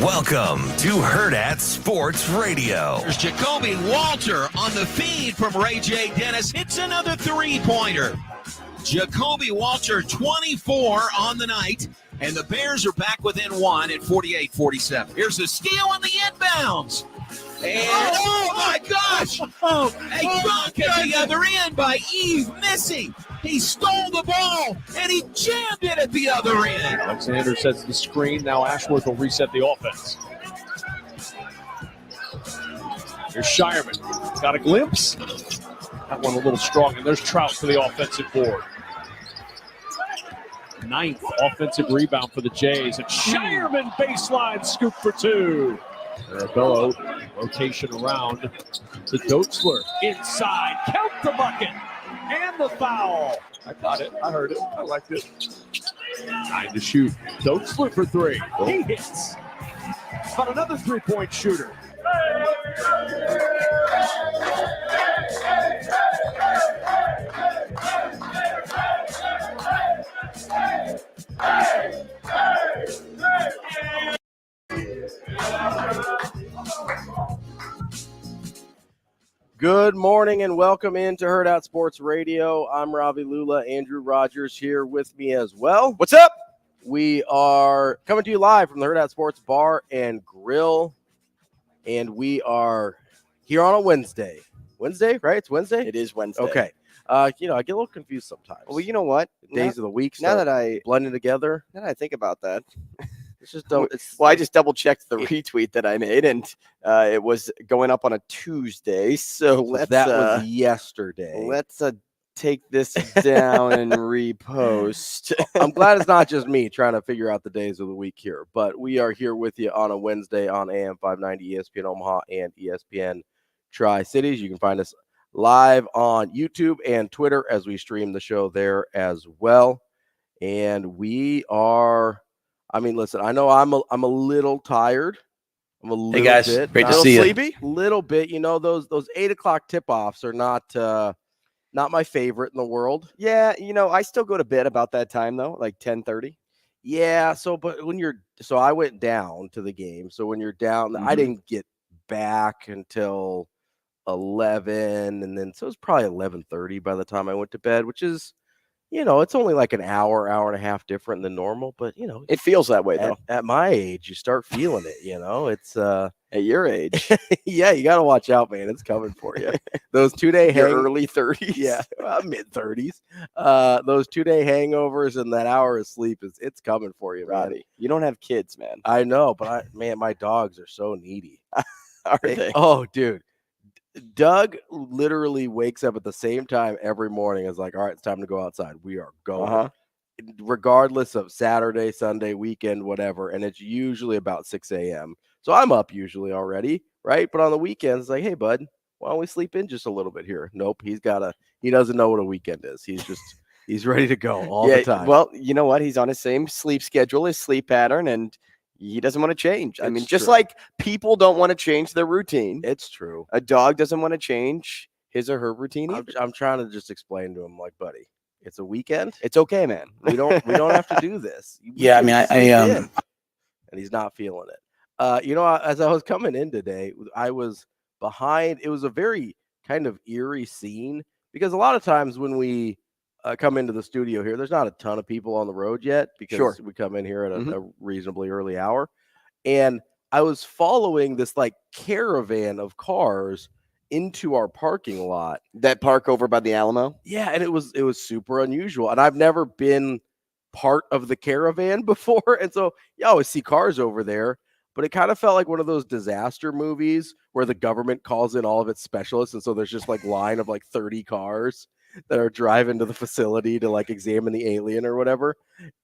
Welcome to Hurrdat Sports Radio. There's Jacoby Walter on the feed from Ray J. Dennis. Hits another three-pointer. Jacoby Walter, 24 on the night, and the Bears are back within one at 48-47. Here's the steal on the inbounds. And, oh my gosh! A dunk at the other end by Eve Missy. He stole the ball, and he jammed it at the other end. Alexander sets the screen. Now Ashworth will reset the offense. Here's Shireman. Got a glimpse. That one a little strong, and there's Trout for the offensive board. 9th offensive rebound for the Jays. And Shireman baseline scoop for 2. Arabello, rotation around the Dotzler. Inside, count the bucket. And the foul. I got it. I heard it. I liked it. Time to shoot. Dotzler for 3. He hits. But another three-point shooter. Good morning and welcome into Hurrdat Sports Radio. I'm Ravi Lulla. Andrew Rogers here with me as well. What's up? We are coming to you live from the Hurrdat Sports Bar and Grill, and we are here on a Wednesday. Wednesday, right? It's Wednesday? It is Wednesday. Okay. I get a little confused sometimes. Well, you know what? Days of the week now that I blending together. Now that I think about that. I just double checked the retweet that I made, and it was going up on a Tuesday. So that was yesterday. Let's take this down and repost. I'm glad it's not just me trying to figure out the days of the week here, but we are here with you on a Wednesday on AM 590 ESPN Omaha and ESPN Tri-Cities. You can find us live on YouTube and Twitter as we stream the show there as well. And we are. I mean, listen, I know I'm a little tired. I'm a little bit. Great to see sleepy. A little bit. You know, those 8 o'clock tip-offs are not my favorite in the world. Yeah, I still go to bed about that time though, like 10:30. Yeah. So I went down to the game. So when you're down, I didn't get back until 11, and then so it was probably 11:30 by the time I went to bed, which is. It's only like an hour and a half different than normal, but it feels that way though. At my age, you start feeling it, It's at your age. Yeah, you got to watch out, man. It's coming for you. Those 2-day early 30s. Yeah, mid 30s. Those 2-day hangovers and that hour of sleep it's coming for you, Roddy. Man. You don't have kids, man. I know, but my dogs are so needy. Are they? Oh, dude. Doug literally wakes up at the same time every morning. Is like, all right, it's time to go outside. We are going, regardless of Saturday, Sunday, weekend, whatever. And it's usually about 6 a.m. So I'm up usually already, right? But on the weekends, it's like, hey, bud, why don't we sleep in just a little bit here? Nope, he doesn't know what a weekend is. He's ready to go all the time. Well, you know what? He's on his same sleep schedule, his sleep pattern, and he doesn't want to change. I mean, just like people don't want to change their routine. It's true. A dog doesn't want to change his or her routine either. I'm trying to just explain to him, like, buddy, it's a weekend. It's okay, man. We don't have to do this. Yeah, I mean, I and he's not feeling it. As I was coming in today, I was behind. It was a very kind of eerie scene because a lot of times when we come into the studio here, there's not a ton of people on the road yet because we come in here at a reasonably early hour. And I was following this like caravan of cars into our parking lot. That park over by the Alamo? Yeah, and it was super unusual. And I've never been part of the caravan before. And so you always see cars over there, but it kind of felt like one of those disaster movies where the government calls in all of its specialists. And so there's just like line of like 30 cars that are driving to the facility to like examine the alien or whatever.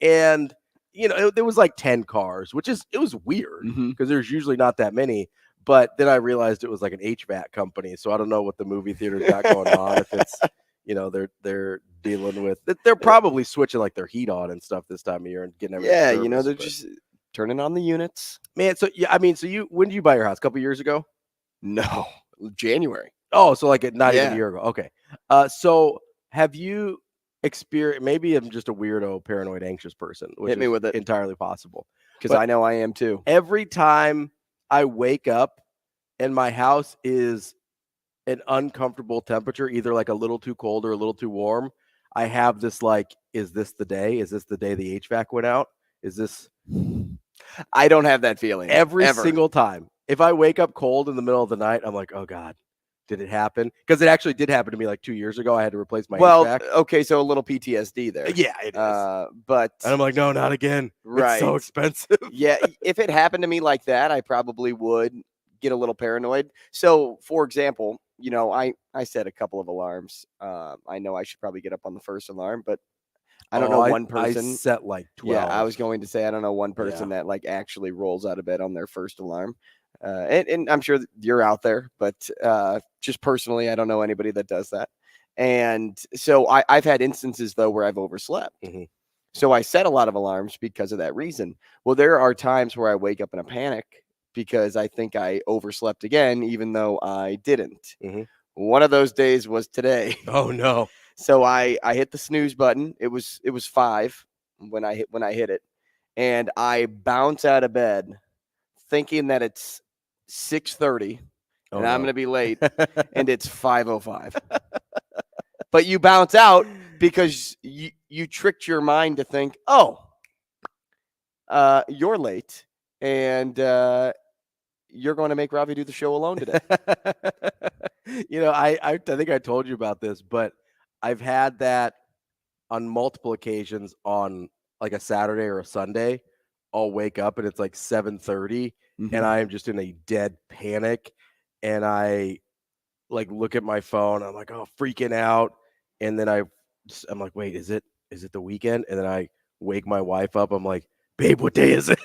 And, there was like 10 cars, it was weird because there's usually not that many. But then I realized it was like an HVAC company. So I don't know what the movie theater's got going on. If it's, they're dealing with, they're probably switching like their heat on and stuff this time of year and getting everything. Yeah, they're just turning on the units. Man, when did you buy your house? A couple years ago? No, January. Oh, so like not even a year ago. Okay. So have you experience. Maybe I'm just a weirdo, paranoid, anxious person, which Hit me is with it. entirely possible. Because I know I am too. Every time I wake up and my house is an uncomfortable temperature, either like a little too cold or a little too warm, I have this like, is this the day? Is this the day the HVAC went out? Is this? I don't have that feeling. Every ever. single time. If I wake up cold in the middle of the night, I'm like, oh God, did it happen? Because it actually did happen to me like 2 years ago. I had to replace my HVAC. Okay, so a little PTSD there. Yeah, it is. But and I'm like, no, not again. Right. It's so expensive. Yeah, if it happened to me like that, I probably would get a little paranoid. So, for example, I set a couple of alarms. I know I should probably get up on the first alarm, but I don't know one person. I set like 12. Yeah, I was going to say I don't know one person that like actually rolls out of bed on their first alarm. And I'm sure you're out there, but just personally, I don't know anybody that does that. And so I've had instances though where I've overslept. Mm-hmm. So I set a lot of alarms because of that reason. Well, there are times where I wake up in a panic because I think I overslept again, even though I didn't. Mm-hmm. One of those days was today. Oh no. So I hit the snooze button. It was 5 when I hit it, and I bounce out of bed thinking that it's 6:30 and I'm going to be late, and it's 5:05. But you bounce out because you tricked your mind to think, you're late, and you're going to make Ravi do the show alone today. I think I told you about this, but I've had that on multiple occasions on like a Saturday or a Sunday. I'll wake up and it's like 7:30 and I am just in a dead panic. And I like look at my phone. I'm like, oh, freaking out. And then I'm like, wait, is it the weekend? And then I wake my wife up. I'm like, babe, what day is it?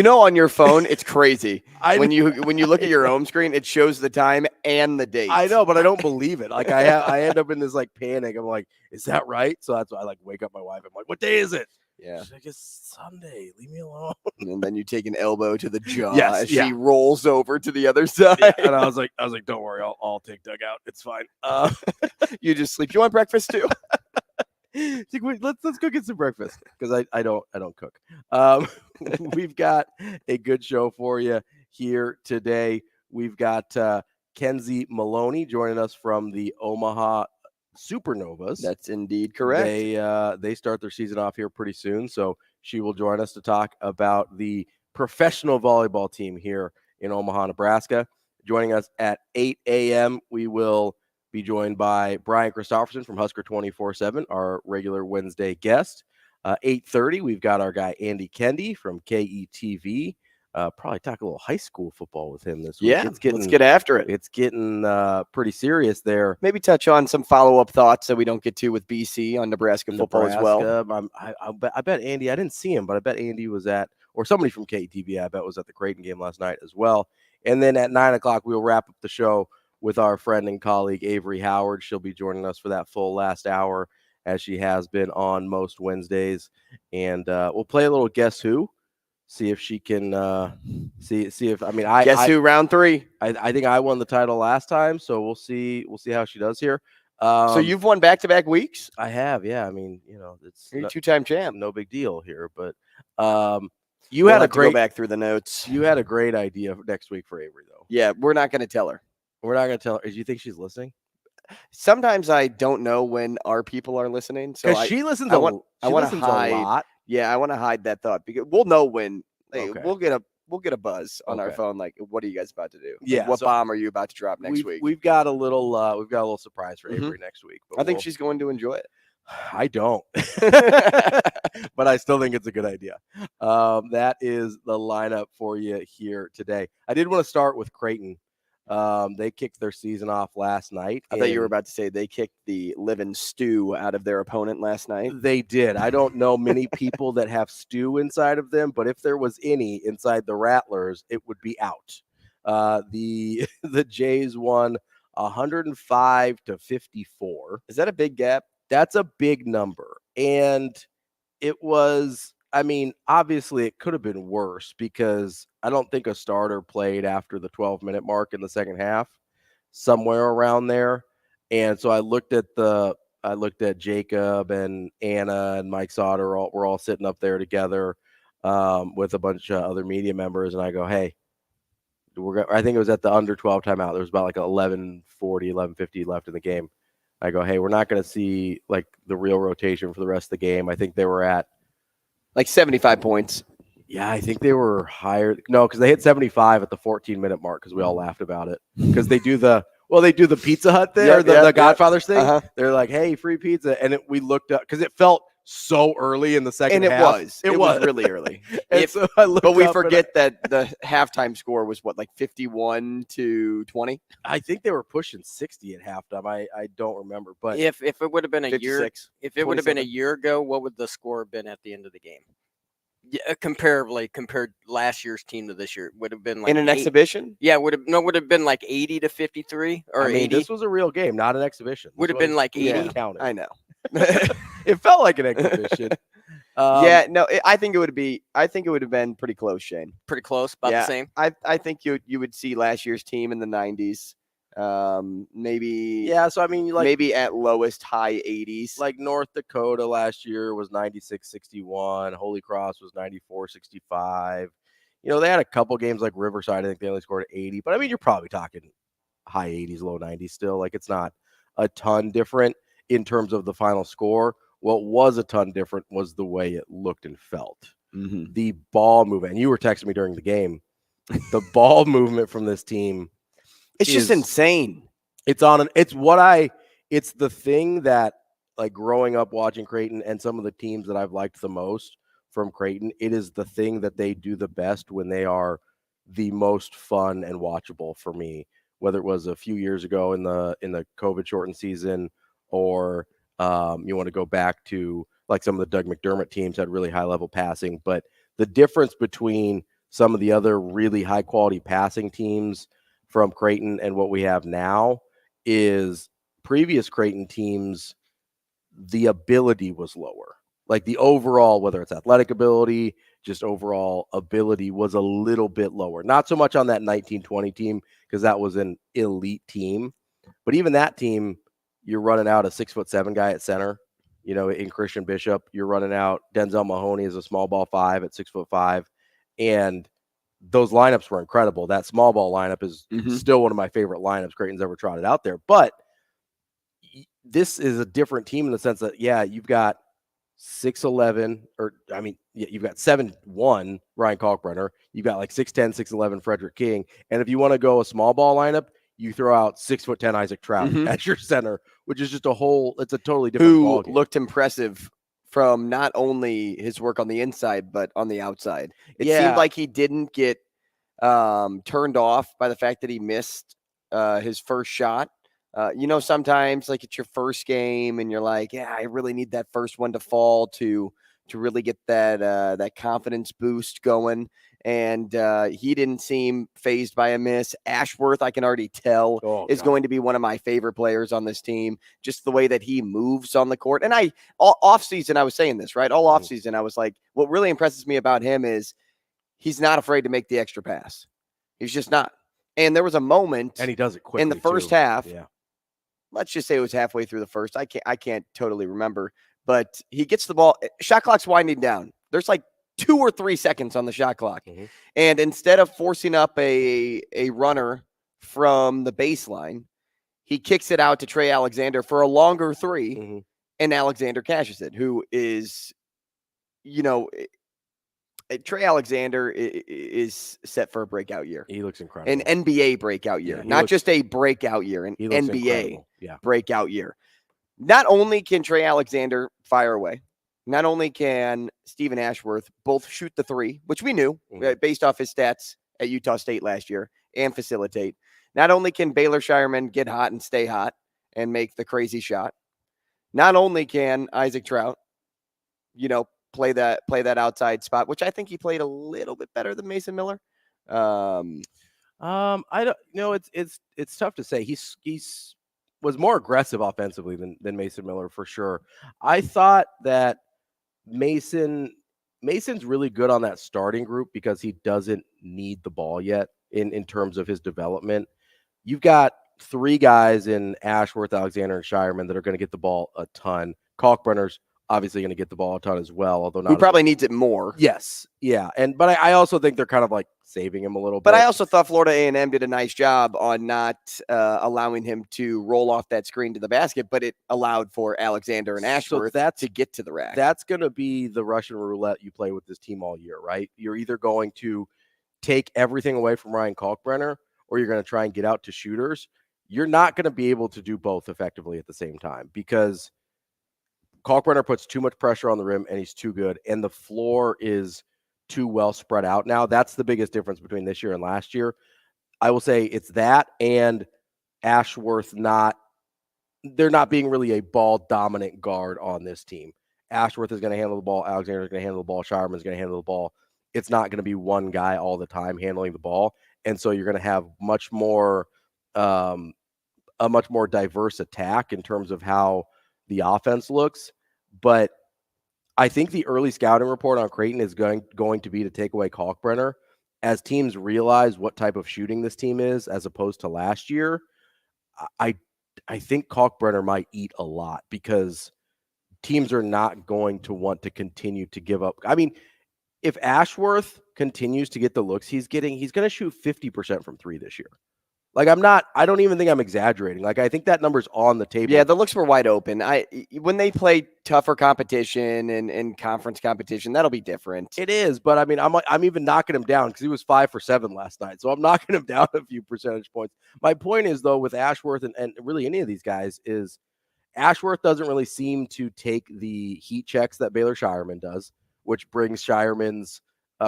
On your phone, it's crazy. When you look at your home screen, it shows the time and the date. I know, but I don't believe it. Like I end up in this like panic. I'm like, is that right? So that's why I like wake up my wife. I'm like, what day is it? Yeah. She's like, it's Sunday. Leave me alone. And then you take an elbow to the jaw Yes, as she rolls over to the other side. Yeah, and I was like, don't worry, I'll take Doug out. It's fine. You just sleep. You want breakfast too? Let's go get some breakfast because I don't cook. We've got a good show for you here today. We've got Kendeigh Maloney joining us from the Omaha Supernovas. That's indeed correct. They start their season off here pretty soon, so she will join us to talk about the professional volleyball team here in Omaha, Nebraska. Joining us at 8 a.m., we will be joined by Brian Christopherson from Husker 24/7, our regular Wednesday guest. 8:30, we've got our guy Andy Kendeigh from KETV. Probably talk a little high school football with him this week. Yeah, let's get after it. It's getting pretty serious there. Maybe touch on some follow-up thoughts that we don't get to with BC on Nebraska football as well. I bet Andy, I didn't see him, but I bet Andy was or somebody from KETV, I bet was at the Creighton game last night as well. And then at 9 o'clock, we'll wrap up the show with our friend and colleague, Avarie Howard. She'll be joining us for that full last hour, as she has been on most Wednesdays. And we'll play a little Guess Who. See if she can see if Guess Who round 3. I think I won the title last time, so we'll see how she does here. So you've won back-to-back weeks? I have, yeah. You're a two-time champ. No big deal here, but you had a great go back through the notes. You had a great idea next week for Avarie, though. Yeah, we're not going to tell her. We're not going to tell her. Do you think she's listening? Sometimes I don't know when our people are listening, so she listens. I want to hide. A lot. Yeah, I want to hide that thought because we'll know when. We'll get a buzz on our phone. Like, what are you guys about to do? Yeah, what bomb are you about to drop next week? We've got a little surprise for Avarie next week. I think she's going to enjoy it. I don't, but I still think it's a good idea. That is the lineup for you here today. I did want to start with Creighton. They kicked their season off last night. I thought you were about to say they kicked the living stew out of their opponent last night. They did. I don't know many people that have stew inside of them, but if there was any inside the Rattlers, it would be out. The Jays won 105-54. Is that a big gap? That's a big number. And it was, obviously it could have been worse because I don't think a starter played after the 12-minute mark in the second half, somewhere around there. And so I looked at the I looked at Jacob and Anna and Mike Sauter. We're all sitting up there together with a bunch of other media members, and I go, hey, I think it was at the under 12 timeout. There was about like 11:50 left in the game. I go, hey, we're not going to see like the real rotation for the rest of the game. I think they were at like 75 points. Yeah, I think they were higher. No, because they hit 75 at the 14-minute mark because we all laughed about it. Because they do the Pizza Hut thing or the Godfather's thing. Uh-huh. They're like, hey, free pizza. And we looked up because it felt so early in the second half. It was really early. So but we forget that the halftime score was what, like 51-20? I think they were pushing 60 at halftime. I don't remember. But if it would have been a 56, year, if it would have been a year ago, what would the score have been at the end of the game? Yeah, compared last year's team to this year, would have been like in an exhibition. Yeah, would have been like 80-53 or 80. This was a real game, not an exhibition. Would have been like 80. Yeah, I know. It felt like an exhibition. I think it would have been pretty close, Shane. Pretty close, about the same. I think you would see last year's team in the 90s. Maybe. Yeah, so I mean, like maybe at lowest high 80s. Like North Dakota last year was 96-61. Holy Cross was 94-65. They had a couple games like Riverside. I think they only scored 80. But I mean, you're probably talking high 80s, low 90s still. Like it's not a ton different in terms of the final score. What was a ton different was the way it looked and felt. Mm-hmm. The ball movement. And you were texting me during the game. The ball movement from this team. It's just insane. It's the thing that, like, growing up watching Creighton and some of the teams that I've liked the most from Creighton, it is the thing that they do the best when they are the most fun and watchable for me, whether it was a few years ago in the COVID shortened season or you want to go back to like some of the Doug McDermott teams had really high level passing. But the difference between some of the other really high quality passing teams from Creighton and what we have now is previous Creighton teams, the ability was lower. Like the overall, whether it's athletic ability, just overall ability was a little bit lower. Not so much on that 1920 team because that was an elite team. But even that team, you're running out a 6'7" guy at center, in Christian Bishop. You're running out Denzel Mahoney as a small ball 5 at 6'5". And those lineups were incredible. That small ball lineup is still one of my favorite lineups Creighton's ever trotted out there. But this is a different team in the sense that, you've got 6'11", you've got 7'1" Ryan Kalkbrenner. You've got like 6'10", 6'11" Frederick King. And if you want to go a small ball lineup, you throw out 6'10" Isaac Trout as your center, which is just it's a totally different ballgame. Who looked impressive from not only his work on the inside, but on the outside. It seemed like he didn't get turned off by the fact that he missed his first shot. Sometimes like it's your first game and you're like, I really need that first one to fall to really get that confidence boost going. And he didn't seem fazed by a miss. Ashworth, I can already tell, is going to be one of my favorite players on this team. Just the way that he moves on the court. And all offseason, I was saying this, right? All offseason, I was like, what really impresses me about him is he's not afraid to make the extra pass. He's just not. And there was a moment, and he does it quickly in the first half. Yeah. Let's just say it was halfway through the first. I can't totally remember, but he gets the ball. Shot clock's winding down. There's like 2 or 3 seconds on the shot clock. And instead of forcing up a runner from the baseline, he kicks it out to Trey Alexander for a longer 3, and Alexander cashes it, who is, Trey Alexander is set for a breakout year. He looks incredible. An NBA breakout year, not just a breakout year, an NBA breakout year. Not only can Trey Alexander fire away, not only can Stephen Ashworth both shoot the 3, which we knew based off his stats at Utah State last year, and facilitate. Not only can Baylor Shireman get hot and stay hot and make the crazy shot. Not only can Isaac Trout, play that outside spot, which I think he played a little bit better than Mason Miller. I don't know. It's tough to say. He's was more aggressive offensively than Mason Miller for sure. I thought that Mason's really good on that starting group because he doesn't need the ball yet in terms of his development. You've got three guys in Ashworth, Alexander, and Shireman that are going to get the ball a ton. Kalkbrenner's obviously going to get the ball a ton as well, although not. Who probably needs it more. Yes, yeah, but I also think they're kind of like saving him a little bit. But I also thought Florida A&M did a nice job on not allowing him to roll off that screen to the basket, but it allowed for Alexander and Ashworth to get to the rack. That's going to be the Russian roulette you play with this team all year, right? You're either going to take everything away from Ryan Kalkbrenner or you're going to try and get out to shooters. You're not going to be able to do both effectively at the same time because Kalkbrenner puts too much pressure on the rim and he's too good, and the floor is too well spread out now. That's the biggest difference between this year and last year. I will say it's that and Ashworth they're not being really a ball dominant guard on this team. Ashworth is going to handle the ball. Alexander is going to handle the ball. Shireman is going to handle the ball. It's not going to be one guy all the time handling the ball. And so you're going to have a much more diverse attack in terms of how the offense looks. But I think the early scouting report on Creighton is going to be to take away Kalkbrenner as teams realize what type of shooting this team is as opposed to last year. I think Kalkbrenner might eat a lot because teams are not going to want to continue to give up. I mean, if Ashworth continues to get the looks he's getting, he's going to shoot 50% from three this year. Like I don't even think I'm exaggerating. Like I think that number's on the table. Yeah, the looks were wide open. When they play tougher competition and conference competition, that'll be different. It is, but I mean, I'm even knocking him down because he was 5 for 7 last night. So I'm knocking him down a few percentage points. My point is though, with Ashworth and really any of these guys is Ashworth doesn't really seem to take the heat checks that Baylor Shireman does, which brings Shireman's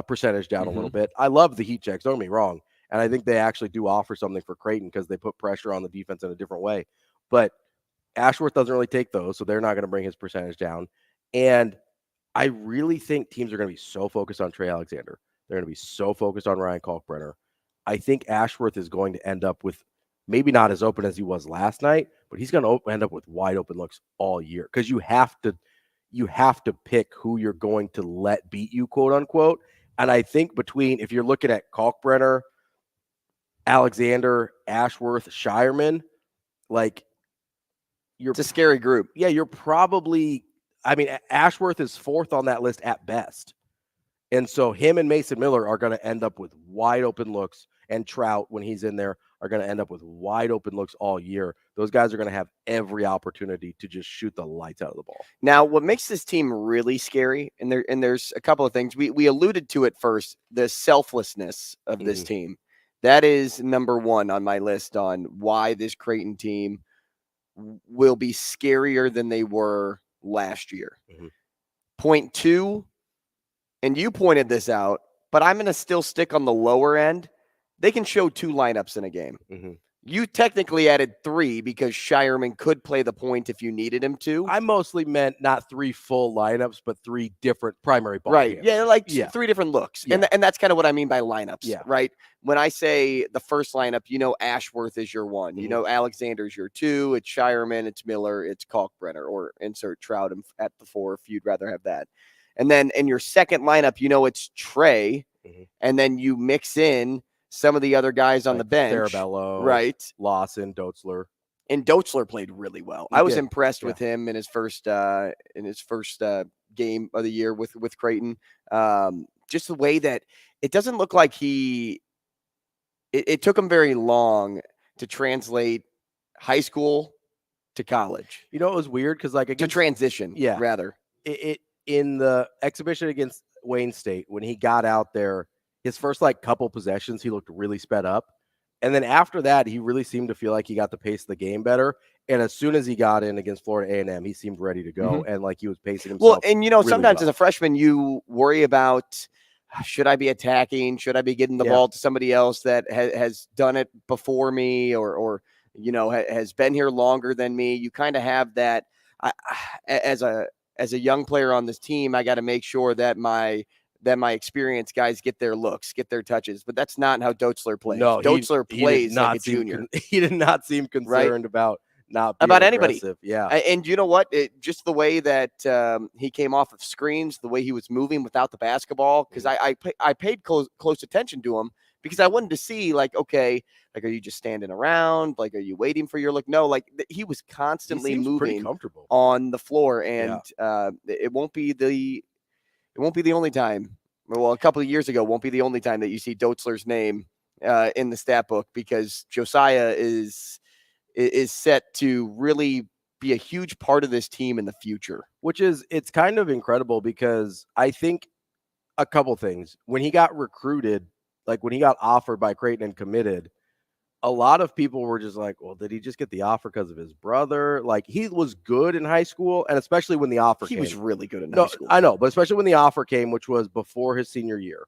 percentage down a little bit. I love the heat checks. Don't get me wrong. And I think they actually do offer something for Creighton because they put pressure on the defense in a different way. But Ashworth doesn't really take those, so they're not going to bring his percentage down. And I really think teams are going to be so focused on Trey Alexander. They're going to be so focused on Ryan Kalkbrenner. I think Ashworth is going to end up with maybe not as open as he was last night, but he's going to end up with wide open looks all year because you have to pick who you're going to let beat you, quote unquote. And I think if you're looking at Kalkbrenner, Alexander, Ashworth, Shireman, it's a scary group. Yeah, you're probably, Ashworth is 4th on that list at best. And so him and Mason Miller are going to end up with wide open looks, and Trout, when he's in there, are going to end up with wide open looks all year. Those guys are going to have every opportunity to just shoot the lights out of the ball. Now, what makes this team really scary, and there's a couple of things. We alluded to it first, the selflessness of this team. That is number one on my list on why this Creighton team will be scarier than they were last year. Point 2, and you pointed this out, but I'm going to still stick on the lower end. They can show 2 lineups in a game. You technically added 3 because Shireman could play the point if you needed him to. I mostly meant not 3 full lineups, but 3 different primary ball games. Yeah, 3 different looks. Yeah. And that's kind of what I mean by lineups, right? When I say the first lineup, Ashworth is your 1. Alexander's your 2. It's Shireman, it's Miller, it's Kalkbrenner, or insert Trout at the 4 if you'd rather have that. And then in your second lineup, it's Trey, and then you mix in some of the other guys on the bench. Farabello, right? Lawson, Doetzler. And Doetzler played really well. I was impressed with him in his first game of the year with Creighton. Just the way that it doesn't look like it took him very long to translate high school to college. It was weird because to transition, rather. It in the exhibition against Wayne State, when he got out there, his first couple possessions, he looked really sped up. And then after that, he really seemed to feel like he got the pace of the game better. And as soon as he got in against Florida A&M, he seemed ready to go. And he was pacing himself. Well, and really sometimes as a freshman, you worry about, should I be attacking? Should I be getting the ball to somebody else that has done it before me or has been here longer than me? You kind of have that. As a young player on this team, I got to make sure that my experienced guys get their looks, get their touches. But that's not how Doetzler plays. No, Doetzler plays like a junior. He did not seem concerned about not being about anybody. Yeah. And you know what? Just the way that he came off of screens, the way he was moving without the basketball, because I paid close attention to him because I wanted to see, like, okay, like, are you just standing around? Like, are you waiting for your look? No, like, he was constantly He seems pretty moving comfortable on the floor, and it won't be the only time. Well, a couple of years ago won't be the only time that you see Dotzler's name in the stat book, because Josiah is set to really be a huge part of this team in the future. It's kind of incredible, because I think a couple things. When he got recruited, like when he got offered by Creighton and committed, a lot of people were just like, well, did he just get the offer because of his brother? Like, he was good in high school, and especially when the offer came. He was really good in high school. I know, but especially when the offer came, which was before his senior year,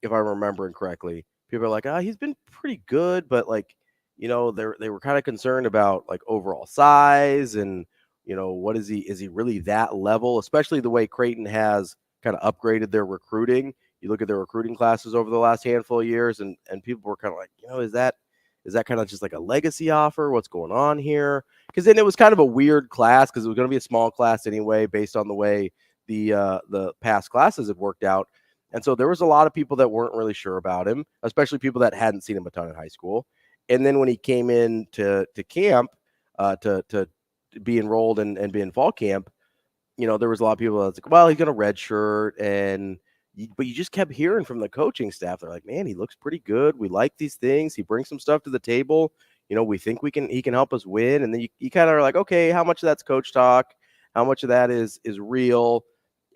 if I'm remembering correctly. People are like, he's been pretty good, but like, they were kind of concerned about like overall size and, what is he really that level, especially the way Creighton has kind of upgraded their recruiting. You look at their recruiting classes over the last handful of years, and people were kind of like, is that kind of just like a legacy offer? What's going on here? Because then it was kind of a weird class, because it was going to be a small class anyway, based on the way the past classes had worked out. And so there was a lot of people that weren't really sure about him, especially people that hadn't seen him a ton in high school. And then when he came in to camp to be enrolled and be in fall camp, there was a lot of people that was like, well, he's going to redshirt, but you just kept hearing from the coaching staff. They're like, man, he looks pretty good. We like these things. He brings some stuff to the table. We think he can help us win. And then you kind of are like, okay, how much of that's coach talk? How much of that is real?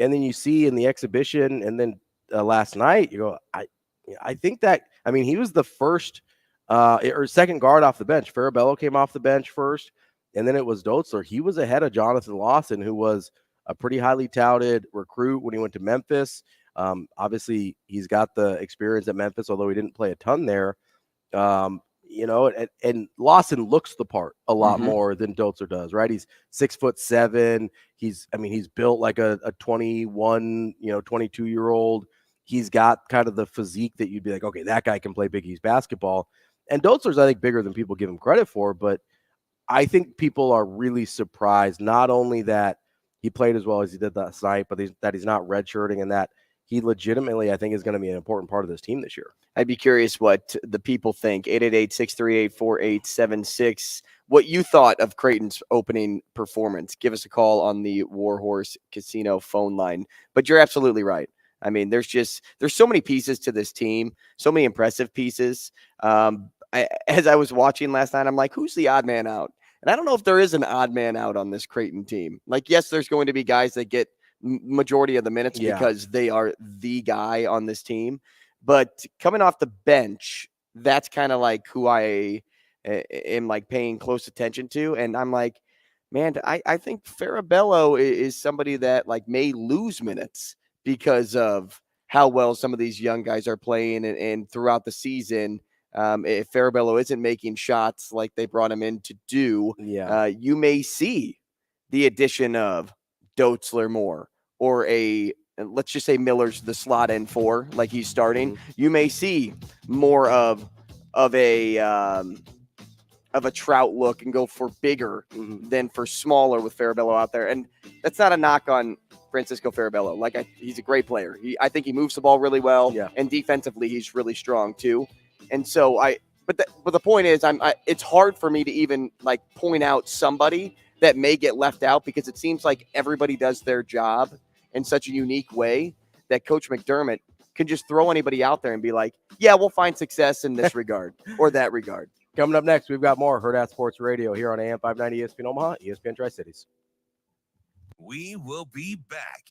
And then you see in the exhibition, and then last night, you go, I think that, he was the first or second guard off the bench. Farabello came off the bench first, and then it was Dotzler. He was ahead of Jonathan Lawson, who was a pretty highly touted recruit when he went to Memphis. Obviously, he's got the experience at Memphis, although he didn't play a ton there. And Lawson looks the part a lot more than Dotzler does, right? He's 6'7". He's built like a 21, 22-year-old. He's got kind of the physique that you'd be like, okay, that guy can play Big East basketball. And Dotzler's, I think, bigger than people give him credit for, but I think people are really surprised, not only that he played as well as he did last night, but that he's not redshirting, and that he legitimately, I think, is going to be an important part of this team this year. I'd be curious what the people think. 888-638-4876. What you thought of Creighton's opening performance. Give us a call on the Warhorse Casino phone line. But you're absolutely right. There's so many pieces to this team, so many impressive pieces. As I was watching last night, I'm like, who's the odd man out? And I don't know if there is an odd man out on this Creighton team. Like, yes, there's going to be guys that get majority of the minutes because they are the guy on this team. But coming off the bench, that's kind of like who I am like paying close attention to. And I'm like, man, I think Farabello is somebody that like may lose minutes because of how well some of these young guys are playing and throughout the season. If Farabello isn't making shots like they brought him in to do, you may see the addition of Dotzler more, or let's just say Miller's the slot in 4, like he's starting. You may see more of a Trout look and go for bigger than for smaller with Farabello out there. And that's not a knock on Francisco Farabello. Like, he's a great player. I think he moves the ball really well, and defensively he's really strong too. And so but the point is, it's hard for me to even like point out somebody that may get left out, because it seems like everybody does their job in such a unique way that Coach McDermott can just throw anybody out there and be like, yeah, we'll find success in this regard or that regard. Coming up next, we've got more Hurrdat Sports Radio here on AM 590 ESPN Omaha, ESPN Tri-Cities. We will be back.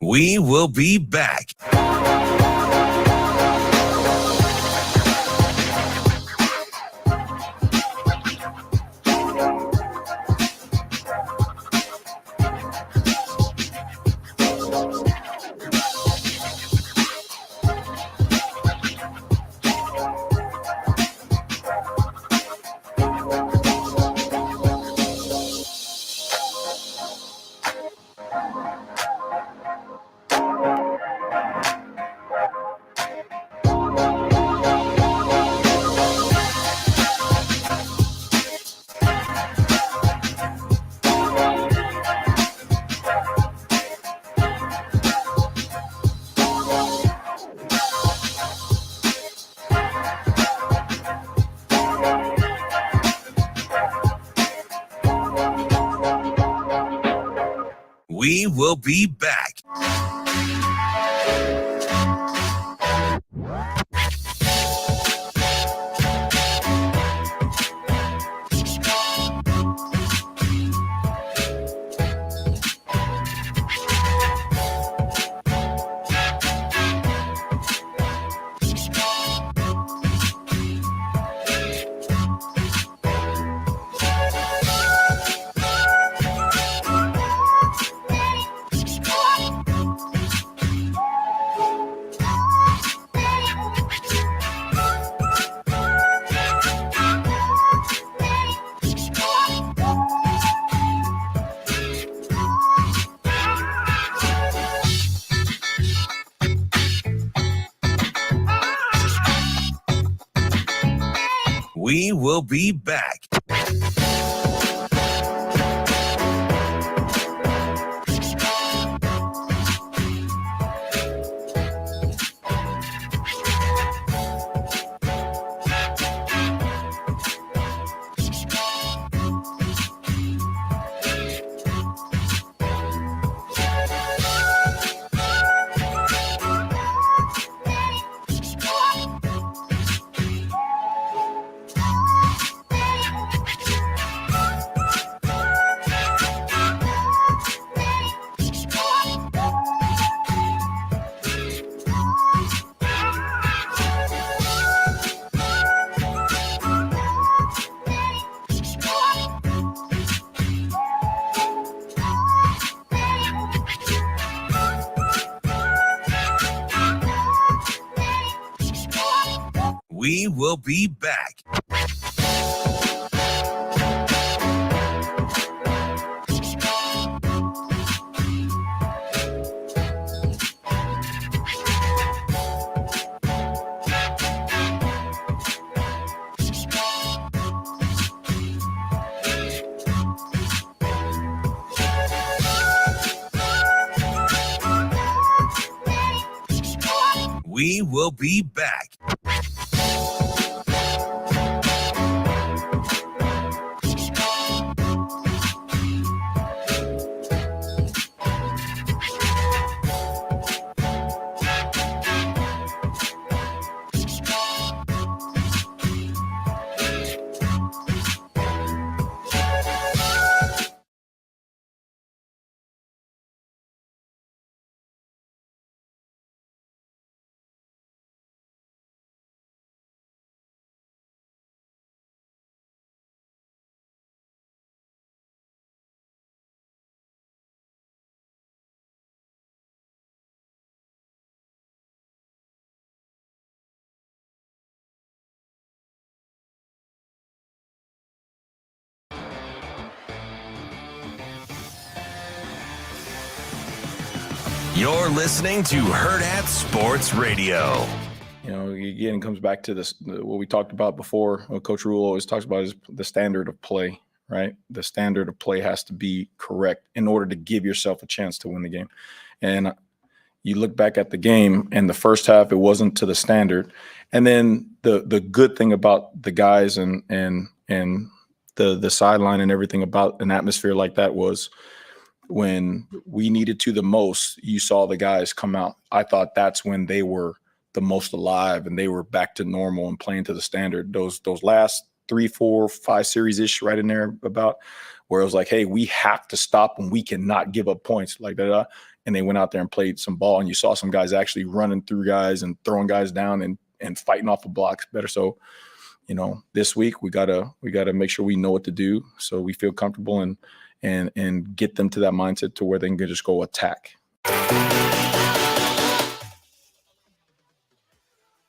We will be back. will be back. We will be back. We will be back. We will be back. You're listening to Hurrdat Sports Radio. You know, again, it comes back to this, what we talked about before, what Coach Rule always talks about is the standard of play, right? The standard of play has to be correct in order to give yourself a chance to win the game. And you look back at the game, and the first half, it wasn't to the standard. And then the good thing about the guys and the sideline and everything about an atmosphere like that was when we needed to the most, you saw the guys come out. I thought that's when they were the most alive and they were back to normal and playing to the standard. Those last 3, 4, 5 series-ish right in there about where it was like, hey, we have to stop and we cannot give up points like that. And they went out there and played some ball, and you saw some guys actually running through guys and throwing guys down and fighting off the blocks better. So, you know, this week we gotta make sure we know what to do so we feel comfortable and get them to that mindset to where they can just go attack.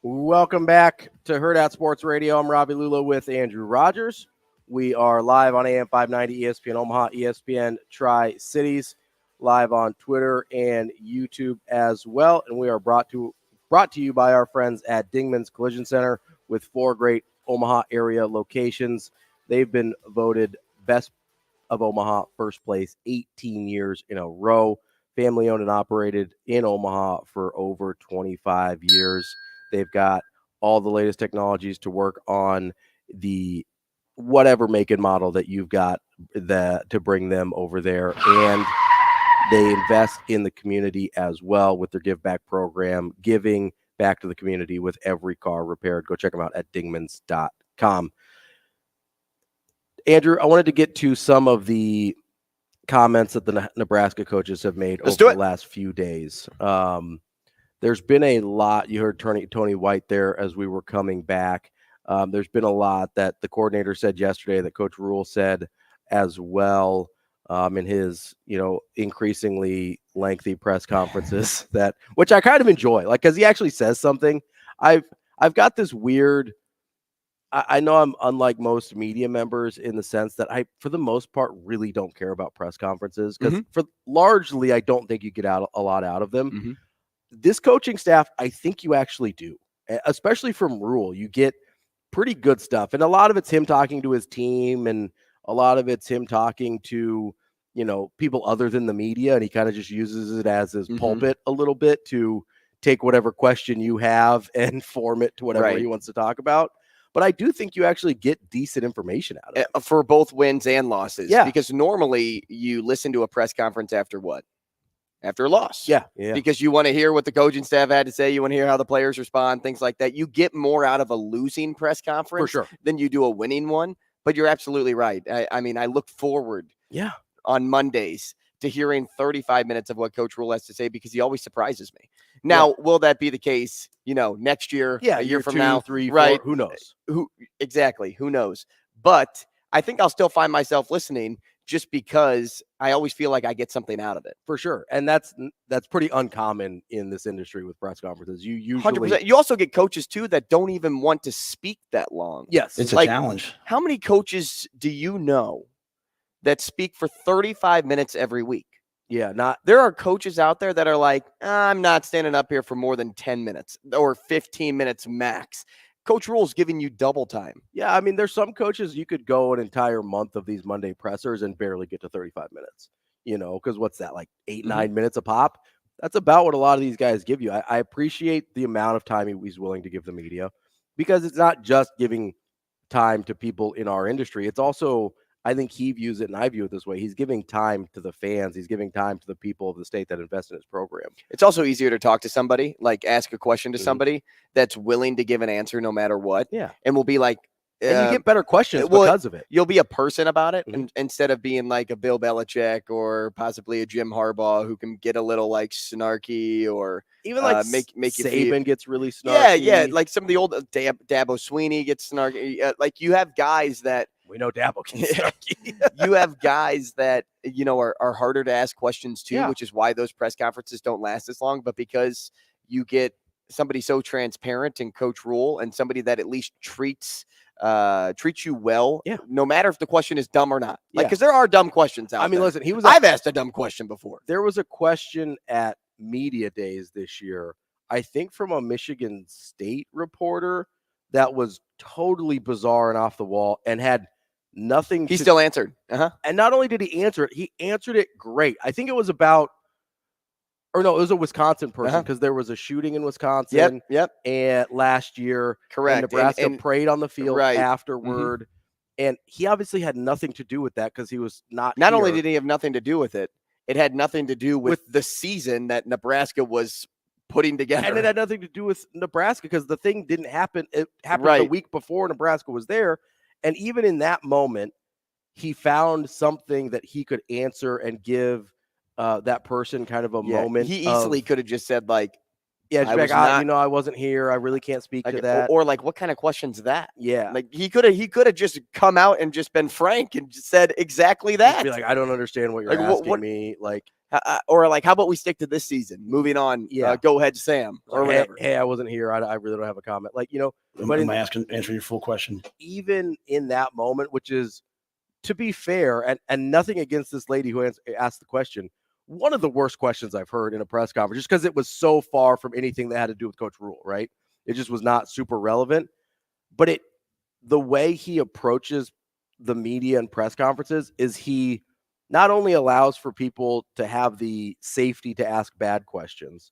Welcome back to Hurrdat Sports Radio. I'm Ravi Lulla with Andrew Rogers. We are live on AM 590 ESPN Omaha, ESPN Tri-Cities, live on Twitter and YouTube as well. And we are brought to you by our friends at Dingman's Collision Center with 4 great Omaha area locations. They've been voted best of Omaha, first place 18 years in a row. Family owned and operated in Omaha for over 25 years. They've got all the latest technologies to work on the whatever make and model that you've got to bring them over there. And They invest in the community as well with their Give Back program, giving back to the community with every car repaired. Go check them out at dingmans.com. Andrew, I wanted to get to some of the comments that the Nebraska coaches have made over the last few days. There's been a lot. You heard Tony White there as we were coming back. There's been a lot that the coordinator said yesterday, that Coach Rule said as well in his, increasingly lengthy press conferences, which I kind of enjoy, because he actually says something. I've got this weird. I know I'm unlike most media members in the sense that I, for the most part, really don't care about press conferences because largely I don't think you get a lot out of them. Mm-hmm. This coaching staff, I think you actually do, especially from Rule. You get pretty good stuff. And a lot of it's him talking to his team, and a lot of it's him talking to, people other than the media. And he kind of just uses it as his pulpit a little bit to take whatever question you have and form it to whatever he wants to talk about. But I do think you actually get decent information out of it. For both wins and losses. Yeah. Because normally you listen to a press conference after what? After a loss. Yeah. Because you want to hear what the coaching staff had to say. You want to hear how the players respond, things like that. You get more out of a losing press conference than you do a winning one. But you're absolutely right. I mean, I look forward on Mondays to hearing 35 minutes of what Coach Rule has to say, because he always surprises me. Now, will that be the case, next year, a year from 2, now, 3, 4, right? Who knows? Who knows? But I think I'll still find myself listening, just because I always feel like I get something out of it. For sure. And that's pretty uncommon in this industry with press conferences. You usually 100%. You also get coaches too that don't even want to speak that long. Yes. It's a challenge. How many coaches do you know that speak for 35 minutes every week? Yeah, there are coaches out there that are like, I'm not standing up here for more than 10 minutes or 15 minutes max. Coach Rule's giving you double time. Yeah, I mean, there's some coaches you could go an entire month of these Monday pressers and barely get to 35 minutes, because what's that, like 8, 9 minutes a pop? That's about what a lot of these guys give you. I appreciate the amount of time he's willing to give the media, because it's not just giving time to people in our industry. It's also, I think he views it, and I view it this way, he's giving time to the fans. He's giving time to the people of the state that invest in his program. It's also easier to talk to somebody, like ask a question to somebody that's willing to give an answer no matter what. Yeah. And will be like, and you get better questions because of it. You'll be a person about it, and instead of being like a Bill Belichick or possibly a Jim Harbaugh who can get a little like snarky, or even like make you Saban feel, gets really snarky. Yeah. Like some of the old Dabo Sweeney gets snarky. Like you have guys that, we know Dabo can snarky. You have guys that, are harder to ask questions to, which is why those press conferences don't last as long. But because you get somebody so transparent in Coach Rule, and somebody that at least treats you well, no matter if the question is dumb or not. Because there are dumb questions out there. I mean, listen, I've asked a dumb question before. There was a question at media days this year, I think from a Michigan State reporter, that was totally bizarre and off the wall and had nothing. He still answered. And not only did he answer it, he answered it great. I think it was about, or no, it was a Wisconsin person, because there was a shooting in Wisconsin. Yep. And last year, correct. And Nebraska prayed on the field afterward. And he obviously had nothing to do with that, because he was not here. Only did he have nothing to do with it, it had nothing to do with the season that Nebraska was putting together. And it had nothing to do with Nebraska, because the thing didn't happen. It happened the week before Nebraska was there. And even in that moment, he found something that he could answer and give that person kind of a moment. He easily could have just said like, I wasn't here. I really can't speak to that. Or like, what kind of question's that? Yeah. Like he could have just come out and just been frank and just said exactly that. Be like, I don't understand what you're asking me. Like, or like, how about we stick to this season? Moving on. Go ahead, Sam. Or whatever. Hey, I wasn't here. I really don't have a comment. Like, but am I answering your full question? Even in that moment, which is, to be fair, and nothing against this lady who asked the question, one of the worst questions I've heard in a press conference, just because it was so far from anything that had to do with Coach Rule, right? It just was not super relevant. But the way he approaches the media and press conferences is he not only allows for people to have the safety to ask bad questions,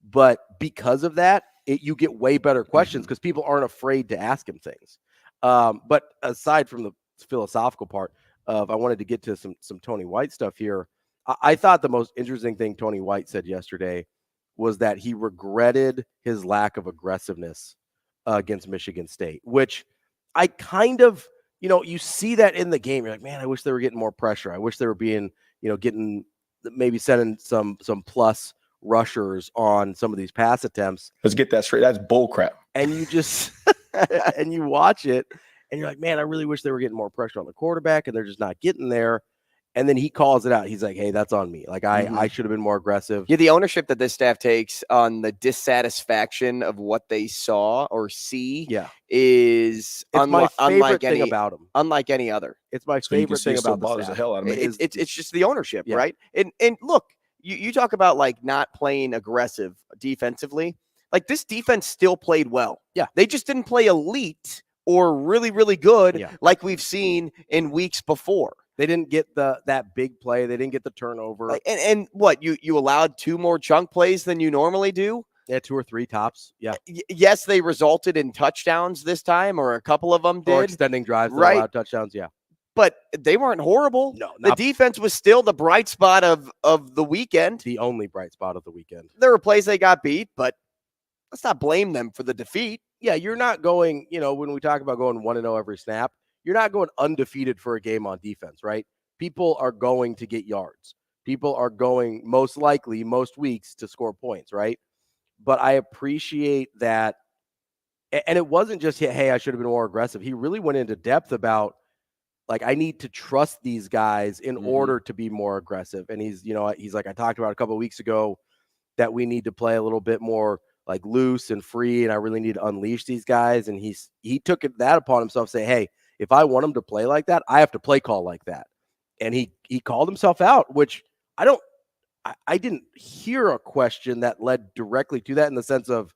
but because of that, you get way better questions because people aren't afraid to ask him things. But aside from the philosophical part of, I wanted to get to some Tony White stuff here. I thought the most interesting thing Tony White said yesterday was that he regretted his lack of aggressiveness against Michigan State, which I kind of, you see that in the game. You're like, man, I wish they were getting more pressure. I wish they were being, getting maybe sending some plus rushers on some of these pass attempts. Let's get that straight. That's bull crap. And you just and you watch it and you're like, man, I really wish they were getting more pressure on the quarterback, and they're just not getting there. And then he calls it out. He's like, hey, that's on me. Like, I should have been more aggressive. Yeah, the ownership that this staff takes on the dissatisfaction of what they saw or see is my favorite thing about him. Unlike any other. It's my favorite thing about the staff. The hell out of me. It's just the ownership, right? And look, you talk about like not playing aggressive defensively. Like, this defense still played well. Yeah. They just didn't play elite or really, really good like we've seen in weeks before. They didn't get that big play. They didn't get the turnover. And what, you allowed 2 more chunk plays than you normally do? Yeah, 2 or 3 tops. Yeah. Yes, they resulted in touchdowns this time, or a couple of them did. Or extending drives that allowed touchdowns, yeah. But they weren't horrible. No. The defense was still the bright spot of the weekend. The only bright spot of the weekend. There were plays they got beat, but let's not blame them for the defeat. Yeah, you're not going, when we talk about going 1-0 every snap, you're not going undefeated for a game on defense, right? People are going to get yards. People are going, most likely, most weeks, to score points, right? But I appreciate that. And it wasn't just, hey, I should have been more aggressive. He really went into depth about, like, I need to trust these guys in order to be more aggressive. And he's like, I talked about a couple of weeks ago that we need to play a little bit more like loose and free, and I really need to unleash these guys. And he took that upon himself, say, hey, if I want him to play like that, I have to play call like that. And he called himself out, which I didn't hear a question that led directly to that, in the sense of,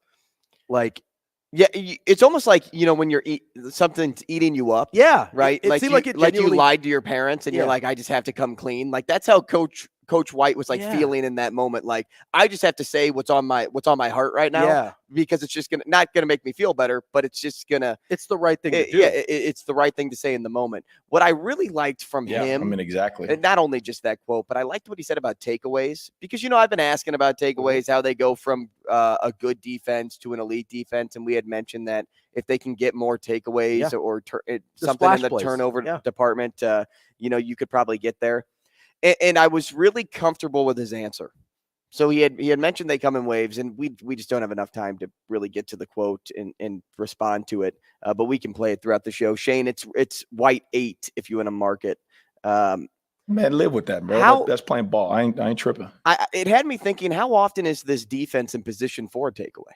like, yeah, it's almost like, when you're something's eating you up. Yeah. Right. It seemed like you lied to your parents and you're like, I just have to come clean. Like, that's how Coach White was feeling in that moment. Like, I just have to say what's on my heart right now, because it's just not gonna make me feel better, but it's just it's the right thing to do. Yeah, it's the right thing to say in the moment. What I really liked from him, I mean, exactly. And not only just that quote, but I liked what he said about takeaways, because I've been asking about takeaways, how they go from a good defense to an elite defense, and we had mentioned that if they can get more takeaways or something in the turnover department, you could probably get there. And I was really comfortable with his answer. So he had mentioned they come in waves, and we just don't have enough time to really get to the quote and respond to it. But we can play it throughout the show. Shane, it's White 8 if you want to mark it. Man, live with that, bro. That's playing ball. I ain't tripping. It had me thinking, how often is this defense in position for a takeaway?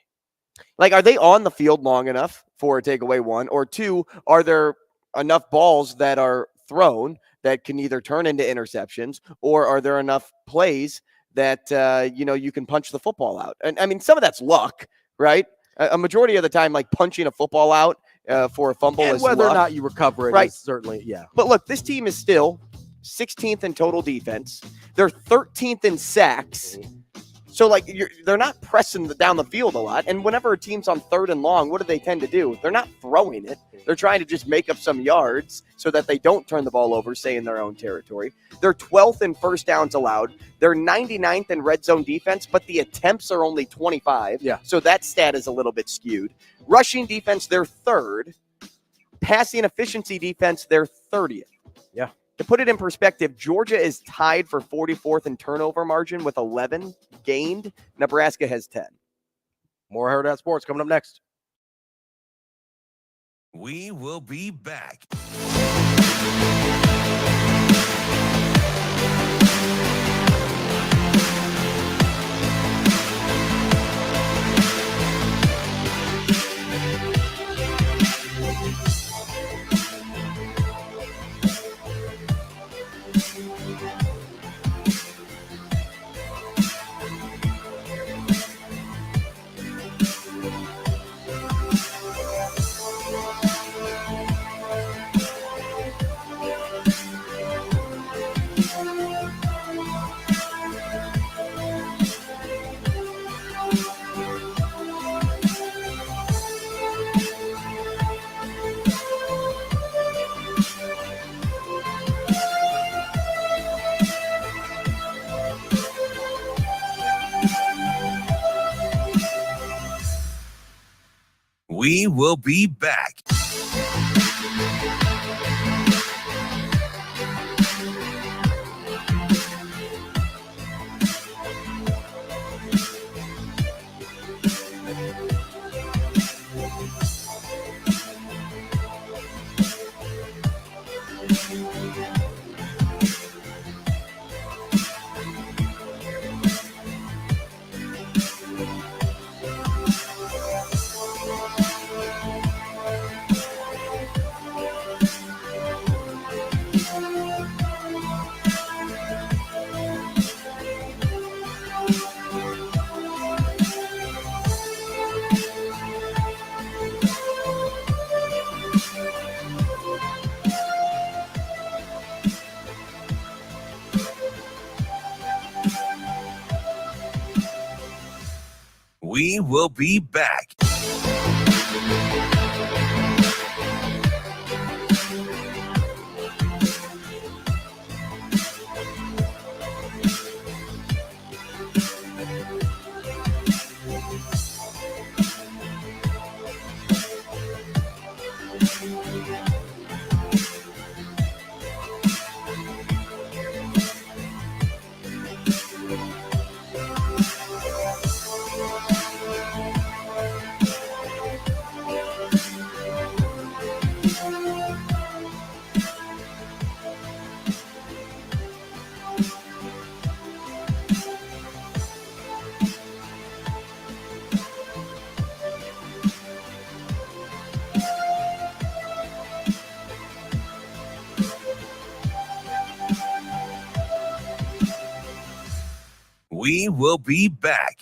Like, are they on the field long enough for a takeaway, 1? Or 2, are there enough balls that are thrown that can either turn into interceptions, or are there enough plays that, you can punch the football out? And I mean, some of that's luck, right? A majority of the time, like, punching a football out for a fumble is whether luck. or not you recover it, right? Is certainly, yeah. But look, this team is still 16th in total defense. They're 13th in sacks. So, like, they're not pressing down the field a lot. And whenever a team's on 3rd and long, what do they tend to do? They're not throwing it. They're trying to just make up some yards so that they don't turn the ball over, say, in their own territory. They're 12th in first downs allowed. They're 99th in red zone defense, but the attempts are only 25. Yeah. So that stat is a little bit skewed. Rushing defense, they're 3rd. Passing efficiency defense, they're 30th. Yeah. To put it in perspective, Georgia is tied for 44th in turnover margin with 11 gained. Nebraska has 10. More Hurrdat Sports coming up next. We will be back. We will be back. We will be back. We will be back.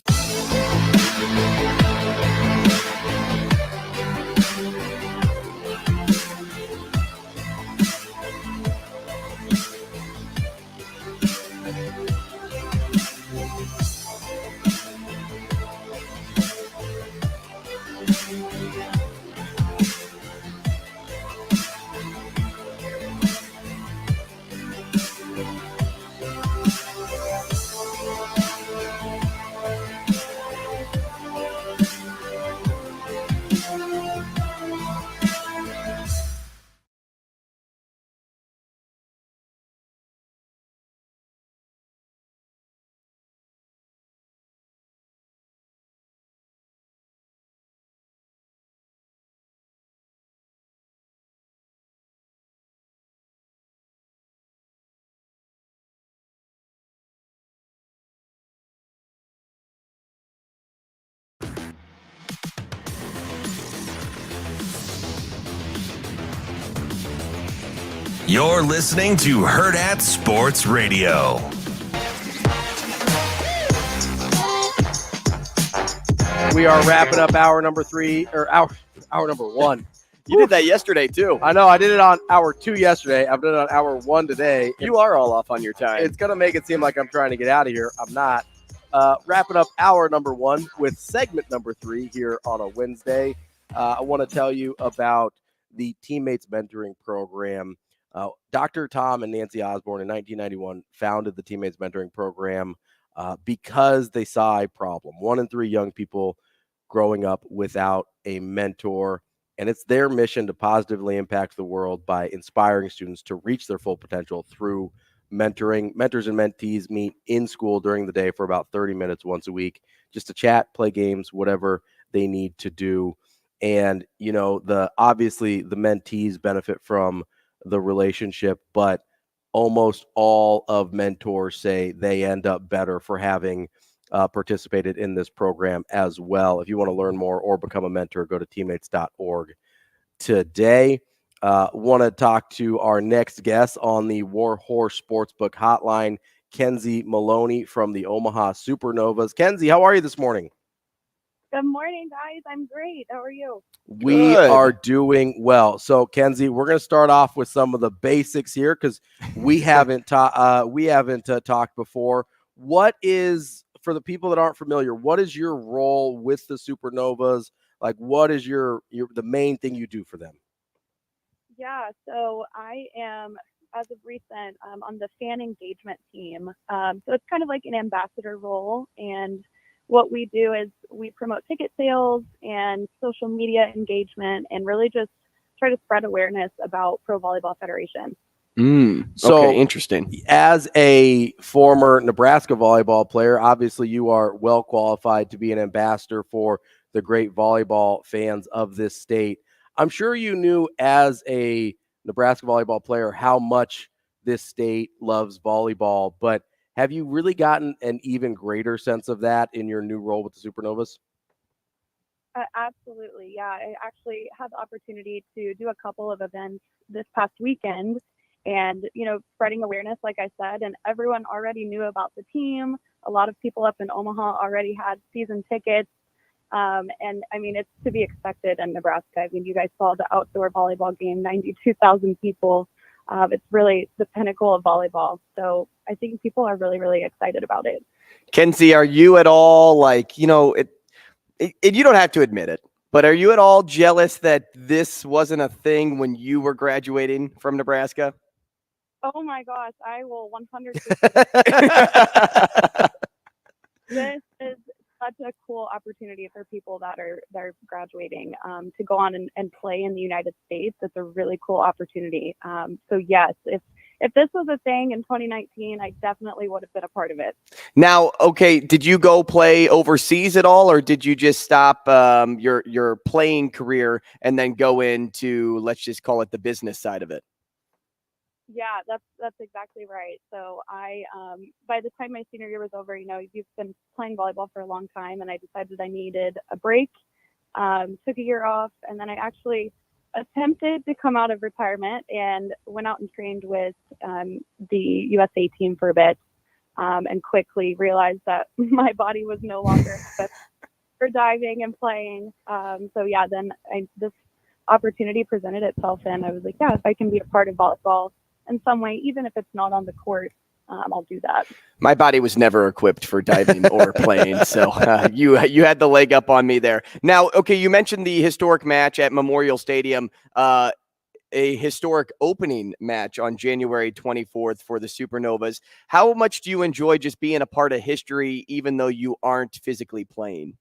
You're listening to Hurrdat Sports Radio. We are wrapping up hour number 3, or hour number 1. You did that yesterday, too. I know. I did it on hour 2 yesterday. I've done it on hour 1 today. You are all off on your time. It's going to make it seem like I'm trying to get out of here. I'm not. Wrapping up hour number 1 with segment number 3 here on a Wednesday. I want to tell you about the Teammates Mentoring Program. Dr. Tom and Nancy Osborne in 1991 founded the Teammates Mentoring Program because they saw a problem. 1 in 3 young people growing up without a mentor. And it's their mission to positively impact the world by inspiring students to reach their full potential through mentoring. Mentors and mentees meet in school during the day for about 30 minutes once a week, just to chat, play games, whatever they need to do. And, you know, obviously the mentees benefit from the relationship, but almost all of mentors say they end up better for having participated in this program as well. If you want to learn more or become a mentor, go to teammates.org today. Want to talk to our next guest on the Warhorse Sportsbook Hotline, Kendeigh Maloney from the Omaha Supernovas. Kendeigh, how are you this morning? Good morning, guys. I'm great. How are you? We are doing well. So, Kendeigh, we're going to start off with some of the basics here because we haven't talked before. What is, for the people that aren't familiar, what is your role with the Supernovas? Like, what is the main thing you do for them? Yeah, so I am, as of recent, on the fan engagement team. So it's kind of like an ambassador role, and what we do is we promote ticket sales and social media engagement and really just try to spread awareness about Pro Volleyball Federation. So okay, interesting. As a former Nebraska volleyball player, obviously you are well qualified to be an ambassador for the great volleyball fans of this state. I'm sure you knew as a Nebraska volleyball player how much this state loves volleyball, but have you really gotten an even greater sense of that in your new role with the Supernovas? Absolutely. Yeah. I actually had the opportunity to do a couple of events this past weekend and, spreading awareness, like I said, and everyone already knew about the team. A lot of people up in Omaha already had season tickets. And I mean, it's to be expected in Nebraska. I mean, you guys saw the outdoor volleyball game, 92,000 people. It's really the pinnacle of volleyball. So I think people are really, really excited about it. Kendeigh, are you at all like, you don't have to admit it, but are you at all jealous that this wasn't a thing when you were graduating from Nebraska? Oh my gosh, I will 100%. This is such a cool opportunity for people that are graduating to go on and play in the United States. It's a really cool opportunity. So yes, if this was a thing in 2019, I definitely would have been a part of it. Now, okay, did you go play overseas at all, or did you just stop your playing career and then go into, let's just call it, the business side of it? Yeah, that's exactly right. So I, by the time my senior year was over, you've been playing volleyball for a long time, and I decided I needed a break. Took a year off, and then I actually attempted to come out of retirement and went out and trained with the USA team for a bit, and quickly realized that my body was no longer fit for diving and playing. So yeah, then this opportunity presented itself, and I was like, yeah, if I can be a part of volleyball in some way, even if it's not on the court, I'll do that. My body was never equipped for diving or playing, so you had the leg up on me there. Now, okay, you mentioned the historic match at Memorial Stadium, a historic opening match on January 24th for the Supernovas. How much do you enjoy just being a part of history, even though you aren't physically playing?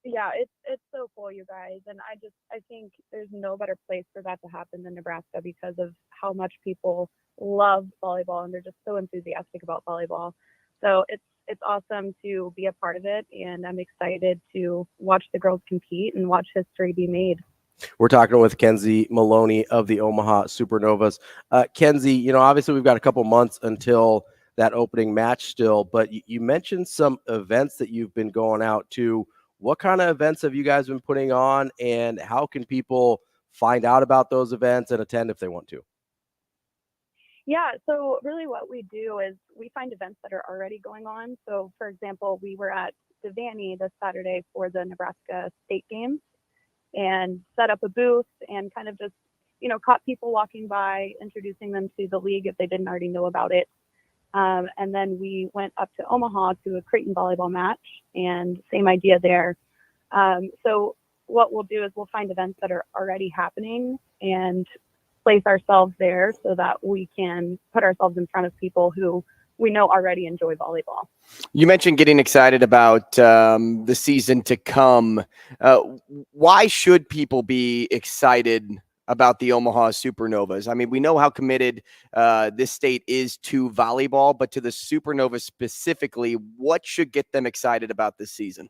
Yeah, it's so cool, you guys. And I think there's no better place for that to happen than Nebraska because of how much people love volleyball and they're just so enthusiastic about volleyball. So it's awesome to be a part of it, and I'm excited to watch the girls compete and watch history be made. We're talking with Kendeigh Maloney of the Omaha Supernovas. Kendeigh, obviously we've got a couple months until that opening match still, but you mentioned some events that you've been going out to. What kind of events have you guys been putting on, and how can people find out about those events and attend if they want to? Yeah, so really what we do is we find events that are already going on. So, for example, we were at Avarie this Saturday for the Nebraska State Games and set up a booth and kind of just, caught people walking by, introducing them to the league if they didn't already know about it. And then we went up to Omaha to a Creighton volleyball match, and same idea there. So what we'll do is we'll find events that are already happening and place ourselves there so that we can put ourselves in front of people who we know already enjoy volleyball. You mentioned getting excited about the season to come. Why should people be excited about the Omaha Supernovas? I mean, we know how committed this state is to volleyball, but to the Supernovas specifically, what should get them excited about this season?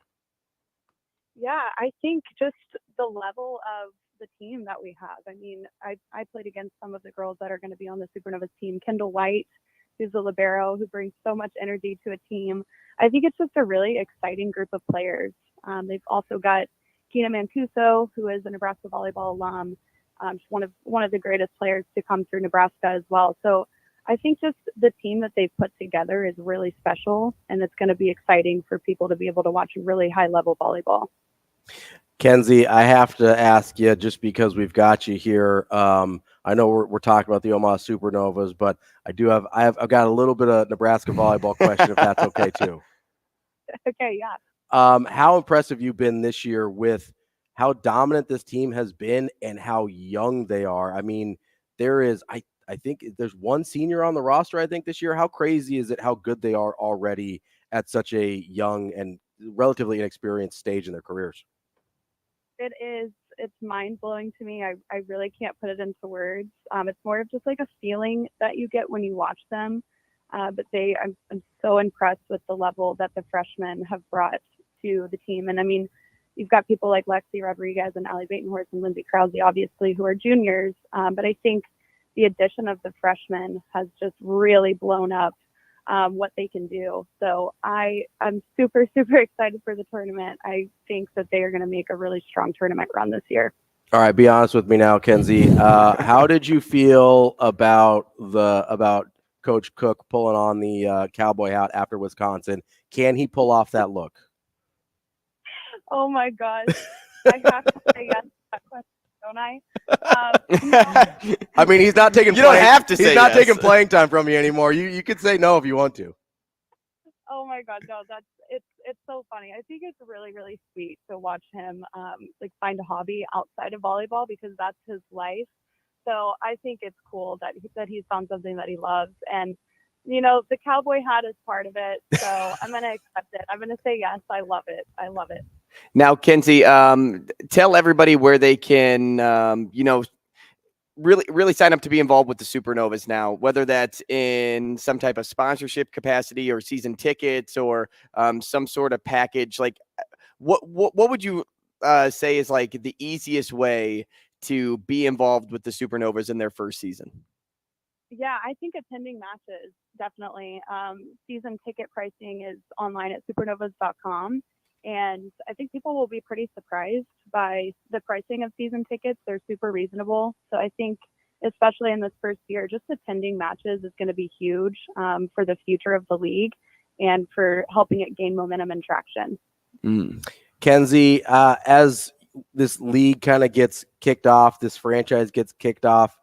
Yeah, I think just the level of the team that we have. I mean, I played against some of the girls that are going to be on the Supernovas team. Kendall White, who's a libero, who brings so much energy to a team. I think it's just a really exciting group of players. They've also got Tina Mancuso, who is a Nebraska volleyball alum. She's one of the greatest players to come through Nebraska as well. So I think just the team that they've put together is really special, and it's going to be exciting for people to be able to watch really high-level volleyball. Kendeigh, I have to ask you, just because we've got you here. I know we're talking about the Omaha Supernovas, but I've got a little bit of Nebraska volleyball question, if that's okay too. Okay, yeah. How impressive you've been this year with how dominant this team has been and how young they are. I mean, there is, I think there's one senior on the roster, I think, this year. How crazy is it how good they are already at such a young and relatively inexperienced stage in their careers. It is. It's mind blowing to me. I really can't put it into words. It's more of just like a feeling that you get when you watch them. But I'm so impressed with the level that the freshmen have brought to the team. And I mean, you've got people like Lexi Rodriguez and Allie Batenhorst and Lindsay Krause, obviously, who are juniors. But I think the addition of the freshmen has just really blown up what they can do. So I'm super, super excited for the tournament. I think that they are going to make a really strong tournament run this year. All right, be honest with me now, Kenzie. How did you feel about Coach Cook pulling on the cowboy hat after Wisconsin? Can he pull off that look? Oh my gosh. I have to say yes to that question, don't I? I mean, he's not taking. You don't have to say he's not yes. taking playing time from you anymore. You could say no if you want to. Oh my God, no, it's so funny. I think it's really, really sweet to watch him like find a hobby outside of volleyball because that's his life. So I think it's cool that he's found something that he loves. And, you know, the cowboy hat is part of it. So I'm going to accept it. I'm going to say yes. I love it. I love it. Now, Kenzie, tell everybody where they can, really sign up to be involved with the Supernovas now, whether that's in some type of sponsorship capacity or season tickets or some sort of package. Like, what would you say is like the easiest way to be involved with the Supernovas in their first season? Yeah, I think attending matches, definitely. Season ticket pricing is online at supernovas.com. And I think people will be pretty surprised by the pricing of season tickets. They're super reasonable. So I think, especially in this first year, just attending matches is going to be huge for the future of the league and for helping it gain momentum and traction. Kenzie, as this league kind of gets kicked off, this franchise gets kicked off,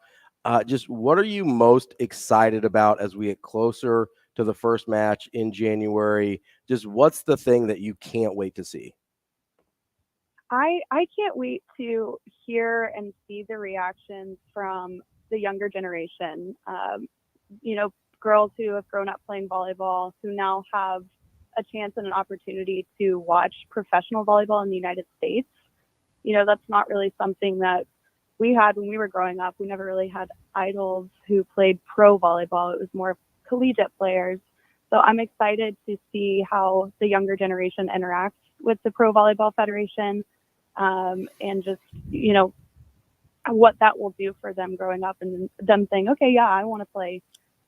just what are you most excited about as we get closer to the first match in January? Just what's the thing that you can't wait to see? I can't wait to hear and see the reactions from the younger generation. Girls who have grown up playing volleyball, who now have a chance and an opportunity to watch professional volleyball in the United States. You know, that's not really something that we had when we were growing up. We never really had idols who played pro volleyball. It was more collegiate players. So I'm excited to see how the younger generation interacts with the Pro Volleyball Federation and just, what that will do for them growing up and them saying, okay, yeah, I want to play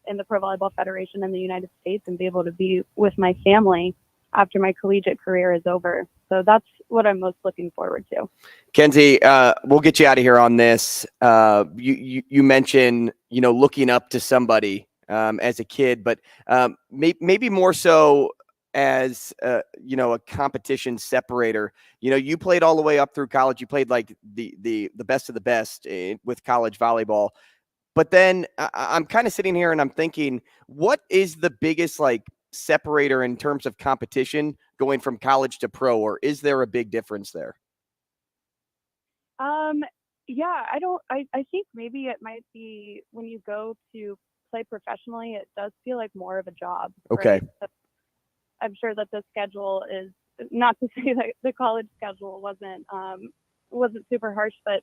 in the Pro Volleyball Federation in the United States and be able to be with my family after my collegiate career is over. So that's what I'm most looking forward to. Kenzie, we'll get you out of here on this. You mentioned, looking up to somebody as a kid, but maybe more so as a competition separator. You played all the way up through college. You played like the best of the best with college volleyball. But then I'm kind of sitting here and I'm thinking, what is the biggest separator in terms of competition going from college to pro, or is there a big difference there? Yeah, I think maybe it might be when you go to play professionally, it does feel like more of a job. Okay. Right? I'm sure that the schedule is, not to say that the college schedule wasn't super harsh, but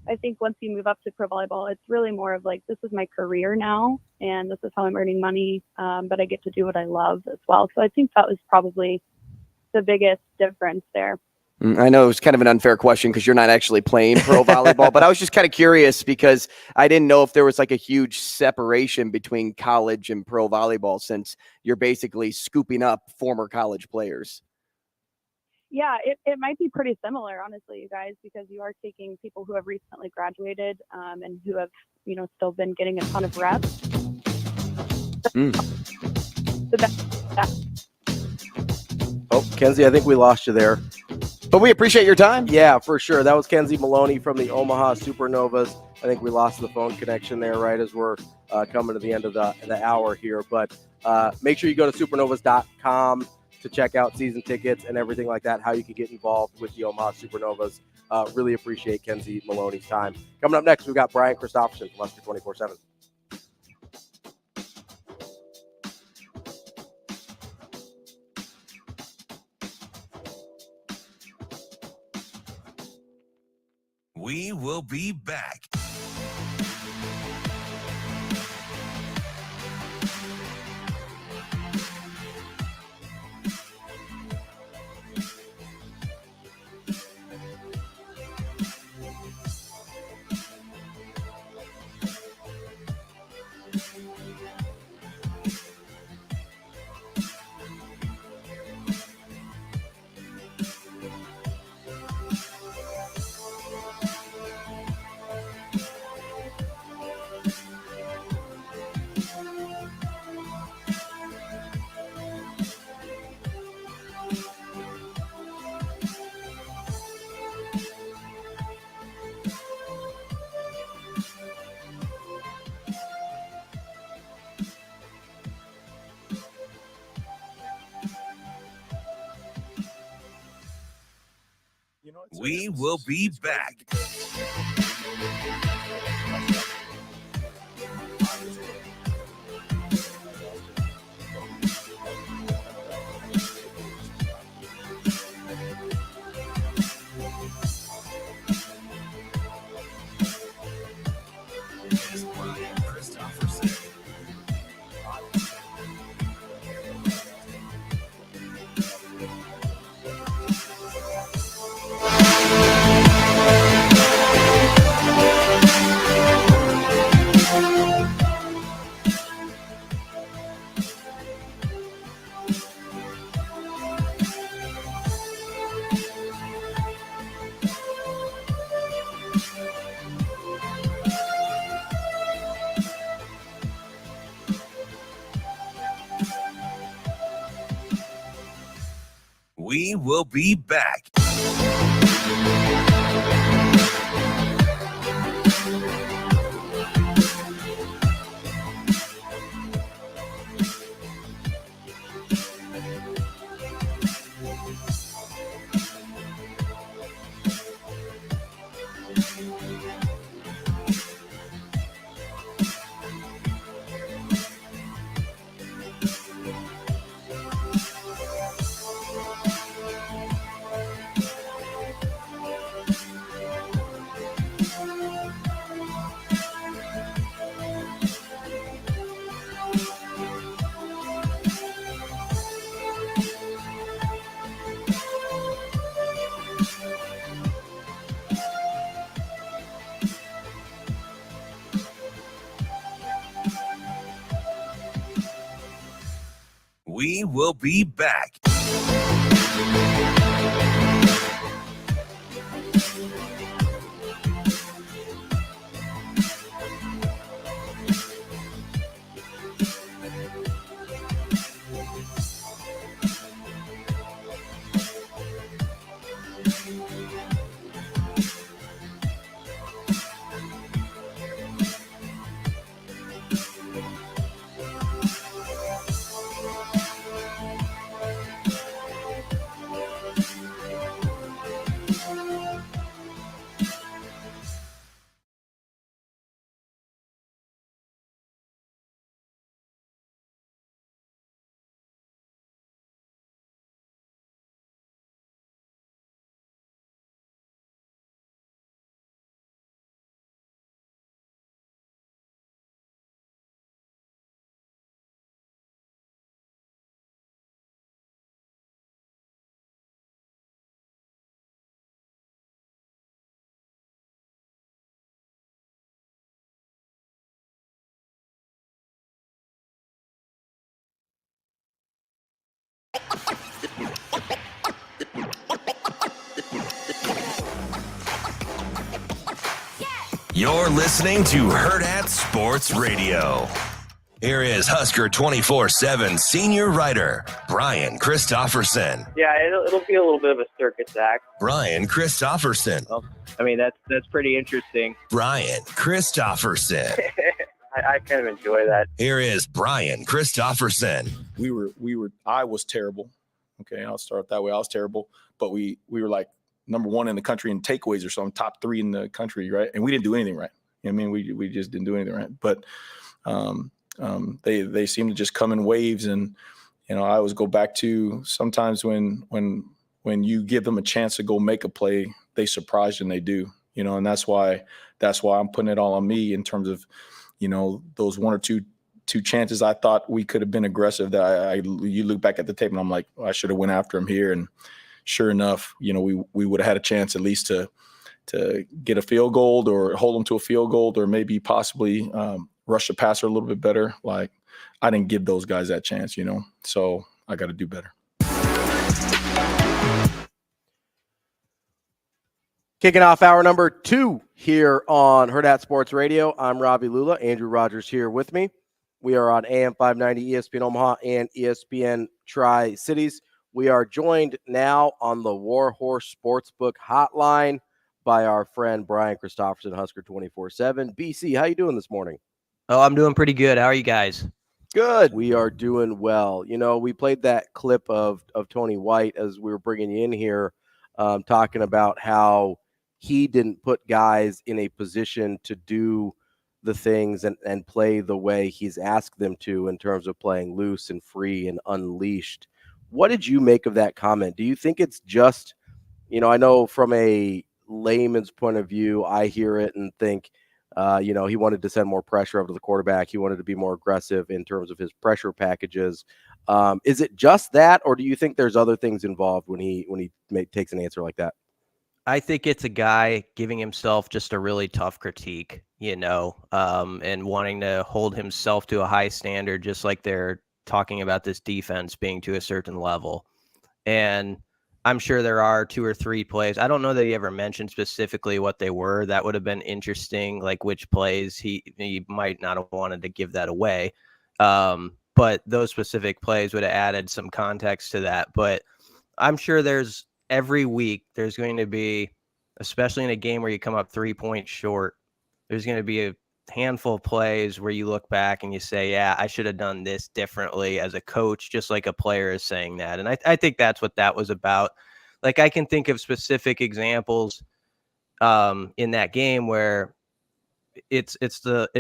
I think once you move up to pro volleyball, it's really more of like, this is my career now, and this is how I'm earning money, but I get to do what I love as well. So I think that was probably the biggest difference there. I know it was kind of an unfair question because you're not actually playing pro volleyball, but I was just kind of curious because I didn't know if there was like a huge separation between college and pro volleyball since you're basically scooping up former college players. Yeah, it might be pretty similar, honestly, you guys, because you are taking people who have recently graduated and who have, still been getting a ton of reps. Oh, Kenzie, I think we lost you there. But we appreciate your time. Yeah, for sure. That was Kenzie Maloney from the Omaha Supernovas. I think we lost the phone connection there right as we're coming to the end of the hour here. But make sure you go to supernovas.com to check out season tickets and everything like that, how you can get involved with the Omaha Supernovas. Really appreciate Kenzie Maloney's time. Coming up next, we've got Brian Christopherson from Lester 24/7. We will be back. We will be back. We will be back. We will be back. You're listening to Hurrdat Sports Radio. Here is Husker 24/7 senior writer, Brian Christopherson. Yeah, it'll be a little bit of a circus act. Brian Christopherson. Well, I mean, that's pretty interesting. Brian Christopherson. I kind of enjoy that. Here is Brian Christopherson. I was terrible. Okay, I'll start that way. I was terrible, but we were like number one in the country in takeaways or something, top 3 in the country, right? And we didn't do anything right. You know what I mean? We just didn't do anything right. But they seem to just come in waves, and I always go back to sometimes when you give them a chance to go make a play, they surprise you and they do. and that's why I'm putting it all on me in terms of, those one or two chances I thought we could have been aggressive that you look back at the tape and I'm like, I should have went after him here. And sure enough, we would have had a chance at least to get a field goal or hold them to a field goal or maybe possibly rush the passer a little bit better. Like, I didn't give those guys that chance, so I got to do better. Kicking off hour number 2 here on Hurrdat Sports Radio. I'm Ravi Lulla. Andrew Rogers here with me. We are on AM 590 ESPN Omaha and ESPN Tri-Cities. We are joined now on the Warhorse Sportsbook Hotline by our friend Brian Christopherson, Husker 24/7. BC, how you doing this morning? Oh, I'm doing pretty good. How are you guys? Good. We are doing well. We played that clip of Tony White as we were bringing you in here, talking about how he didn't put guys in a position to do the things and play the way he's asked them to in terms of playing loose and free and unleashed. What did you make of that comment? Do you think it's just, I know from a layman's point of view, I hear it and think, he wanted to send more pressure over to the quarterback. He wanted to be more aggressive in terms of his pressure packages. Is it just that, or do you think there's other things involved when he takes an answer like that? I think it's a guy giving himself just a really tough critique, and wanting to hold himself to a high standard, just like they're talking about this defense being to a certain level. And I'm sure there are 2 or 3 plays. I don't know that he ever mentioned specifically what they were. That would have been interesting, like which plays he might not have wanted to give that away. But those specific plays would have added some context to that. But I'm sure every week there's going to be, especially in a game where you come up 3 points short, there's going to be a handful of plays where you look back and you say, yeah, I should have done this differently as a coach, just like a player is saying that. And I think that's what that was about. Like, I can think of specific examples in that game where it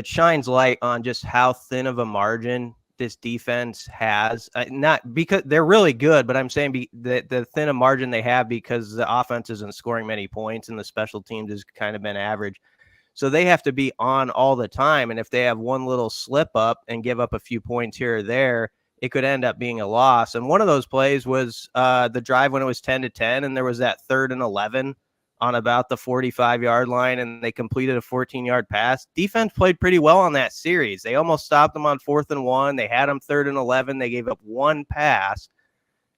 shines light on just how thin of a margin this defense has, not because they're really good, but I'm saying the thin a margin they have because the offense isn't scoring many points and the special teams has kind of been average. So they have to be on all the time. And if they have one little slip up and give up a few points here or there, it could end up being a loss. And one of those plays was the drive when it was 10-10, and there was that 3rd and 11 on about the 45-yard line, and they completed a 14-yard pass. Defense played pretty well on that series. They almost stopped them on 4th and 1. They had them 3rd and 11. They gave up one pass,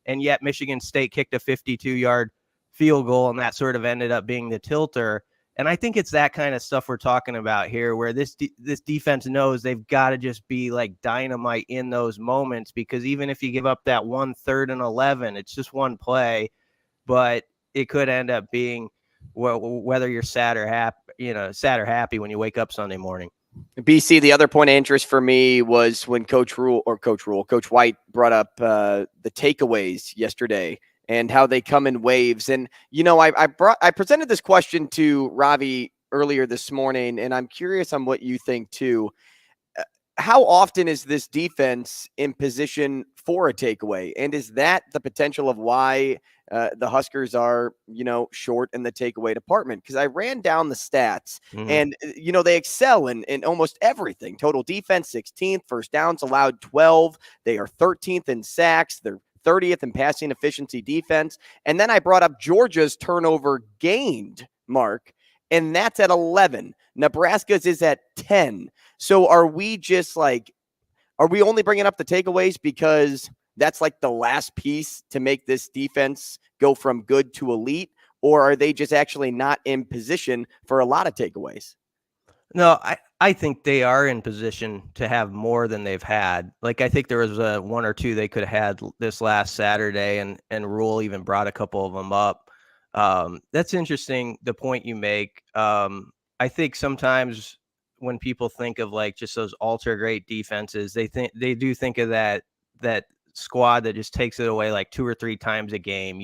and yet Michigan State kicked a 52-yard field goal, and that sort of ended up being the tilter. And I think it's that kind of stuff we're talking about here, where this defense knows they've got to just be like dynamite in those moments, because even if you give up that 1 3rd and 11, it's just one play, but it could end up being whether you're sad or happy when you wake up Sunday morning. BC, the other point of interest for me was when Coach White brought up the takeaways yesterday and how they come in waves. And, I presented this question to Ravi earlier this morning, and I'm curious on what you think too. How often is this defense in position for a takeaway? And is that the potential of why the Huskers are, short in the takeaway department? Because I ran down the stats and, they excel in almost everything. Total defense, 16th, first downs allowed 12. They are 13th in sacks. They're 30th in passing efficiency defense. And then I brought up Georgia's turnover gained mark, and that's at 11. Nebraska's is at 10. So are we only bringing up the takeaways because that's like the last piece to make this defense go from good to elite? Or are they just actually not in position for a lot of takeaways? No, I think they are in position to have more than they've had. Like, I think there was 1 or 2 they could have had this last Saturday, and Rule even brought a couple of them up. That's interesting, the point you make. I think sometimes when people think of like just those ultra great defenses, they do think of that squad that just takes it away like 2 or 3 times a game.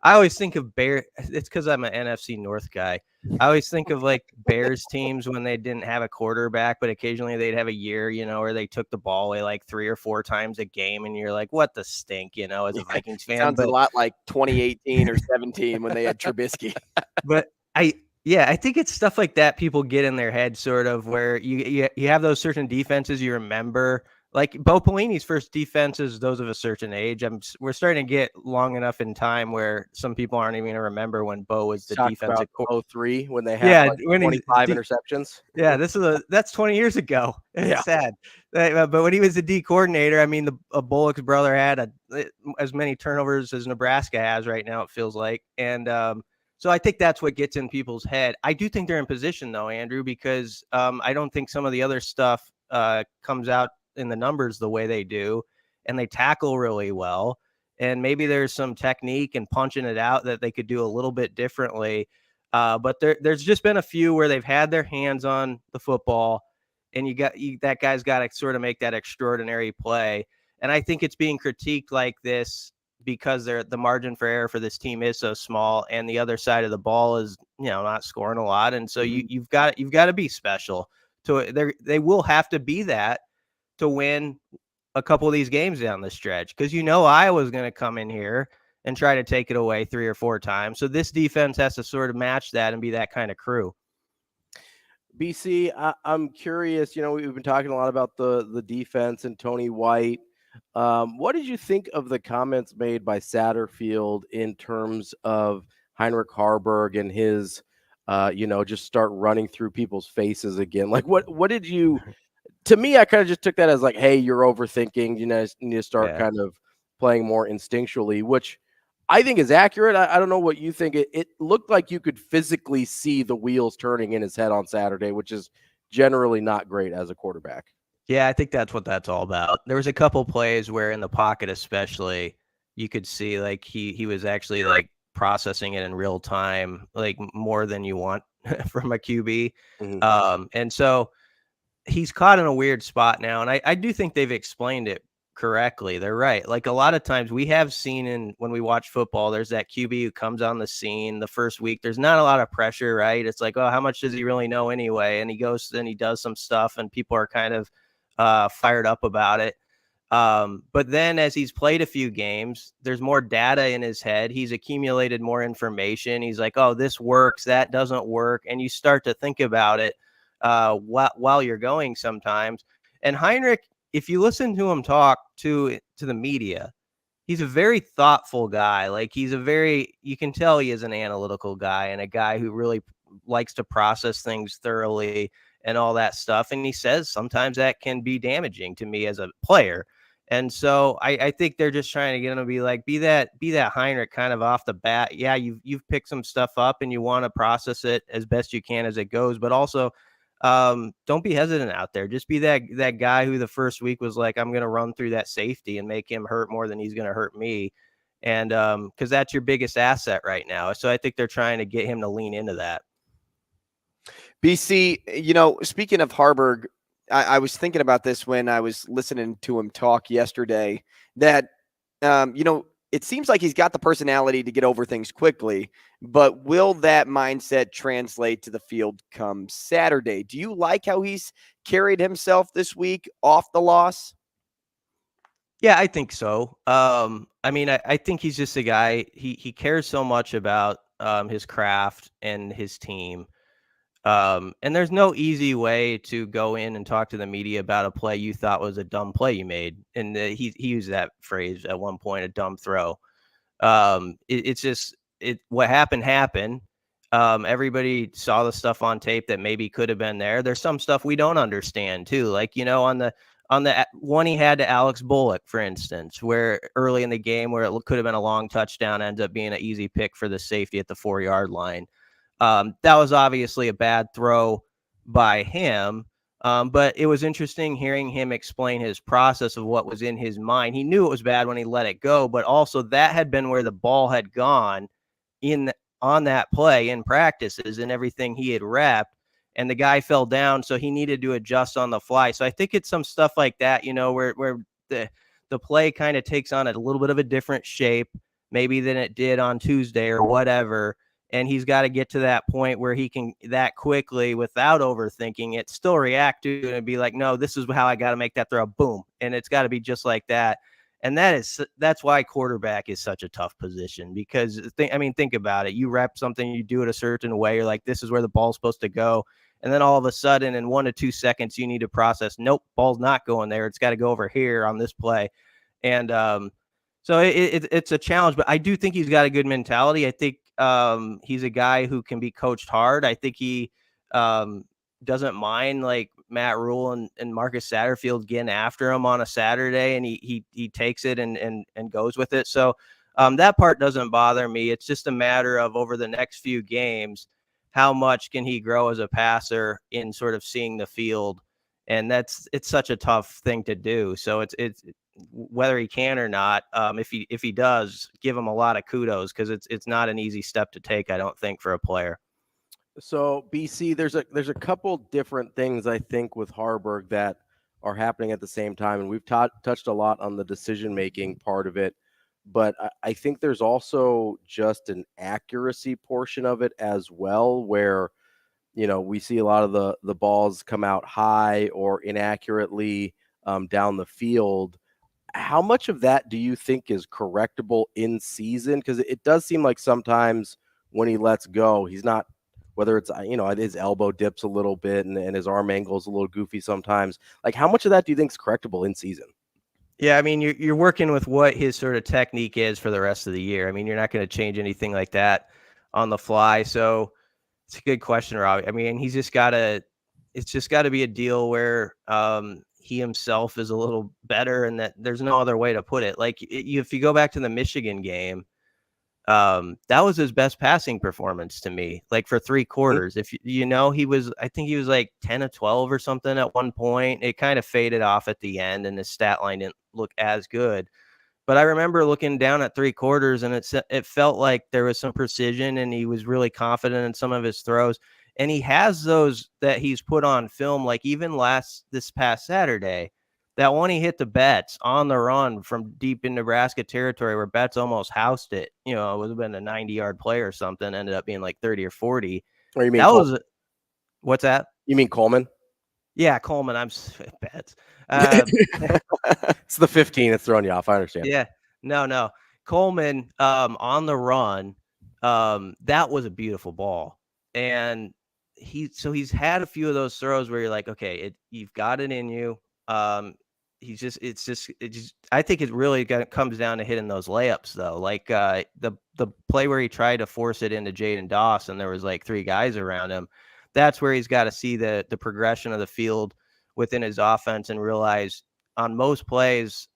I always think of Bear. It's because I'm an NFC North guy. I always think of like Bears teams when they didn't have a quarterback, but occasionally they'd have a year, where they took the ball away like 3 or 4 times a game, and you're like, "What the stink," as a Vikings fan. Sounds a lot like 2018 or 17 when they had Trubisky. But I think it's stuff like that people get in their head, sort of, where you have those certain defenses you remember. Like Bo Pelini's first defenses, those of a certain age. We're starting to get long enough in time where some people aren't even going to remember when Bo was the defensive coordinator. 03 when they had 25 interceptions. Yeah, that's 20 years ago. It's sad. But when he was the D coordinator, I mean, Bullock's brother had as many turnovers as Nebraska has right now, it feels like. And so I think that's what gets in people's head. I do think they're in position, though, Andrew, because I don't think some of the other stuff comes out in the numbers the way they do, and they tackle really well. And maybe there's some technique and punching it out that they could do a little bit differently. But there's just been a few where they've had their hands on the football, and that guy's got to sort of make that extraordinary play. And I think it's being critiqued like this because the margin for error for this team is so small, and the other side of the ball is, not scoring a lot. And so you've got to be special. They will have to be that to win a couple of these games down the stretch, because Iowa's going to come in here and try to take it away 3 or 4 times. So this defense has to sort of match that and be that kind of crew. BC, I'm curious, we've been talking a lot about the defense and Tony White. What did you think of the comments made by Satterfield in terms of Heinrich Haarberg and his, just start running through people's faces again? Like, what did you... To me, I kind of just took that as like, hey, you're overthinking. You need to start kind of playing more instinctually, which I think is accurate. I don't know what you think. It looked like you could physically see the wheels turning in his head on Saturday, which is generally not great as a quarterback. Yeah, I think that's what that's all about. There was a couple plays where in the pocket especially, you could see like he was actually like processing it in real time, like more than you want from a QB. Mm-hmm. And so he's caught in a weird spot now, and I do think they've explained it correctly. They're right. Like a lot of times we have seen when we watch football, there's that QB who comes on the scene the first week. There's not a lot of pressure, right? It's like, oh, how much does he really know anyway? And he goes and he does some stuff, and people are kind of fired up about it. But then as he's played a few games, there's more data in his head. He's accumulated more information. He's like, oh, this works, that doesn't work. And you start to think about it while you're going sometimes. And Heinrich, if you listen to him talk to the media, he's a very thoughtful guy. Like you can tell he is an analytical guy and a guy who really likes to process things thoroughly and all that stuff. And he says sometimes that can be damaging to me as a player. And so I think they're just trying to get him to be like, be that Heinrich kind of off the bat. Yeah, you've picked some stuff up and you want to process it as best you can as it goes, but also don't be hesitant out there. Just be that guy who the first week was like, I'm going to run through that safety and make him hurt more than he's going to hurt me. And because that's your biggest asset right now. So I think they're trying to get him to lean into that. BC, speaking of Haarberg, I was thinking about this when I was listening to him talk yesterday, that, it seems like he's got the personality to get over things quickly, but will that mindset translate to the field come Saturday? Do you like how he's carried himself this week off the loss? Yeah, I think so. I think he's just a guy, he cares so much about his craft and his team. And there's no easy way to go in and talk to the media about a play you thought was a dumb play you made. And he used that phrase at one point, a dumb throw. What happened. Everybody saw the stuff on tape that maybe could have been there. There's some stuff we don't understand too. Like, on the one he had to Alex Bullock, for instance, where early in the game where it could have been a long touchdown, ends up being an easy pick for the safety at the 4-yard line. That was obviously a bad throw by him, but it was interesting hearing him explain his process of what was in his mind. He knew it was bad when he let it go, but also that had been where the ball had gone on that play in practices and everything he had repped, and the guy fell down, so he needed to adjust on the fly. So I think it's some stuff like that, where the play kind of takes on a little bit of a different shape. maybe than it did on Tuesday or whatever. And he's got to get to that point where he can that quickly without overthinking it, still react to it and be like, no, this is how I got to make that throw. Boom. And it's got to be just like that. And that's why quarterback is such a tough position, because think about it. You rep something, you do it a certain way. You're like, this is where the ball's supposed to go. And then all of a sudden in 1 to 2 seconds, you need to process, nope, ball's not going there. It's got to go over here on this play. And so it's a challenge, but I do think he's got a good mentality. I think he's a guy who can be coached hard. I think he doesn't mind like Matt Rule and Marcus Satterfield getting after him on a Saturday, and he takes it and goes with it. So that part doesn't bother me. It's just a matter of over the next few games, how much can he grow as a passer in sort of seeing the field. And it's such a tough thing to do. So it's whether he can or not. If he does, give him a lot of kudos, because it's not an easy step to take, I don't think, for a player. So BC, there's a couple different things I think with Harburg that are happening at the same time, and we've touched a lot on the decision-making part of it, but I think there's also just an accuracy portion of it as well, where, you know, we see a lot of the balls come out high or inaccurately down the field. How much of that do you think is correctable in season? Because it does seem like sometimes when he lets go, he's not, whether it's, you know, his elbow dips a little bit and his arm angle is a little goofy sometimes. Like, how much of that do you think is correctable in season? Yeah, I mean, you're working with what his sort of technique is for the rest of the year. I mean, you're not going to change anything like that on the fly. So it's a good question, Robbie. I mean, it's just got to be a deal where he himself is a little better, and that there's no other way to put it. Like, if you go back to the Michigan game, that was his best passing performance to me, like for 3 quarters. If I think he was like 10 of 12 or something at one point. It kind of faded off at the end, and his stat line didn't look as good. But I remember looking down at 3 quarters, and it felt like there was some precision, and he was really confident in some of his throws. And he has those that he's put on film, like even this past Saturday, that one he hit the Betts on the run from deep in Nebraska territory where Betts almost housed it. You know, it would have been a 90-yard play or something, ended up being like 30 or 40. Or you mean what's that? You mean Coleman? Yeah, Coleman. I'm Betts. It's the 15 that's throwing you off. I understand. Yeah. No. Coleman on the run. That was a beautiful ball. And he's had a few of those throws where you're like, okay, you've got it in you. I think it really comes down to hitting those layups though. Like the play where he tried to force it into Jaden Dawson, there was like 3 guys around him. That's where he's got to see the progression of the field within his offense and realize on most plays,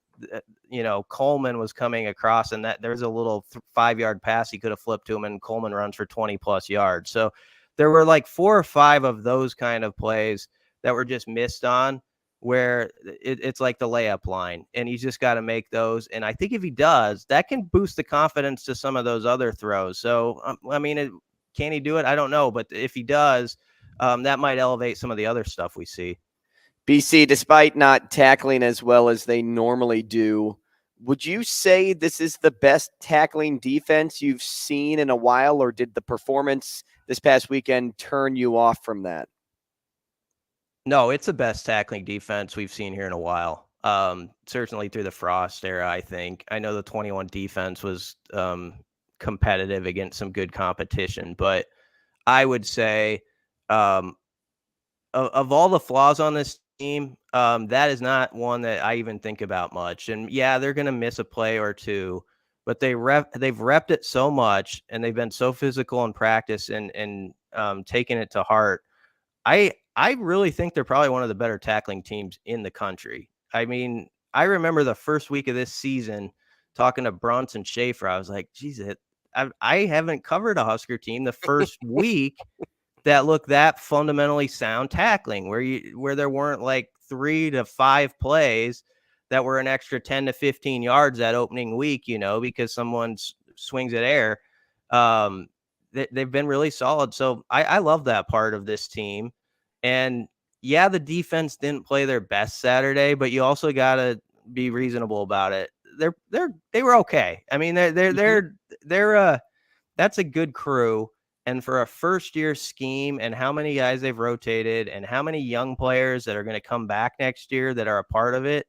you know, Coleman was coming across, and that there's a little 5-yard pass he could have flipped to him, and Coleman runs for 20+ yards. So there were like 4 or 5 of those kind of plays that were just missed on, where it's like the layup line, and he's just got to make those. And I think if he does, that can boost the confidence to some of those other throws. So, I mean, can he do it? I don't know. But if he does, that might elevate some of the other stuff we see. BC, despite not tackling as well as they normally do, would you say this is the best tackling defense you've seen in a while, or did the performance this past weekend turn you off from that? No, it's the best tackling defense we've seen here in a while. Certainly through the Frost era, I think. I know the 21 defense was competitive against some good competition, but I would say of all the flaws on this team, that is not one that I even think about much. And yeah, they're going to miss a play or two, but they've repped it so much, and they've been so physical in practice and taking it to heart. I really think they're probably one of the better tackling teams in the country. I mean, I remember the first week of this season talking to Bruns and Schaefer. I was like, geez, I haven't covered a Husker team the first week that looked that fundamentally sound tackling, where there weren't like 3 to 5 plays that were an extra 10 to 15 yards that opening week, you know, because someone swings at air. They've been really solid. So I love that part of this team. And yeah, the defense didn't play their best Saturday, but you also got to be reasonable about it. they were okay. I mean, they're that's a good crew. And for a first year scheme and how many guys they've rotated and how many young players that are going to come back next year that are a part of it,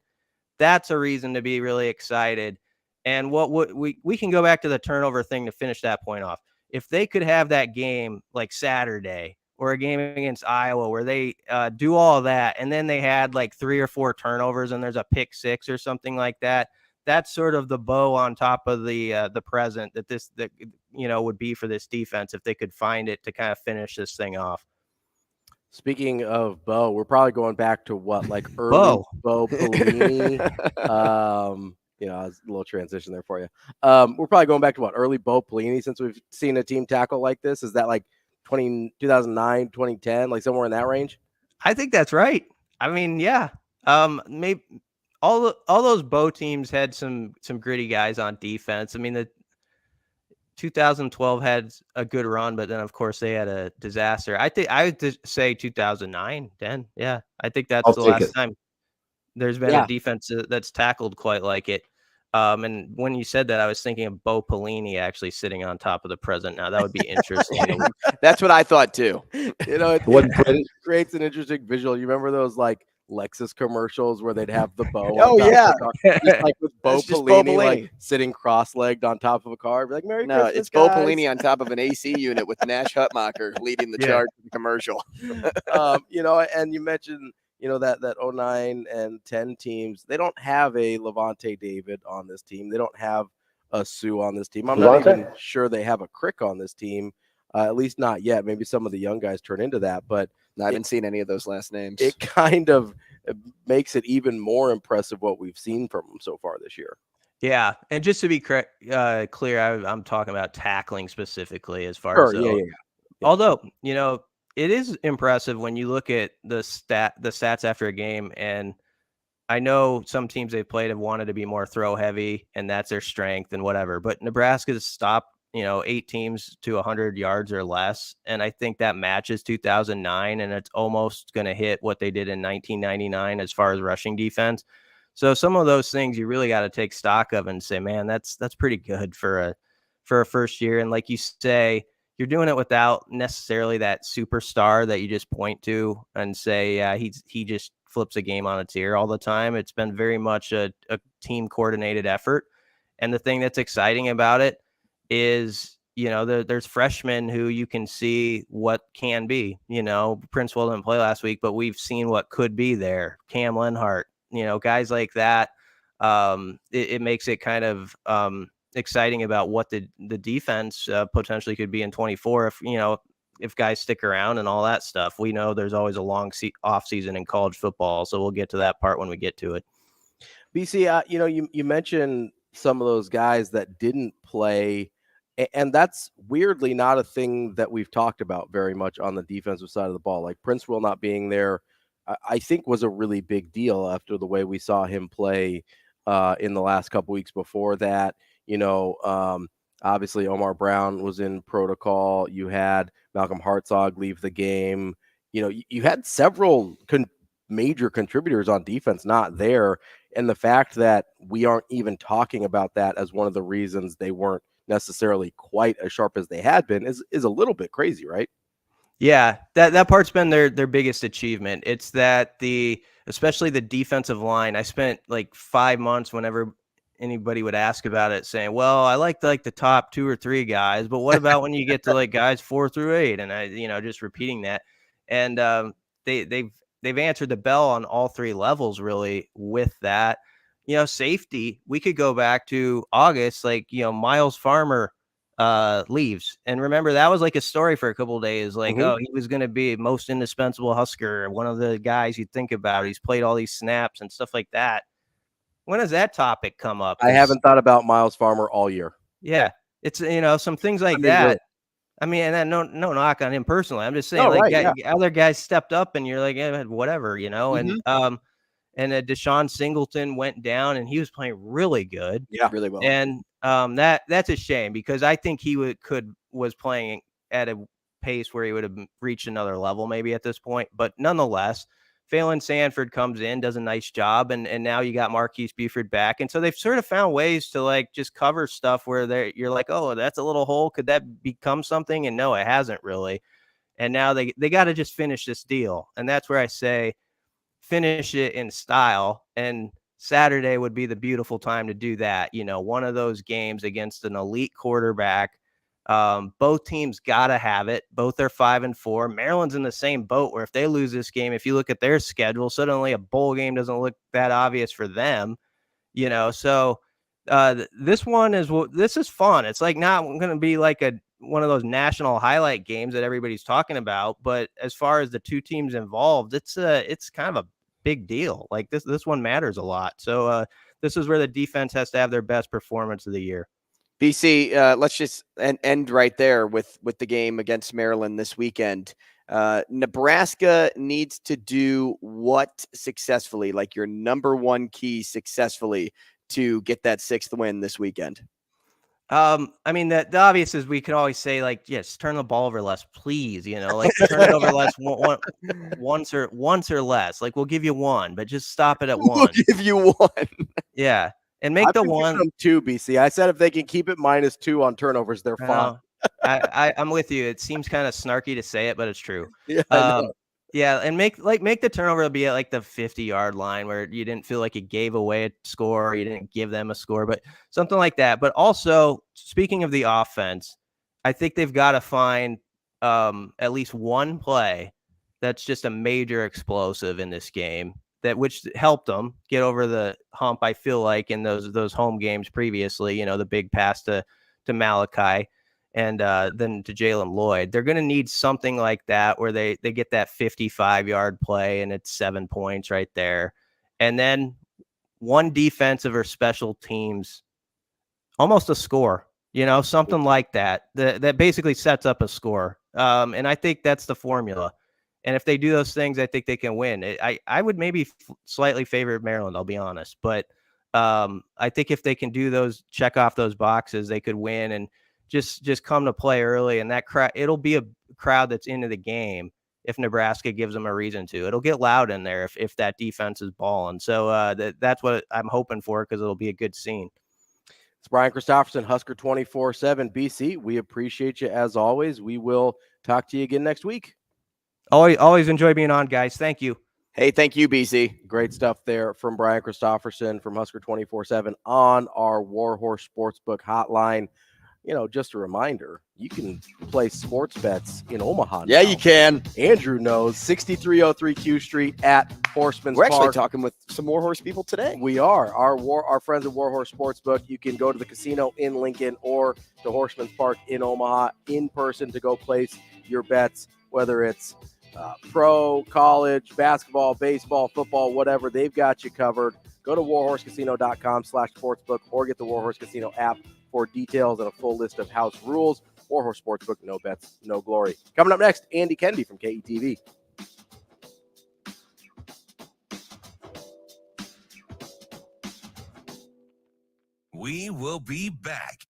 that's a reason to be really excited. And what would we can go back to the turnover thing to finish that point off. If they could have that game like Saturday or a game against Iowa where they do all of that and then they had like 3 or 4 turnovers and there's a pick 6 or something like that, that's sort of the bow on top of the present that would be for this defense if they could find it to kind of finish this thing off. Speaking of Bo, we're probably going back to what, like early Bo Pelini. A little transition there for you. We're probably going back to what, early Bo Pelini since we've seen a team tackle like this. Is that like 2009, 2010, like somewhere in that range? I think that's right. I mean, yeah. Maybe all those Bo teams had some gritty guys on defense. I mean, the 2012 had a good run, but then of course they had a disaster. I would say 2009, 10. Yeah, I think that's the last time there's been a defense that's tackled quite like it. And when you said that, I was thinking of Bo Pelini actually sitting on top of the present. Now that would be interesting. That's what I thought too. It creates an interesting visual. You remember those like Lexus commercials where they'd have the bow? Just like with Bo Pelini, like sitting cross-legged on top of a car. Be like, Merry Christmas, it's guys. Bo Pelini on top of an AC unit with Nash Hutmacher leading the charge for the commercial. And you mentioned that 09 and 10 teams, they don't have a Levante David on this team. They don't have a Sue on this team. I'm not even sure they have a Crick on this team, at least not yet. Maybe some of the young guys turn into that, but I haven't seen any of those last names. It kind of makes it even more impressive what we've seen from them so far this year. Yeah, and just to be clear, I'm talking about tackling specifically as far as yeah. Although, it is impressive when you look at the stats after a game, and I know some teams they've played have wanted to be more throw heavy, and that's their strength and whatever. But Nebraska's stopped 8 teams to 100 yards or less, and I think that matches 2009, and it's almost going to hit what they did in 1999 as far as rushing defense. So some of those things you really got to take stock of and say, man, that's pretty good for a first year. And like you say, you're doing it without necessarily that superstar that you just point to and say, yeah, he just flips a game on its ear all the time. It's been very much a team coordinated effort. And the thing that's exciting about it is, there's freshmen who you can see what can be. Princewell didn't play last week, but we've seen what could be there. Cam Lenhart, guys like that. It makes it kind of exciting about what the defense potentially could be in 24 if guys stick around and all that stuff. We know there's always a long off season in college football, so we'll get to that part when we get to it. BC, you mentioned some of those guys that didn't play, and that's weirdly not a thing that we've talked about very much on the defensive side of the ball. Like Princewell not being there, I think was a really big deal after the way we saw him play in the last couple weeks before that. Obviously Omar Brown was in protocol. You had Malcolm Hartzog leave the game. You had several major contributors on defense not there. And the fact that we aren't even talking about that as one of the reasons they weren't necessarily quite as sharp as they had been is a little bit crazy, right? Yeah, that part's been their biggest achievement. It's that especially the defensive line. I spent like 5 months whenever anybody would ask about it saying, well, I like the top 2 or 3 guys, but what about when you get to like guys 4 through 8? And I, just repeating that. And they've answered the bell on all 3 levels really with that. Safety, we could go back to August, Miles Farmer leaves. And remember, that was like a story for a couple of days. Like, oh, he was going to be most indispensable Husker, one of the guys you'd think about. He's played all these snaps and stuff like that. When does that topic come up? I haven't thought about Miles Farmer all year. Yeah. It's, some things like that. Great. I mean, and then no knock on him personally. I'm just saying, other guys stepped up and you're like, yeah, whatever, and Deshaun Singleton went down and he was playing really good. Yeah, really well. And that's a shame because I think he was playing at a pace where he would have reached another level maybe at this point. But nonetheless, Phelan Sanford comes in, does a nice job, and now you got Marquise Buford back. And so they've sort of found ways to like just cover stuff where you're like, oh, that's a little hole. Could that become something? And no, it hasn't really. And now they got to just finish this deal. And that's where I say finish it in style. And Saturday would be the beautiful time to do that. You know, one of those games against an elite quarterback. Both teams got to have it. Both are 5-4. Maryland's in the same boat where if they lose this game, if you look at their schedule, suddenly a bowl game doesn't look that obvious for them, you know? So, this is fun. It's like not going to be like one of those national highlight games that everybody's talking about. But as far as the two teams involved, it's kind of a big deal. Like this one matters a lot. So, this is where the defense has to have their best performance of the year. BC, let's just end right there with the game against Maryland this weekend. Nebraska needs to do what successfully, like your number one key successfully to get that 6th win this weekend? I mean, the obvious is we could always say, like, yes, turn the ball over less, please. You know, like turn it over less once or less. Like, we'll give you one, but just stop it at one. We'll give you one. Yeah. And make the one 2, BC. I said if they can keep it -2 on turnovers, they're fine. I'm with you. It seems kind of snarky to say it, but it's true. Yeah, yeah, and make the turnover be at like the 50-yard line where you didn't feel like you gave away a score, you didn't give them a score, but something like that. But also, speaking of the offense, I think they've got to find at least one play that's just a major explosive in this game. Which helped them get over the hump, I feel like, in those home games previously, you know, the big pass to Malachi and then to Jalen Lloyd. They're going to need something like that where they get that 55-yard play and it's 7 points right there. And then one defensive or special teams, almost a score, you know, something like that basically sets up a score. And I think that's the formula. And if they do those things, I think they can win. I would maybe slightly favor Maryland, I'll be honest. But I think if they can do those, check off those boxes, they could win and just come to play early. And that crowd, it'll be a crowd that's into the game if Nebraska gives them a reason to. It'll get loud in there if that defense is balling. So that's what I'm hoping for because it'll be a good scene. It's Brian Christopherson, Husker 24/7 BC. We appreciate you as always. We will talk to you again next week. Always enjoy being on, guys. Thank you. Hey, thank you, BC. Great stuff there from Brian Christopherson from Husker 24/7 on our Warhorse Sportsbook hotline. You know, just a reminder, you can play sports bets in Omaha Yeah, now. you can. Andrew knows 6303 Q Street at Horseman's We're Park. actually talking with some Warhorse people today. We are. Our friends at Warhorse Sportsbook. You can go to the casino in Lincoln or the Horseman's Park in Omaha in person to go place your bets, whether it's pro, college, basketball, baseball, football, whatever. They've got you covered. Go to warhorsecasino.com/sportsbook or get the Warhorse Casino app for details and a full list of house rules. Warhorse Sportsbook, no bets, no glory. Coming up next, Andy Kendeigh from KETV. We will be back.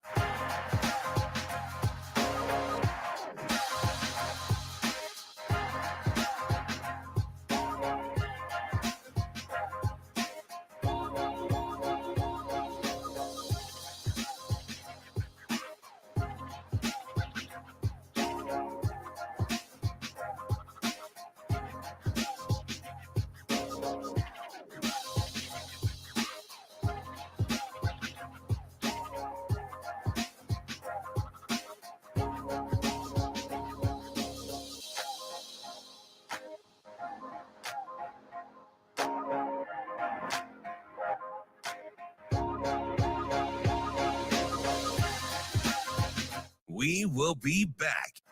We will be back.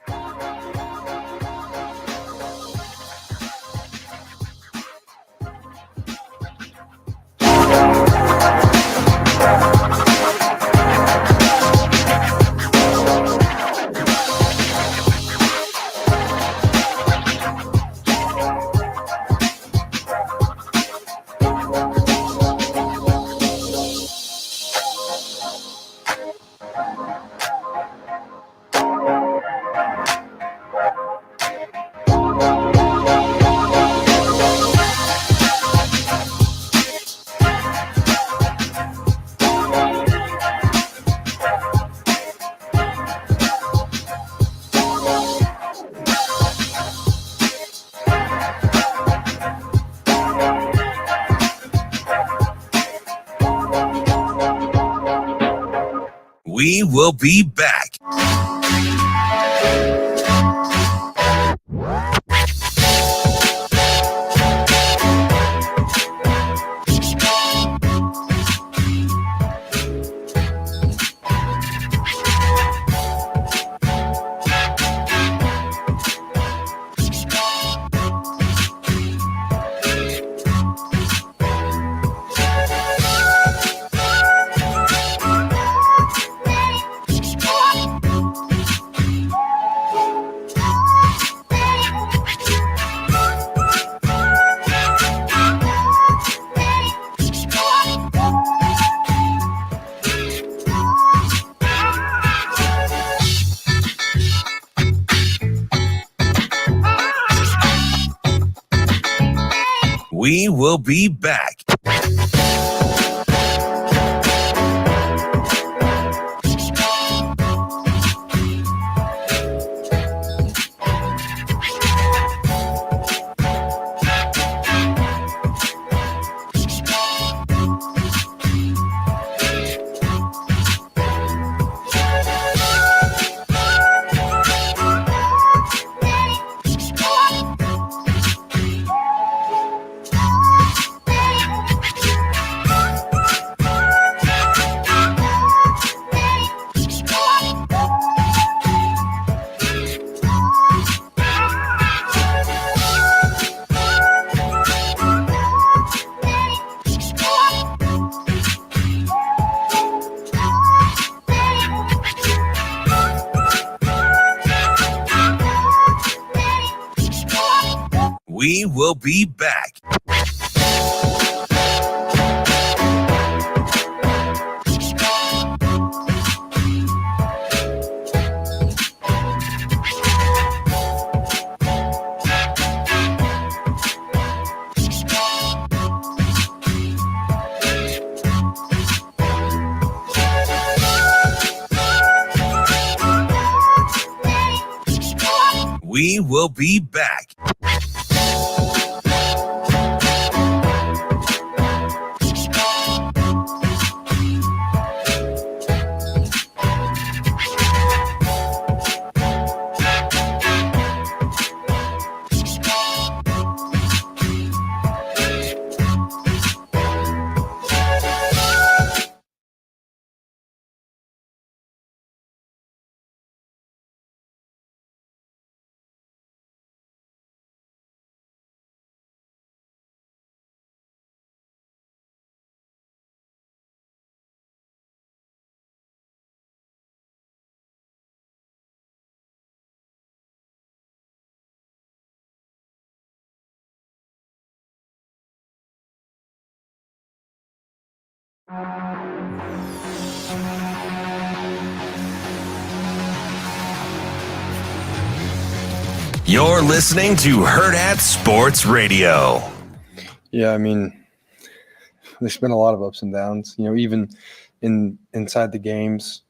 We will be back. We will be back. We will be back. We will be back. You're listening to Hurrdat Sports Radio. Yeah, I mean, there's been a lot of ups and downs. You know, even inside the games,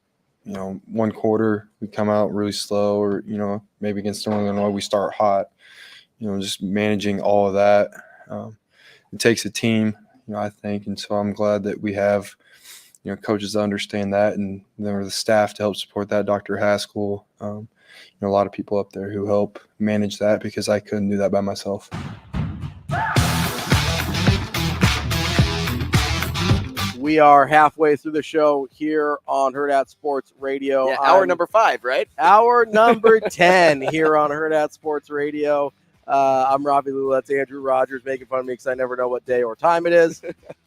you know, one quarter we come out really slow, or maybe against Northern Illinois we start hot. Just managing all of that. It takes a team, I think, and so I'm glad that we have coaches that understand that, and then the staff to help support that. Dr. Haskell. A lot of people up there who help manage that, because I couldn't do that by myself. We are halfway through the show here on Hurrdat Sports Radio. Yeah, hour number 5, right? Hour number 10 here on Hurrdat Sports Radio. I'm Ravi Lulla. That's Andrew Rogers making fun of me because I never know what day or time it is.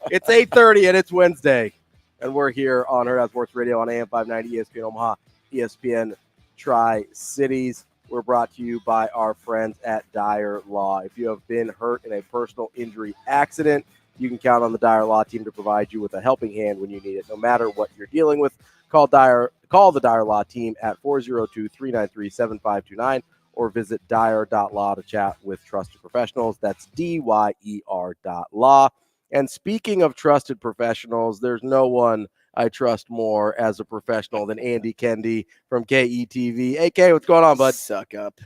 It's 8:30 and it's Wednesday, and we're here on Hurrdat Sports Radio on AM 590 ESPN Omaha, ESPN Tri-Cities. We're brought to you by our friends at Dyer Law. If you have been hurt in a personal injury accident, you can count on the Dyer Law team to provide you with a helping hand when you need it. No matter what you're dealing with, call the Dyer Law team at 402-393-7529 or visit dyer.law to chat with trusted professionals. That's DYER.law. And speaking of trusted professionals, there's no one I trust more as a professional than Andy Kendeigh from KETV. AK, what's going on, bud? Suck up.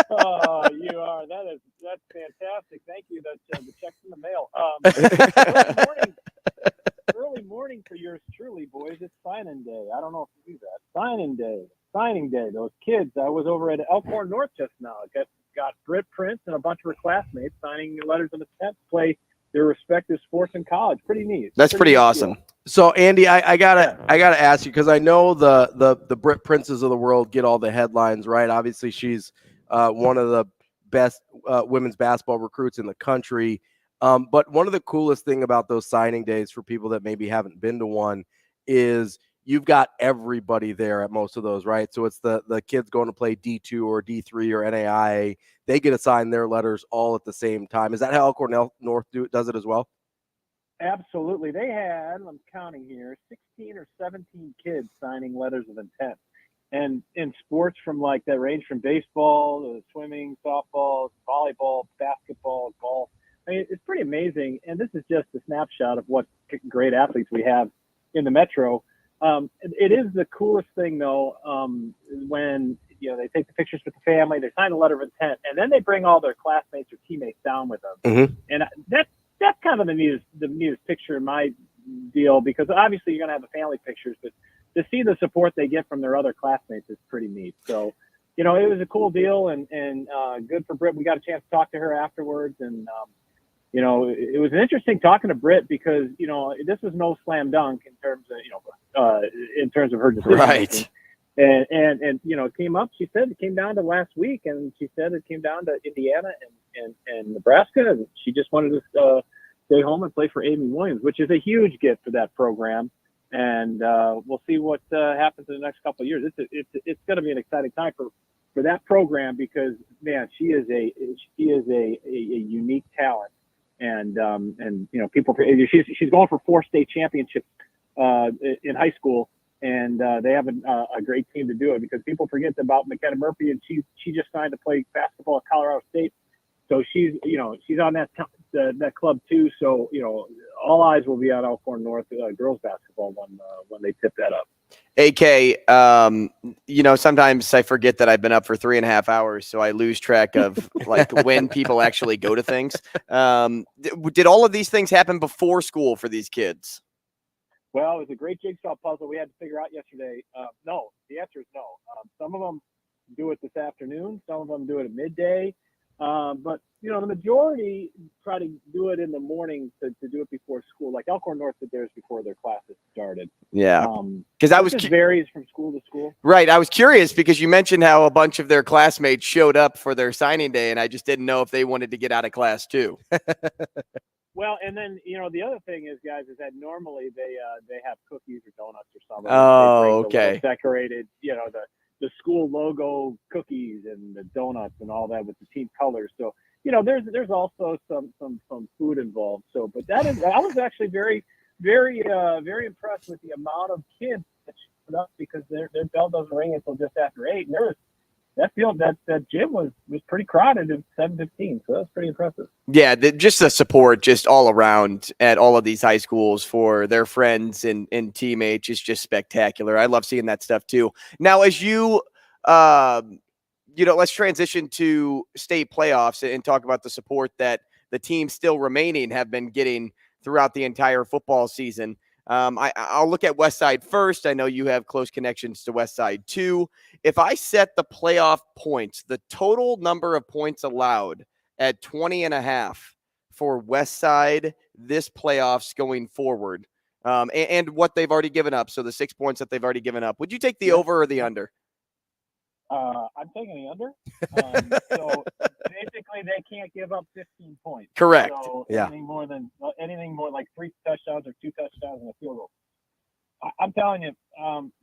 Oh, you are. That's fantastic. Thank you. That's the check's in the mail. Early morning for yours truly, boys. It's signing day. I don't know if you do that. Signing day. Those kids. I was over at Elkhorn North just now. Got Britt Prince and a bunch of her classmates signing letters of intent to play their respective sports in college. Pretty neat. That's pretty awesome. So Andy, I gotta ask you, because I know the Britt Princes of the world get all the headlines, right? Obviously, she's one of the best women's basketball recruits in the country. But one of the coolest thing about those signing days for people that maybe haven't been to one is you've got everybody there at most of those, right? So it's the kids going to play D2 or D3 or NAIA. They get to sign their letters all at the same time. Is that how Elkhorn North does it as well? Absolutely. They had, I'm counting here, 16 or 17 kids signing letters of intent. And in sports from like that range from baseball to swimming, softball, volleyball, basketball, golf. I mean, it's pretty amazing. And this is just a snapshot of what great athletes we have in the Metro. It is the coolest thing, though, when they take the pictures with the family, they sign a letter of intent, and then they bring all their classmates or teammates down with them. Mm-hmm. And that's kind of the neatest picture in my deal, because obviously you're going to have the family pictures, but to see the support they get from their other classmates is pretty neat. So, it was a cool deal and good for Britt. We got a chance to talk to her afterwards, and it was interesting talking to Britt because, this was no slam dunk in terms of her decision. Right. And it came up, she said it came down to last week, and she said it came down to Indiana and Nebraska, and she just wanted to stay home and play for Amy Williams, which is a huge gift for that program. And we'll see what happens in the next couple of years. It's going to be an exciting time for that program because, man, she is a unique talent. And people, she's going for 4 state championships in high school, and they have a great team to do it because people forget about McKenna Murphy, and she just signed to play basketball at Colorado State, so she's on that club too. So all eyes will be on Elkhorn North girls basketball when they tip that up. AK, sometimes I forget that I've been up for 3.5 hours, so I lose track of like when people actually go to things. Did all of these things happen before school for these kids? Well, it was a great jigsaw puzzle we had to figure out yesterday. No, the answer is no. Some of them do it this afternoon. Some of them do it at midday. But the majority try to do it in the morning to do it before school. Like Elkhorn North did theirs before their classes started. Yeah, because it varies from school to school. Right, I was curious because you mentioned how a bunch of their classmates showed up for their signing day, and I just didn't know if they wanted to get out of class too. Well, and then the other thing is, guys, is that normally they have cookies or donuts or something. Oh, okay. Decorated, the school logo cookies and the donuts and all that with the team colors. So, there's also some food involved. So, but I was actually very, very, very impressed with the amount of kids that showed up because their bell doesn't ring until just after 8. And there was that gym was pretty crowded at 7:15. So that's pretty impressive. Yeah, just the support just all around at all of these high schools for their friends and teammates is just spectacular. I love seeing that stuff too. Now, as you, let's transition to state playoffs and talk about the support that the teams still remaining have been getting throughout the entire football season. I'll look at Westside first. I know you have close connections to Westside too. If I set the playoff points, the total number of points allowed at 20.5 for Westside this playoffs going forward, and what they've already given up. So the 6 points that they've already given up. Would you take the over or the under? I'm taking the under. So basically, they can't give up 15 points. Correct. So Yeah. anything more like 3 touchdowns or 2 touchdowns and a field goal. I'm telling you,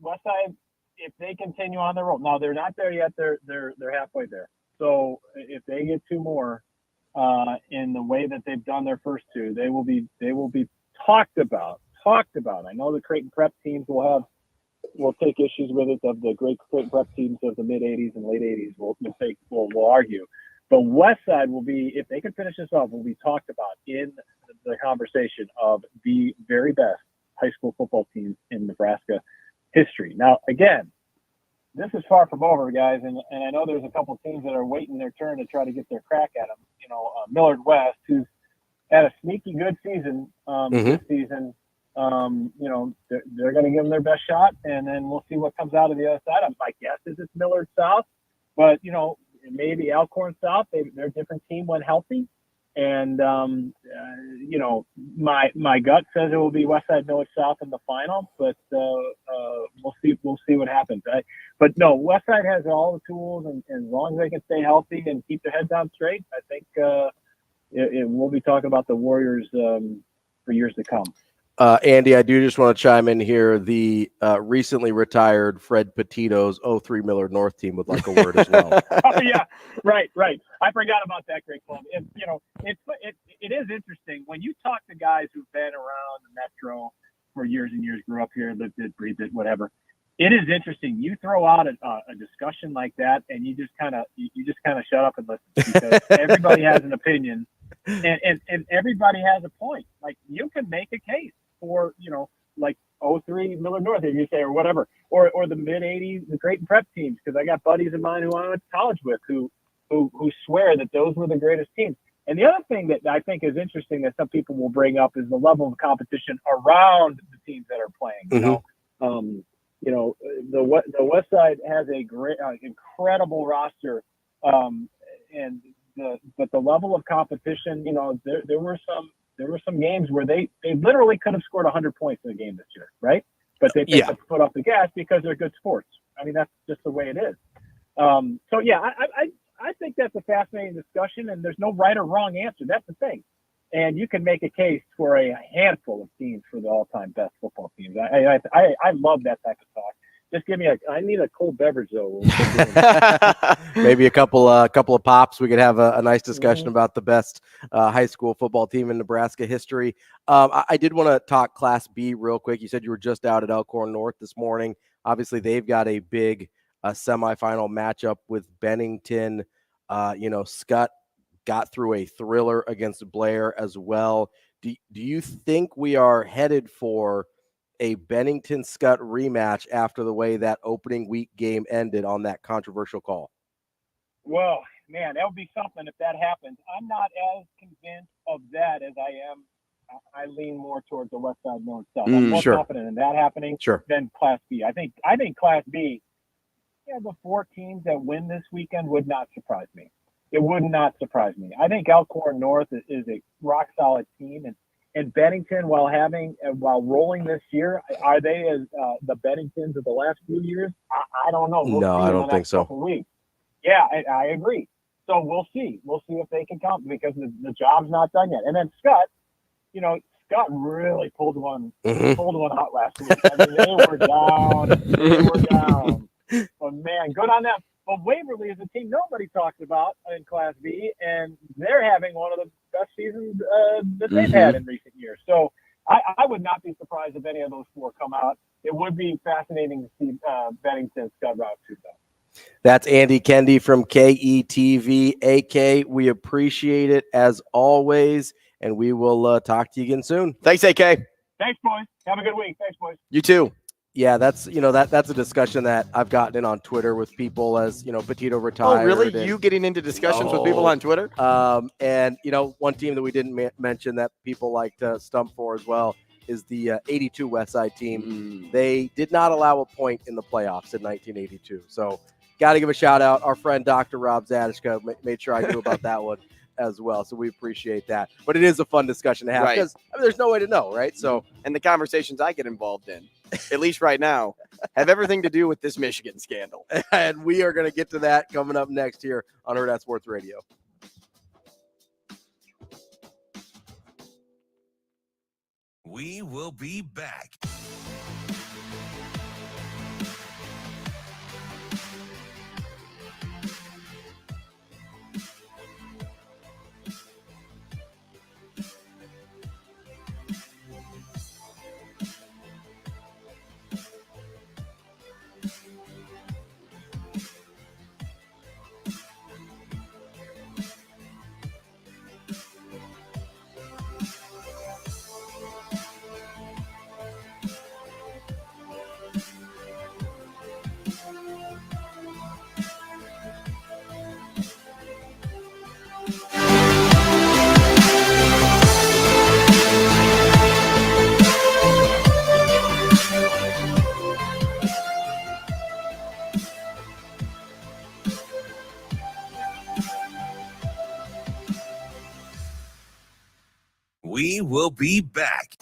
Westside, if they continue on their roll, now they're not there yet. They're halfway there. So if they get 2 more in the way that they've done their first 2, they will be talked about. I know the Creighton Prep teams will take issues with it. Of the great Creighton Prep teams of the mid 80s and late 80s, we'll argue. But Westside will be, if they can finish this off, will be talked about in the conversation of the very best high school football teams in Nebraska history. Now, again, this is far from over, guys, and I know there's a couple teams that are waiting their turn to try to get their crack at them. Millard West, who's had a sneaky good season this season. They're going to give them their best shot, and then we'll see what comes out of the other side. My guess is it's Millard South, but maybe Alcorn South. They're a different team when healthy, and my gut says it will be Westside Millard South in the final, but we'll see. We'll see what happens. But no, Westside has all the tools, and as long as they can stay healthy and keep their heads on straight, I think we'll be talking about the Warriors for years to come. Andy, I do just want to chime in here. The recently retired Fred Petito's 03 Millard North team would like a word as well. Oh, yeah, right. I forgot about that great club. It is interesting when you talk to guys who've been around the Metro for years and years, grew up here, lived it, breathed it, whatever. It is interesting. You throw out a discussion like that, and you just kind of shut up and listen, because everybody has an opinion, and everybody has a point. Like, you can make a case for, like 03 Millard North, if you say, or whatever, or the mid 80s, the Creighton Prep teams, because I got buddies of mine who I went to college with who swear that those were the greatest teams. And the other thing that I think is interesting that some people will bring up is the level of competition around the teams that are playing. The West Side has a great, incredible roster, but the level of competition, there were some games where they literally could have scored 100 points in a game this year, right? But they picked up the foot off the gas because they're good sports. I mean, that's just the way it is. I think that's a fascinating discussion, and there's no right or wrong answer. That's the thing. And you can make a case for a handful of teams for the all-time best football teams. I love that type of talk. Just give me I need a cold beverage though. Maybe a couple of pops. We could have a nice discussion about the best high school football team in Nebraska history. I did want to talk Class B real quick. You said you were just out at Elkhorn North this morning. Obviously, they've got a big semifinal matchup with Bennington. Scott got through a thriller against Blair as well. Do you think we are headed for a Bennington-Scott rematch after the way that opening week game ended on that controversial call? Well, man, that would be something if that happens. I'm not as convinced of that as I am. I lean more towards the West Side North South. I'm more confident in that happening than Class B. I think Class B, the 4 teams that win this weekend would not surprise me. It would not surprise me. I think Elkhorn North is a rock solid team, and Bennington, while rolling this year, are they as the Benningtons of the last few years? I don't know. No, I don't think so. Weeks. Yeah, I agree. So we'll see. We'll see if they can come, because the job's not done yet. And then Scott, Scott really pulled one out last week. I mean, they were down. But man, good on them. But Waverly is a team nobody talks about in Class B, and they're having one of the best seasons that they've had in recent years. So I would not be surprised if any of those 4 come out. It would be fascinating to see Bennington Scott Route 2, though. That's Andy Kendeigh from KETV. AK, we appreciate it as always, and we will talk to you again soon. Thanks, AK. Thanks, boys. Have a good week. Thanks, boys. You too. Yeah, that's a discussion that I've gotten in on Twitter with people as Petito retired. Oh, really? You getting into discussions with people on Twitter? And one team that we didn't mention that people like to stump for as well is the 82 Westside team. They did not allow a point in the playoffs in 1982. So got to give a shout out. Our friend Dr. Rob Zadishka made sure I knew about that one as well. So we appreciate that. But it is a fun discussion to have because there's no way to know, right? So, and the conversations I get involved in, at least right now, have everything to do with this Michigan scandal. And we are going to get to that coming up next here on Hurrdat Sports Radio. We will be back. We will be back.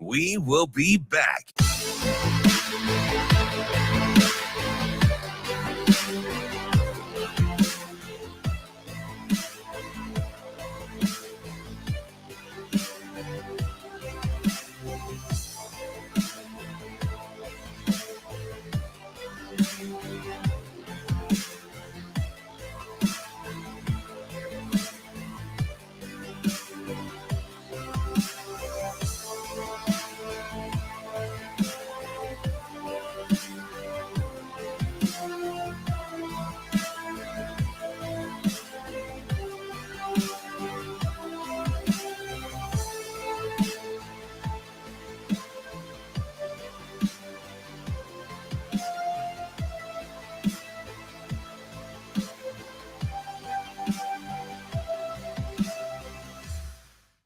We will be back.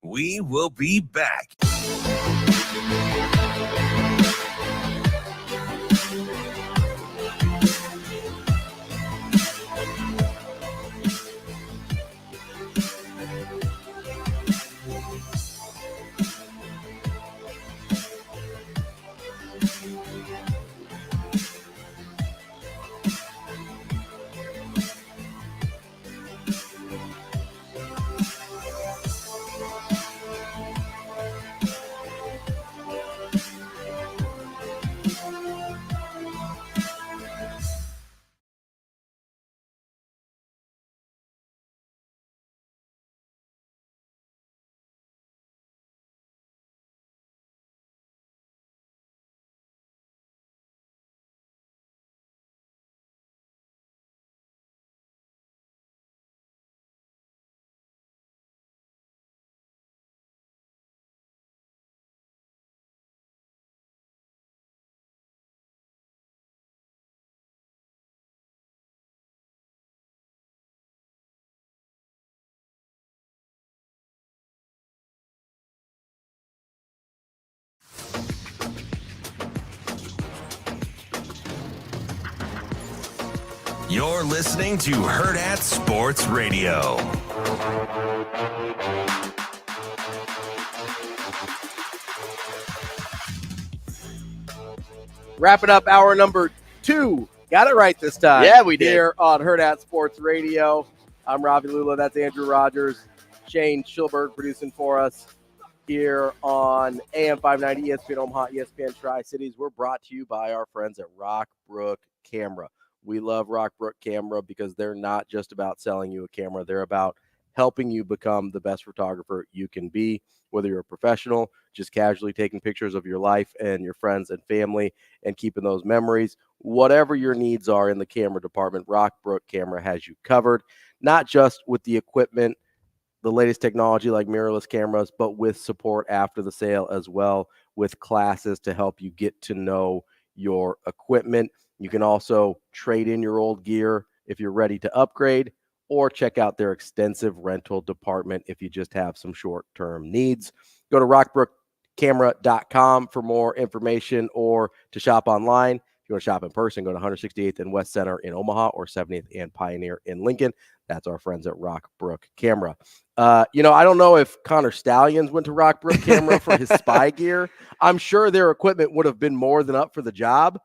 We will be back. You're listening to Hurrdat Sports Radio. Wrapping up hour number 2. Got it right this time. Yeah, we did. Here on Hurrdat Sports Radio. I'm Ravi Lulla. That's Andrew Rogers. Shane Schilberg producing for us here on AM 590 ESPN Omaha, ESPN Tri-Cities. We're brought to you by our friends at Rockbrook Camera. We love Rockbrook Camera because they're not just about selling you a camera. They're about helping you become the best photographer you can be, whether you're a professional, just casually taking pictures of your life and your friends and family and keeping those memories. Whatever your needs are in the camera department, Rockbrook Camera has you covered, not just with the equipment, the latest technology like mirrorless cameras, but with support after the sale as well, with classes to help you get to know your equipment. You can also trade in your old gear if you're ready to upgrade, or check out their extensive rental department if you just have some short-term needs. Go to rockbrookcamera.com for more information or to shop online. If you want to shop in person, go to 168th and West Center in Omaha or 70th and Pioneer in Lincoln. That's our friends at Rockbrook Camera. I don't know if Connor Stallions went to Rockbrook Camera for his spy gear. I'm sure their equipment would have been more than up for the job.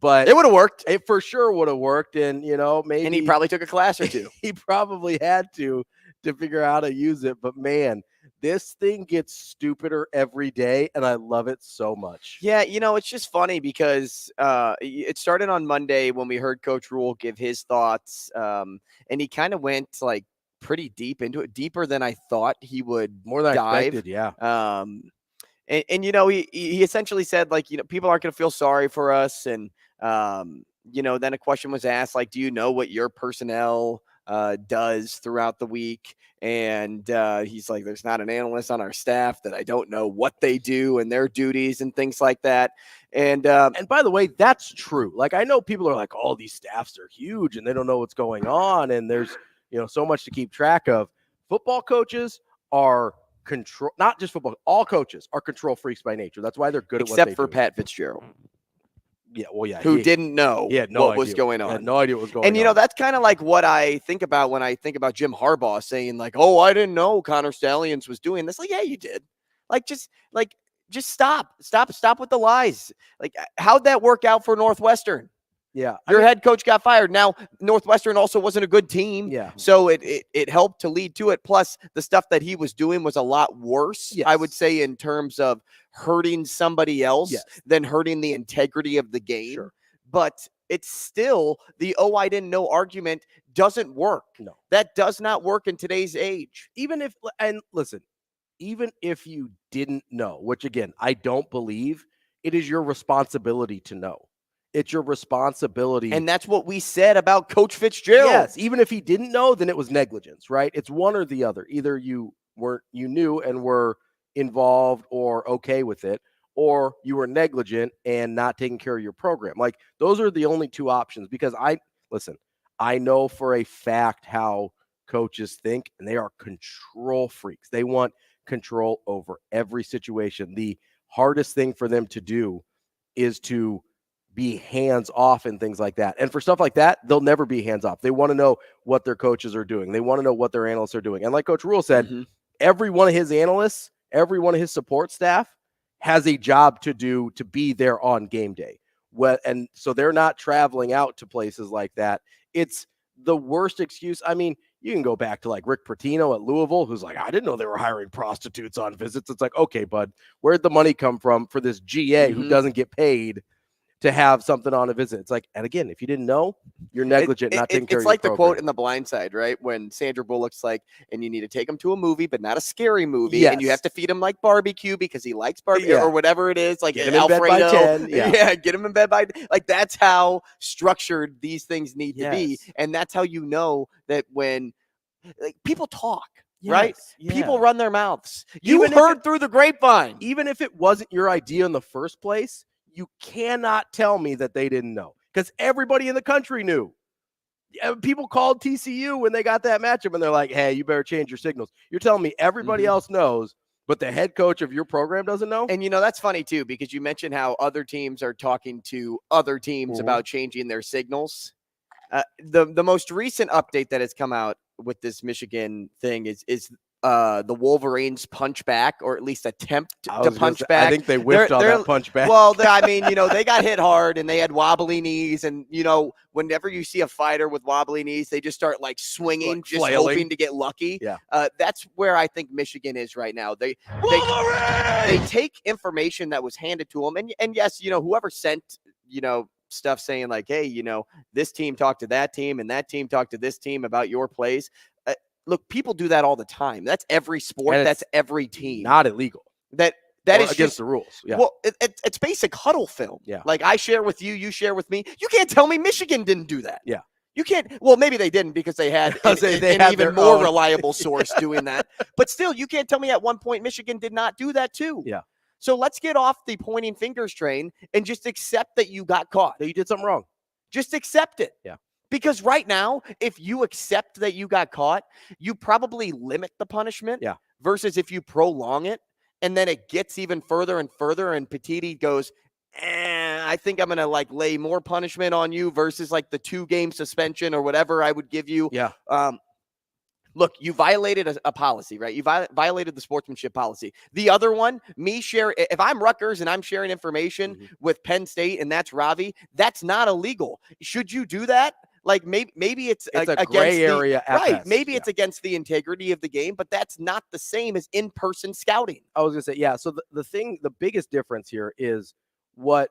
But it would have worked. It for sure would have worked. And, maybe. And he probably took a class or two. He probably had to figure out how to use it. But, man, This thing gets stupider every day, and I love it so much. Yeah, it's just funny because it started on Monday when we heard Coach Rule give his thoughts, and he kind of went like pretty deep into it, deeper than I thought he would. More than I dive. expected, yeah. And he essentially said, like, people aren't going to feel sorry for us, and then a question was asked, like, do you know what your personnel does throughout the week? And he's like, there's not an analyst on our staff that I don't know what they do and their duties and things like that. And by the way, that's true. Like, I know people are like, oh, these staffs are huge and they don't know what's going on, and there's so much to keep track of. Football coaches are control, not just football, all coaches are control freaks by nature. That's why they're good at what they do. Except for Pat Fitzgerald. Yeah, well, yeah. Who didn't know what was going on. Had no idea what was going on. And, that's kind of like what I think about when I think about Jim Harbaugh saying, like, oh, I didn't know Connor Stallions was doing this. Like, yeah, you did. Just stop with the lies. Like, how'd that work out for Northwestern? Yeah. Your head coach got fired. Now, Northwestern also wasn't a good team. Yeah. So it helped to lead to it. Plus, the stuff that he was doing was a lot worse, Yes. I would say, in terms of hurting somebody else than hurting the integrity of the game. Sure. But it's still the, oh, I didn't know argument doesn't work. No. That does not work in today's age. Even if you didn't know, which, again, I don't believe, it is your responsibility to know. It's your responsibility. And that's what we said about Coach Fitzgerald. Yes, even if he didn't know, then it was negligence, right? It's one or the other. Either you knew and were involved or okay with it, or you were negligent and not taking care of your program. Like, those are the only two options, because I know for a fact how coaches think, and they are control freaks. They want control over every situation. The hardest thing for them to do is to be hands off and things like that. And for stuff like that, they'll never be hands off. They want to know what their coaches are doing. They want to know what their analysts are doing. And like Coach Rule said, every one of his analysts, every one of his support staff has a job to do to be there on game day. And so they're not traveling out to places like that. It's the worst excuse. I mean, you can go back to like Rick Pitino at Louisville, who's like, I didn't know they were hiring prostitutes on visits. It's like, okay, bud, where'd the money come from for this GA who doesn't get paid to have something on a visit? It's like, and again, if you didn't know, you're negligent, not taking care of your It's like the program. quote in The Blind Side, right? When Sandra Bullock's like, and you need to take him to a movie, but not a scary movie. Yes. And you have to feed him like barbecue because he likes barbecue or whatever it is. Like Get him in bed by Alfredo. 10. Yeah. Get him in bed by, like, that's how structured these things need to be. And that's how you know that when, like, people talk. Right? Yeah. People run their mouths. You Even if heard through the grapevine. Even if it wasn't your idea in the first place, you cannot tell me that they didn't know, because everybody in the country knew. People called TCU when they got that matchup, and they're like, hey, you better change your signals. You're telling me everybody else knows, but the head coach of your program doesn't know? And, that's funny, too, because you mentioned how other teams are talking to other teams about changing their signals. The most recent update that has come out with this Michigan thing is the Wolverines punch back, or at least attempt to punch back. I think they whiffed on that punch back. Well, I mean, they got hit hard and they had wobbly knees. And, whenever you see a fighter with wobbly knees, they just start like swinging, like just flailing. hoping to get lucky. Yeah. That's where I think Michigan is right now. They take information that was handed to them. And yes, whoever sent, stuff saying like, hey, this team talked to that team and that team talked to this team about your plays. Look, people do that all the time. That's every sport. That's every team. Not illegal. That is against just the rules. Yeah. Well, it's basic huddle film. Yeah. Like, I share with you, you share with me. You can't tell me Michigan didn't do that. Yeah. You can't. Well, maybe they didn't because they had they an had even their more own. reliable source doing that. But still, you can't tell me at one point Michigan did not do that too. Yeah. So let's get off the pointing fingers train and just accept that you got caught. That you did something wrong. Just accept it. Yeah. Because right now, if you accept that you got caught, you probably limit the punishment. Yeah. Versus if you prolong it, and then it gets even further and further, and Petiti goes, I think I'm going to like lay more punishment on you versus like the 2-game suspension or whatever I would give you. Yeah. Look, you violated a policy, right? You violated the sportsmanship policy. The other one, if I'm Rutgers and I'm sharing information with Penn State and that's Ravi, that's not illegal. Should you do that? Like maybe it's a against gray area at right? best, Maybe it's against the integrity of the game, but that's not the same as in-person scouting. I was gonna say, yeah. So the biggest difference here is what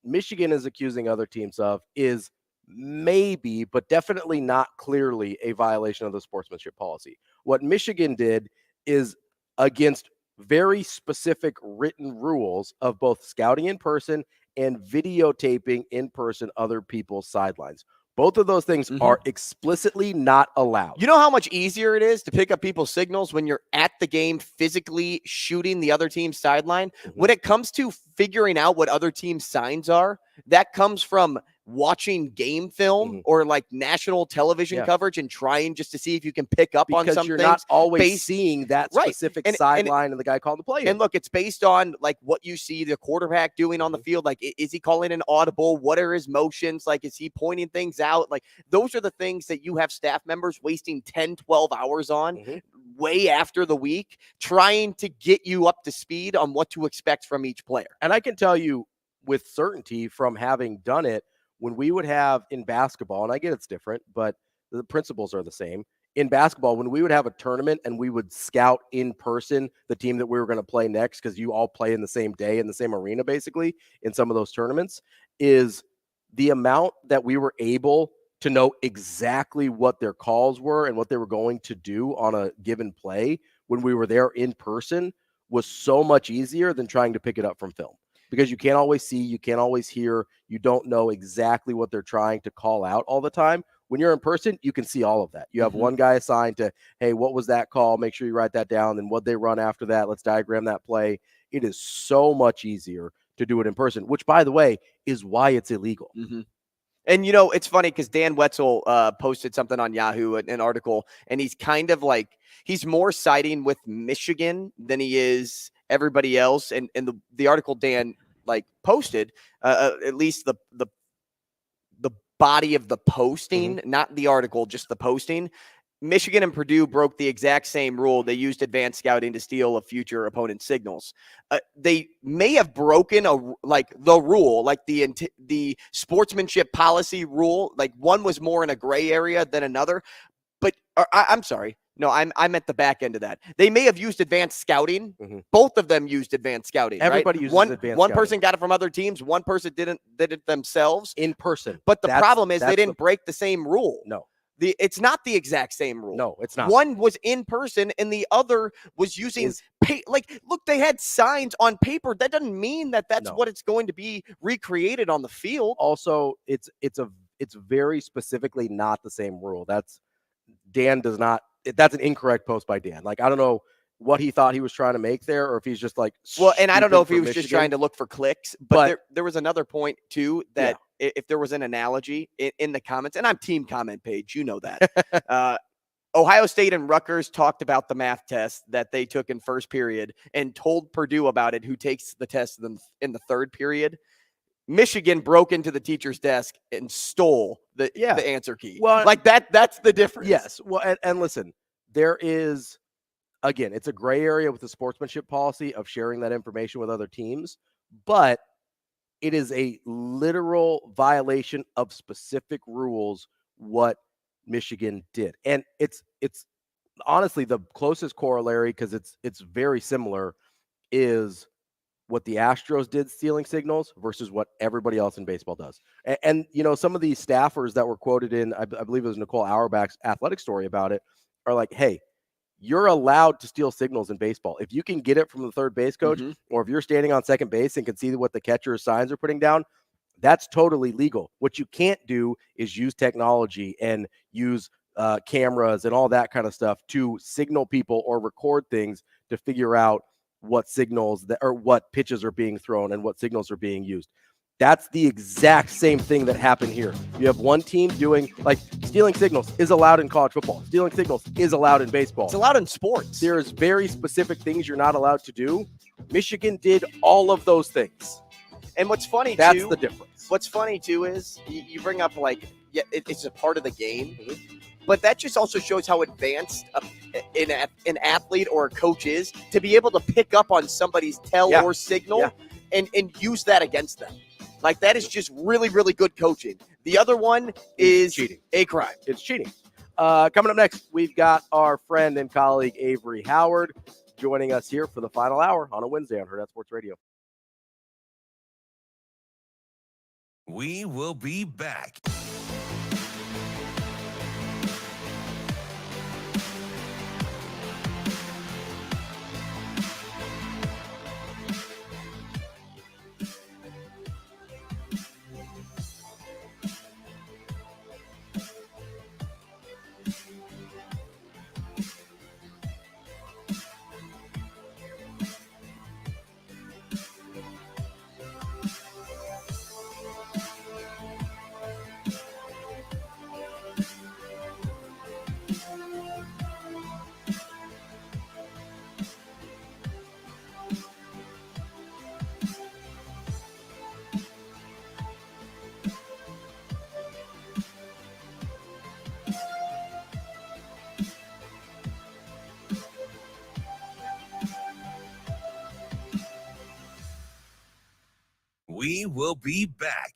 Michigan is accusing other teams of is maybe, but definitely not clearly a violation of the sportsmanship policy. What Michigan did is against very specific written rules of both scouting in person and videotaping in person other people's sidelines. Both of those things are explicitly not allowed. You know how much easier it is to pick up people's signals when you're at the game physically shooting the other team's sideline? When it comes to figuring out what other teams' signs are, that comes from watching game film or like national television coverage and trying just to see if you can pick up on something. You're not always seeing that specific sideline and the guy called the play. And look, it's based on like what you see the quarterback doing on the field. Like, is he calling an audible? What are his motions? Like, is he pointing things out? Like, those are the things that you have staff members wasting 10, 12 hours on way after the week, trying to get you up to speed on what to expect from each player. And I can tell you with certainty from having done it, when we would have in basketball, and I get it's different, but the principles are the same. In basketball, when we would have a tournament and we would scout in person the team that we were going to play next, because you all play in the same day in the same arena, basically, in some of those tournaments, is the amount that we were able to know exactly what their calls were and what they were going to do on a given play when we were there in person was so much easier than trying to pick it up from film. Because you can't always see, you can't always hear, you don't know exactly what they're trying to call out all the time. When you're in person, you can see all of that. You have one guy assigned to, hey, what was that call? Make sure you write that down. Then what they run after that, let's diagram that play. It is so much easier to do it in person, which, by the way, is why it's illegal. And, you know, it's funny because Dan Wetzel posted something on Yahoo, an article, and he's kind of like, he's more siding with Michigan than he is everybody else. And the article Dan like posted, at least the body of the posting, not the article, just the posting. Michigan and Purdue broke the exact same rule. They used advanced scouting to steal a future opponent's signals. They may have broken the rule, like the sportsmanship policy rule. Like one was more in a gray area than another. But I'm sorry. No, I'm at the back end of that. They may have used advanced scouting. Both of them used advanced scouting. Everybody uses advanced scouting. One person got it from other teams. One person did it themselves in person. But the problem is they didn't break the same rule. No. It's not the exact same rule. No, it's not. One was in person and the other was using look, they had signs on paper. That doesn't mean that's what it's going to be recreated on the field. Also, it's very specifically not the same rule. That's an incorrect post by Dan. Like, I don't know what he thought he was trying to make there, or if he's just like, well, and I don't know if he was just trying to look for clicks, but there was another point too, that if there was an analogy in the comments, and I'm team comment page, you know that, Ohio State and Rutgers talked about the math test that they took in first period and told Purdue about it, who takes the test in the third period. Michigan broke into the teacher's desk and stole the answer key. Well, like that's the difference. Yes. Well, and listen, there is, again, it's a gray area with the sportsmanship policy of sharing that information with other teams, but it is a literal violation of specific rules what Michigan did. And it's honestly the closest corollary, because it's very similar, is what the Astros did stealing signals versus what everybody else in baseball does. And you know, some of these staffers that were quoted in, I believe it was Nicole Auerbach's athletic story about it, are like, hey, you're allowed to steal signals in baseball. If you can get it from the third base coach, or if you're standing on second base and can see what the catcher's signs are putting down, that's totally legal. What you can't do is use technology and use cameras and all that kind of stuff to signal people or record things to figure out what signals or what pitches are being thrown and what signals are being used. That's the exact same thing that happened here. You have one team doing, like, stealing signals is allowed in college football. Stealing signals is allowed in baseball. It's allowed in sports. There's very specific things you're not allowed to do. Michigan did all of those things. And what's funny that's the difference. What's funny too is you bring up it's a part of the game, but that just also shows how advanced an athlete or a coach is to be able to pick up on somebody's tell or signal and use that against them. Like, that is just really, really good coaching. The other one is cheating. A crime. It's cheating. Coming up next, we've got our friend and colleague Avarie Howard joining us here for the final hour on a Wednesday on Hurrdat Sports Radio. We will be back. We will be back.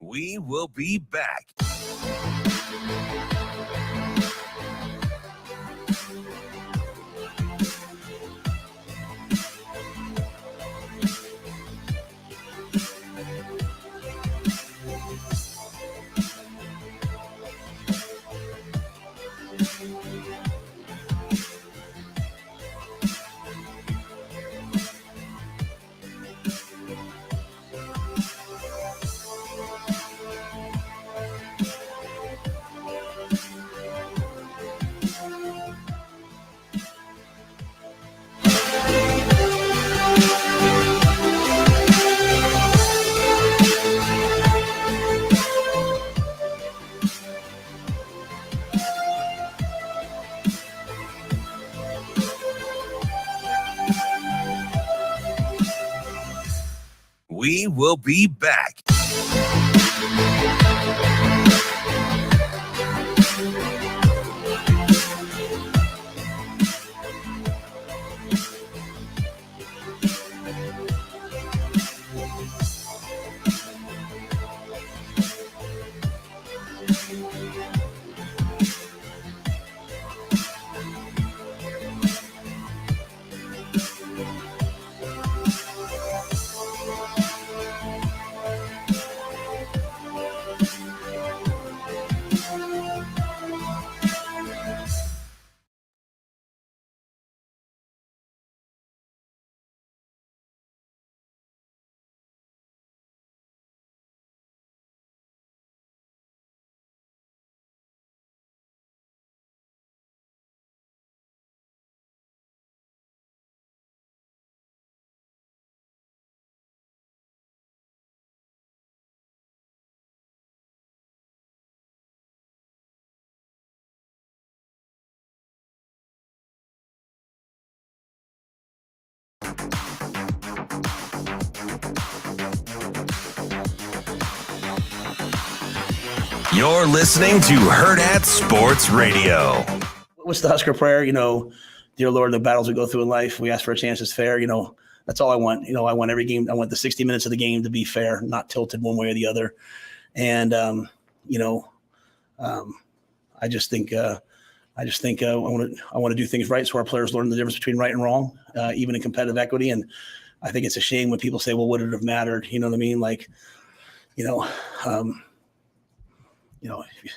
We will be back. We will be back. You're listening to Hurrdat Sports Radio. What's the Husker prayer? You know, dear Lord, the battles we go through in life, we ask for a chance that's fair. You know, that's all I want. You know, I want every game. I want the 60 minutes of the game to be fair, not tilted one way or the other. And, I just think I want to do things right so our players learn the difference between right and wrong, even in competitive equity. And I think it's a shame when people say, well, would it have mattered? You know what I mean? Like,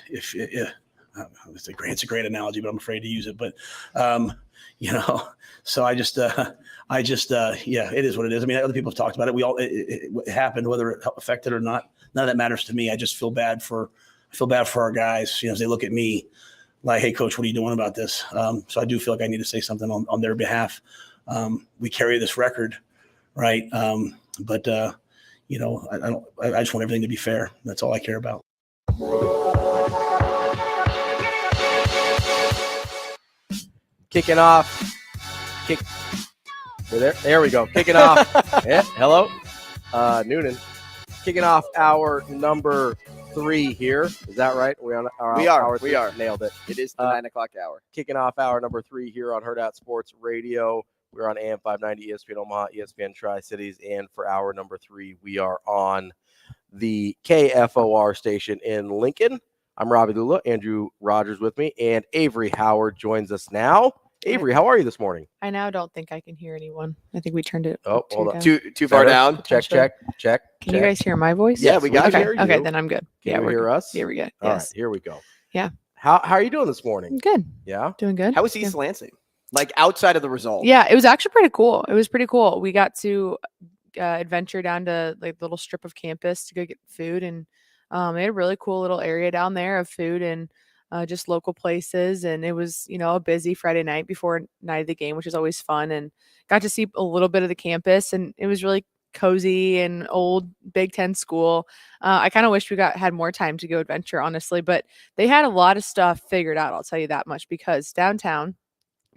if it's a great analogy, but I'm afraid to use it. But so I just yeah, it is what it is. I mean, other people have talked about it. It happened, whether it affected or not. None of that matters to me. I just feel bad for our guys. As they look at me like, hey, coach, what are you doing about this? So I do feel like I need to say something on their behalf. We carry this record, right? But I just want everything to be fair. That's all I care about. Kicking off. There we go. Kicking off. Yeah, hello. Noonan. Kicking off our number 3 here. Is that right? We are. Nailed it. It is the 9 o'clock hour. Kicking off our number 3 here on Hurrdat Sports Radio. We're on AM 590, ESPN Omaha, ESPN Tri-Cities, and for our number 3, we are on the KFOR station in Lincoln. I'm Ravi Lulla, Andrew Rogers with me, and Avarie Howard joins us now. Avarie, how are you this morning? I now don't think I can hear anyone. I think we turned it hold on. Too far down. Check. Can you guys hear my voice? Yeah, we got you. you. Okay, then I'm good. Can you hear us? Here we go. All Yes. right, here we go. Yeah. How are you doing this morning? Good. Yeah? Doing good. How was East Lansing? Like outside of the result? Yeah, it was actually pretty cool. It was pretty cool. We got to adventure down to like the little strip of campus to go get food, and they had a really cool little area down there of food and just local places. And it was, a busy Friday night before night of the game, which is always fun, and got to see a little bit of the campus, and it was really cozy and old Big Ten school. I kind of wish we had more time to go adventure, honestly, but they had a lot of stuff figured out. I'll tell you that much, because downtown,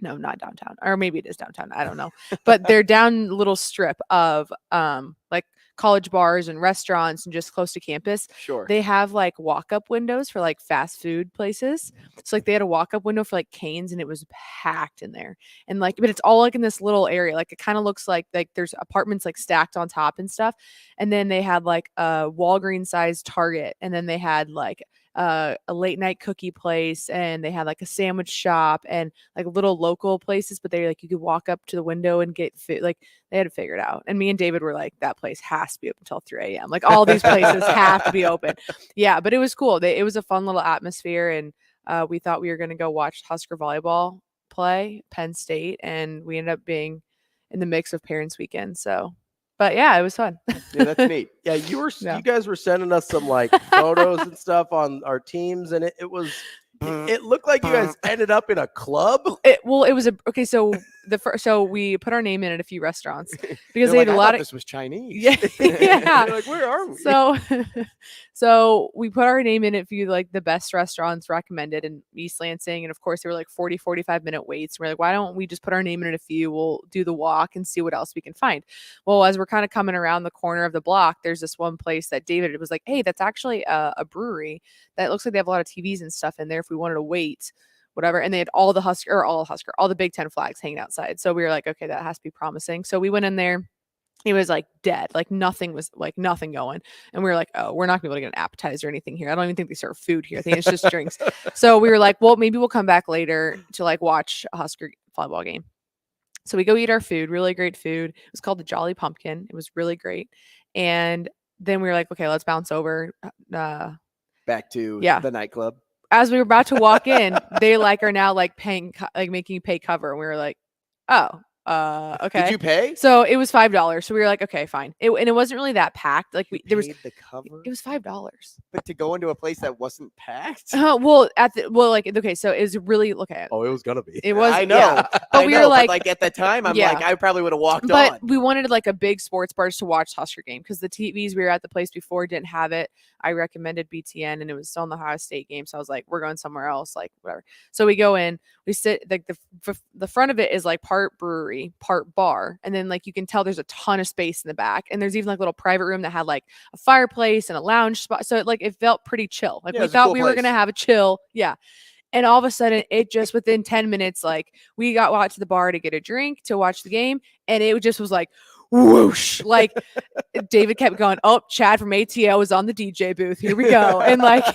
no, not downtown, or maybe it is downtown, I don't know, but they're down a little strip of like college bars and restaurants and just close to campus. Sure. They have like walk-up windows for like fast food places. So like they had a walk-up window for like Cane's, and it was packed in there. And like, but it's all like in this little area. Like it kind of looks like there's apartments like stacked on top and stuff. And then they had like a Walgreens sized Target. And then they had like a late night cookie place, and they had like a sandwich shop and like little local places, but they like, you could walk up to the window and get food. Like they had it figured out. And me and David were like, that place has to be open until 3 a.m. Like all these places have to be open. Yeah, but it was cool. It was a fun little atmosphere. And we thought we were going to go watch Husker volleyball play Penn State, and we ended up being in the mix of Parents Weekend. So, but yeah, it was fun. Yeah, that's neat. Yeah, you guys were sending us some like photos and stuff on our teams, and it looked like you guys ended up in a club. So we put our name in at a few restaurants because they had a lot of this was Chinese. Yeah. Yeah. Like, where are we? So we put our name in at a few like the best restaurants recommended in East Lansing, and of course they were like 45 minute waits. We're like, why don't we just put our name in at a few? We'll do the walk and see what else we can find. Well, as we're kind of coming around the corner of the block, there's this one place that David was like, hey, that's actually a brewery that looks like they have a lot of TVs and stuff in there if we wanted to wait, whatever. And they had all the Big Ten flags hanging outside. So we were like, okay, that has to be promising. So we went in there. It was like dead, like nothing going. And we were like, oh, we're not gonna be able to get an appetizer or anything here. I don't even think they serve food here. I think it's just drinks. So we were like, well, maybe we'll come back later to like watch a Husker volleyball game. So we go eat our food, really great food. It was called the Jolly Pumpkin. It was really great. And then we were like, okay, let's bounce over. Back to the nightclub. As we were about to walk in, they like are now like paying, like making you pay cover. And we were like, oh, okay. Did you pay? So it was $5. So we were like, okay, fine. And it wasn't really that packed. Like there was the cover. It was $5. But to go into a place that wasn't packed. So it was really Oh, it was gonna be. It was. I know. Yeah. But we were like at the time, I'm like, I probably would have walked on. But we wanted like a big sports bar to watch Husker game because the TVs we were at the place before didn't have it. I recommended BTN, and it was still in the Ohio State game. So I was like, we're going somewhere else, like whatever. So we go in, we sit, like the front of it is like part brewery, part bar. And then like you can tell there's a ton of space in the back. And there's even like a little private room that had like a fireplace and a lounge spot. So it felt pretty chill. Like we thought we were going to have a chill. Yeah. And all of a sudden it just within 10 minutes, like we got out to the bar to get a drink to watch the game. And it just was like, whoosh, like David kept going, oh, Chad from ATL was on the DJ booth, here we go. And like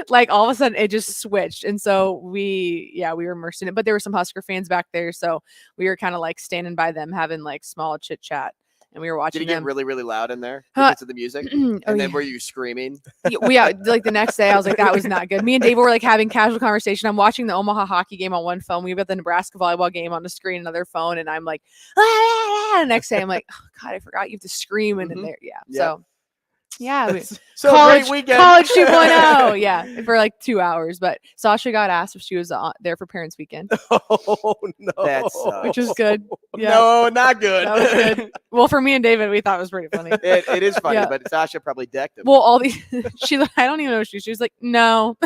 like all of a sudden it just switched. And so we were immersed in it, but there were some Husker fans back there, so we were kind of like standing by them having like small chit chat. and we were watching Did it get them. really, really loud in there Huh. because of the music? Oh, And then yeah. were you screaming? Yeah, like the next day, I was like, that was not good. Me and Dave were like having casual conversation. I'm watching the Omaha hockey game on one phone. We've got the Nebraska volleyball game on the screen, another phone, and I'm like, ah. The next day, I'm like, oh God, I forgot you have to scream in there. Yeah. Yep. So. Yeah, So college, great weekend. college 2.0. Yeah, for like 2 hours. But Sasha got asked if she was there for Parents Weekend, Oh no, That sucks. which is good. Yeah, No, not good. that was good. Well, for me and David, we thought it was pretty funny. It is funny, Yeah. but Sasha probably decked him. Well, all the I don't even know what she was like, no.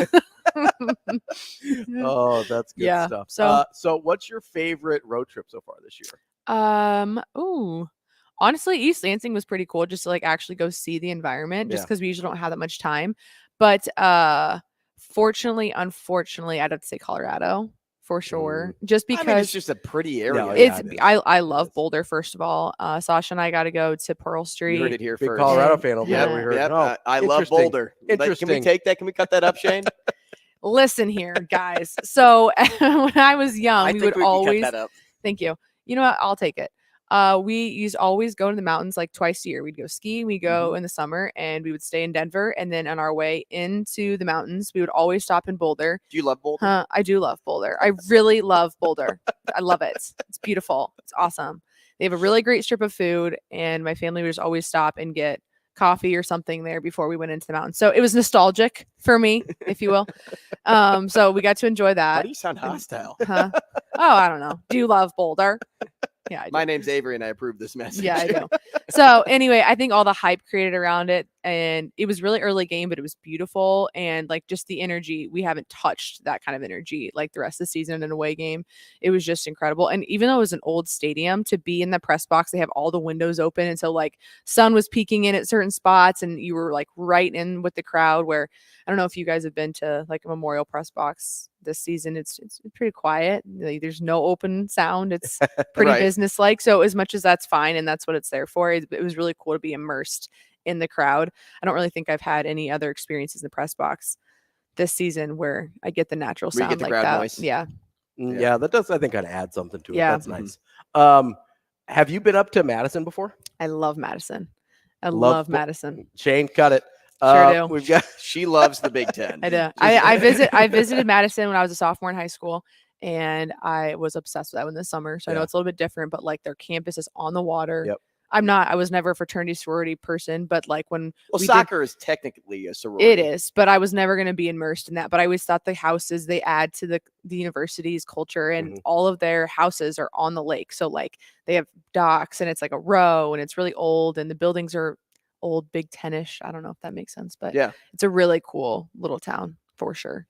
Oh, that's good Yeah, stuff. so- So what's your favorite road trip so far this year? Ooh. Honestly, East Lansing was pretty cool just to like actually go see the environment just Yeah. because we usually don't have that much time. But unfortunately, I'd have to say Colorado for sure. Just I mean, it's because just a pretty area. No, it's it is. I love Boulder, first of all. Sasha and I got to go to Pearl Street. You heard it here Big first. Colorado fan over Yeah. there. We heard. Yep, Oh, I love interesting. Boulder. Can we Interesting. take that? Can we cut that up, Shane? Listen here, guys. So when I was young, I we think would we always can cut that up. Thank you. You know what? I'll take it. We used to always go to the mountains like twice a year. We'd go ski, we go in the summer, and we would stay in Denver. And then on our way into the mountains, we would always stop in Boulder. Do you love Boulder? I do love Boulder. I really love Boulder. I love it. It's beautiful. It's awesome. They have a really great strip of food, and my family would just always stop and get coffee or something there before we went into the mountains. So it was nostalgic for me, if you will. So we got to enjoy Why that. do you sound hostile? Huh? Oh, I don't know. Do you love Boulder? Yeah, I do. My name's Avery, and I approve this message. Yeah, I do. So anyway, I think all the hype created around it, and it was really early game, but it was beautiful, and like just the energy, we haven't touched that kind of energy like the rest of the season in an away game. It was just incredible. And even though it was an old stadium, to be in the press box, they have all the windows open, and so like sun was peeking in at certain spots, and you were like right in with the crowd. Where I don't know if you guys have been to like a Memorial press box this season. It's pretty quiet. Like, there's no open sound. It's pretty Right. business-like. So as much as that's fine and that's what it's there for, it was really cool to be immersed in the crowd. I don't really think I've had any other experiences in the press box this season where I get the natural Where you sound get the like crowd that. noise. Yeah. Yeah, that does. I think kind of add something to it. Yeah. That's nice. Have you been up to Madison before? I love Madison. I Love love Bo- Madison. Shane, cut it. Sure do. We've got. She loves the Big Ten. I do. I visited Madison when I was a sophomore in high school, and I was obsessed with that in the summer. So I know Yeah. it's a little bit different, but like their campus is on the water. Yep. I was never a fraternity sorority person, but like when Well, we did- soccer is technically a sorority. it is, but I was never going to be immersed in that. But I always thought the houses they add to the university's culture, and all of their houses are on the lake. So like they have docks, and it's like a row, and it's really old, and the buildings are old Big Ten-ish. I don't know if that makes sense, but Yeah. it's a really cool little town for sure.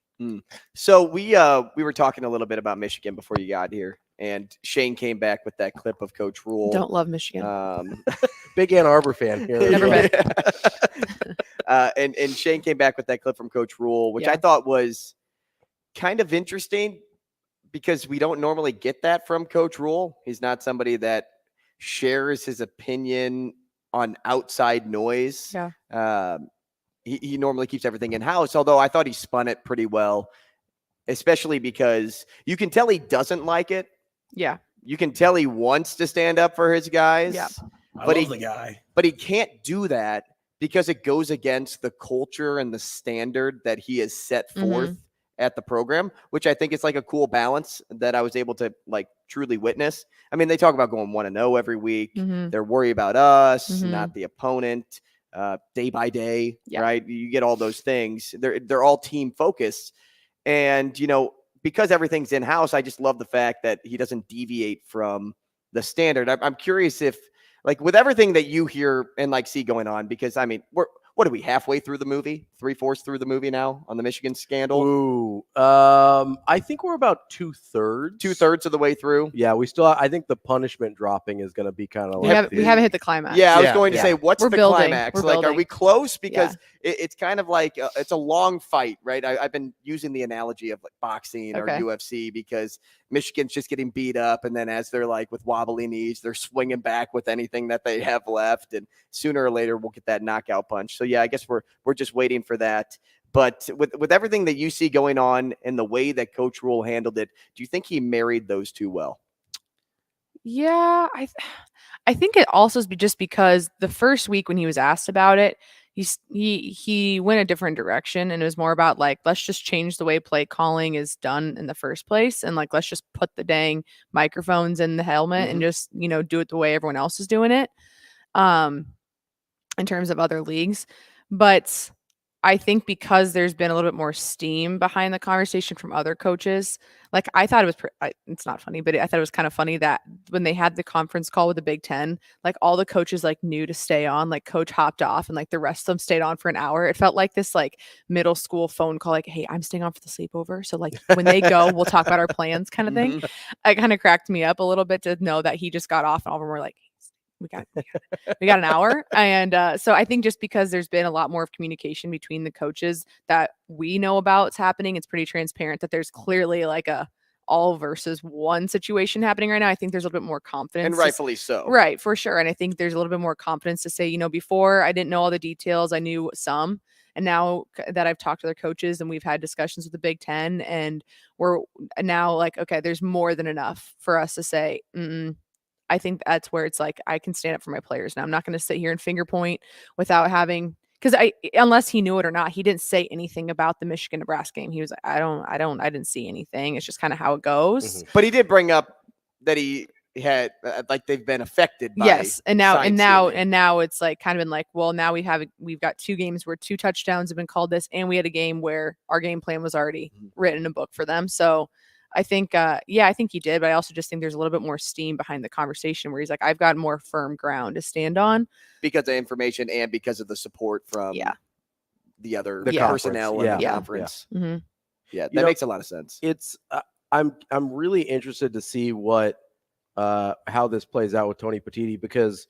So we were talking a little bit about Michigan before you got here, and Shane came back with that clip of Coach Rule. Don't love Michigan. Big Ann Arbor fan here. Never been. And Shane came back with that clip from Coach Rule, which I Yeah. thought was kind of interesting because we don't normally get that from Coach Rule. He's not somebody that shares his opinion on outside noise. Yeah. He normally keeps everything in house, although I thought he spun it pretty well, especially because you can tell he doesn't like it. Yeah. You can tell he wants to stand up for his guys. Yeah. I But love he- the guy. But he can't do that because it goes against the culture and the standard that he has set forth at the program, which I think is like a cool balance that I was able to like truly witness. I mean, they talk about going 1-0 every week. Mhm. They're worried about us, Mhm. not the opponent, day by day, Yeah. right? You get all those things. They're all team focused. And, you know, because everything's in-house, I just love the fact that he doesn't deviate from the standard. I'm curious if, like, with everything that you hear and like see going on, because I mean, what are we halfway through the movie? 3/4 through the movie now on the Michigan scandal? Ooh, I think we're about 2/3. 2/3 of the way through. Yeah, we still. I think the punishment dropping is going to be kind of We, like we haven't hit the climax. Yeah, I was Yeah, going to yeah. say, what's We're the building. climax? We're Like, are building. we close? Because it's kind of like it's a long fight, right? I've been using the analogy of like boxing or Okay. UFC because Michigan's just getting beat up, and then as they're like with wobbly knees, they're swinging back with anything that they have left, and sooner or later we'll get that knockout punch. So yeah, I guess we're just waiting for that. But with everything that you see going on and the way that Coach Rule handled it, do you think he married those two well? Yeah, I think it also is just because the first week when he was asked about it, he went a different direction, and it was more about like, let's just change the way play calling is done in the first place, and like let's just put the dang microphones in the helmet and just do it the way everyone else is doing it. In terms of other leagues, but I think because there's been a little bit more steam behind the conversation from other coaches, like I thought it was, it's not funny, but I thought it was kind of funny that when they had the conference call with the Big Ten, like all the coaches like knew to stay on, like coach hopped off and like the rest of them stayed on for an hour. It felt like this like middle school phone call, like, hey, I'm staying on for the sleepover. So like when they go, we'll talk about our plans kind of thing. It kind of cracked me up a little bit to know that he just got off and all of them were like, we got an hour. And so I think just because there's been a lot more of communication between the coaches that we know about what's happening, it's pretty transparent that there's clearly like a all versus one situation happening right now. I think there's a little bit more confidence. And rightfully so. Right, for sure. And I think there's a little bit more confidence to say, before I didn't know all the details, I knew some. And now that I've talked to other coaches and we've had discussions with the Big Ten, and we're now like, okay, there's more than enough for us to say, I think that's where it's like, I can stand up for my players now. I'm not going to sit here and finger point without having, because unless he knew it or not, he didn't say anything about the Michigan-Nebraska game. He was like, I didn't see anything. It's just kind of how it goes. But he did bring up that he had like they've been affected by yes, and now it's like kind of been like, well, now we've got 2 games where 2 touchdowns have been called this, and we had a game where our game plan was already written in a book for them. So I think, I think he did, but I also just think there's a little bit more steam behind the conversation where he's like, I've got more firm ground to stand on because of information and because of the support from the other personnel in the conference. Yeah, that makes a lot of sense. It's I'm really interested to see what how this plays out with Tony Petitti, because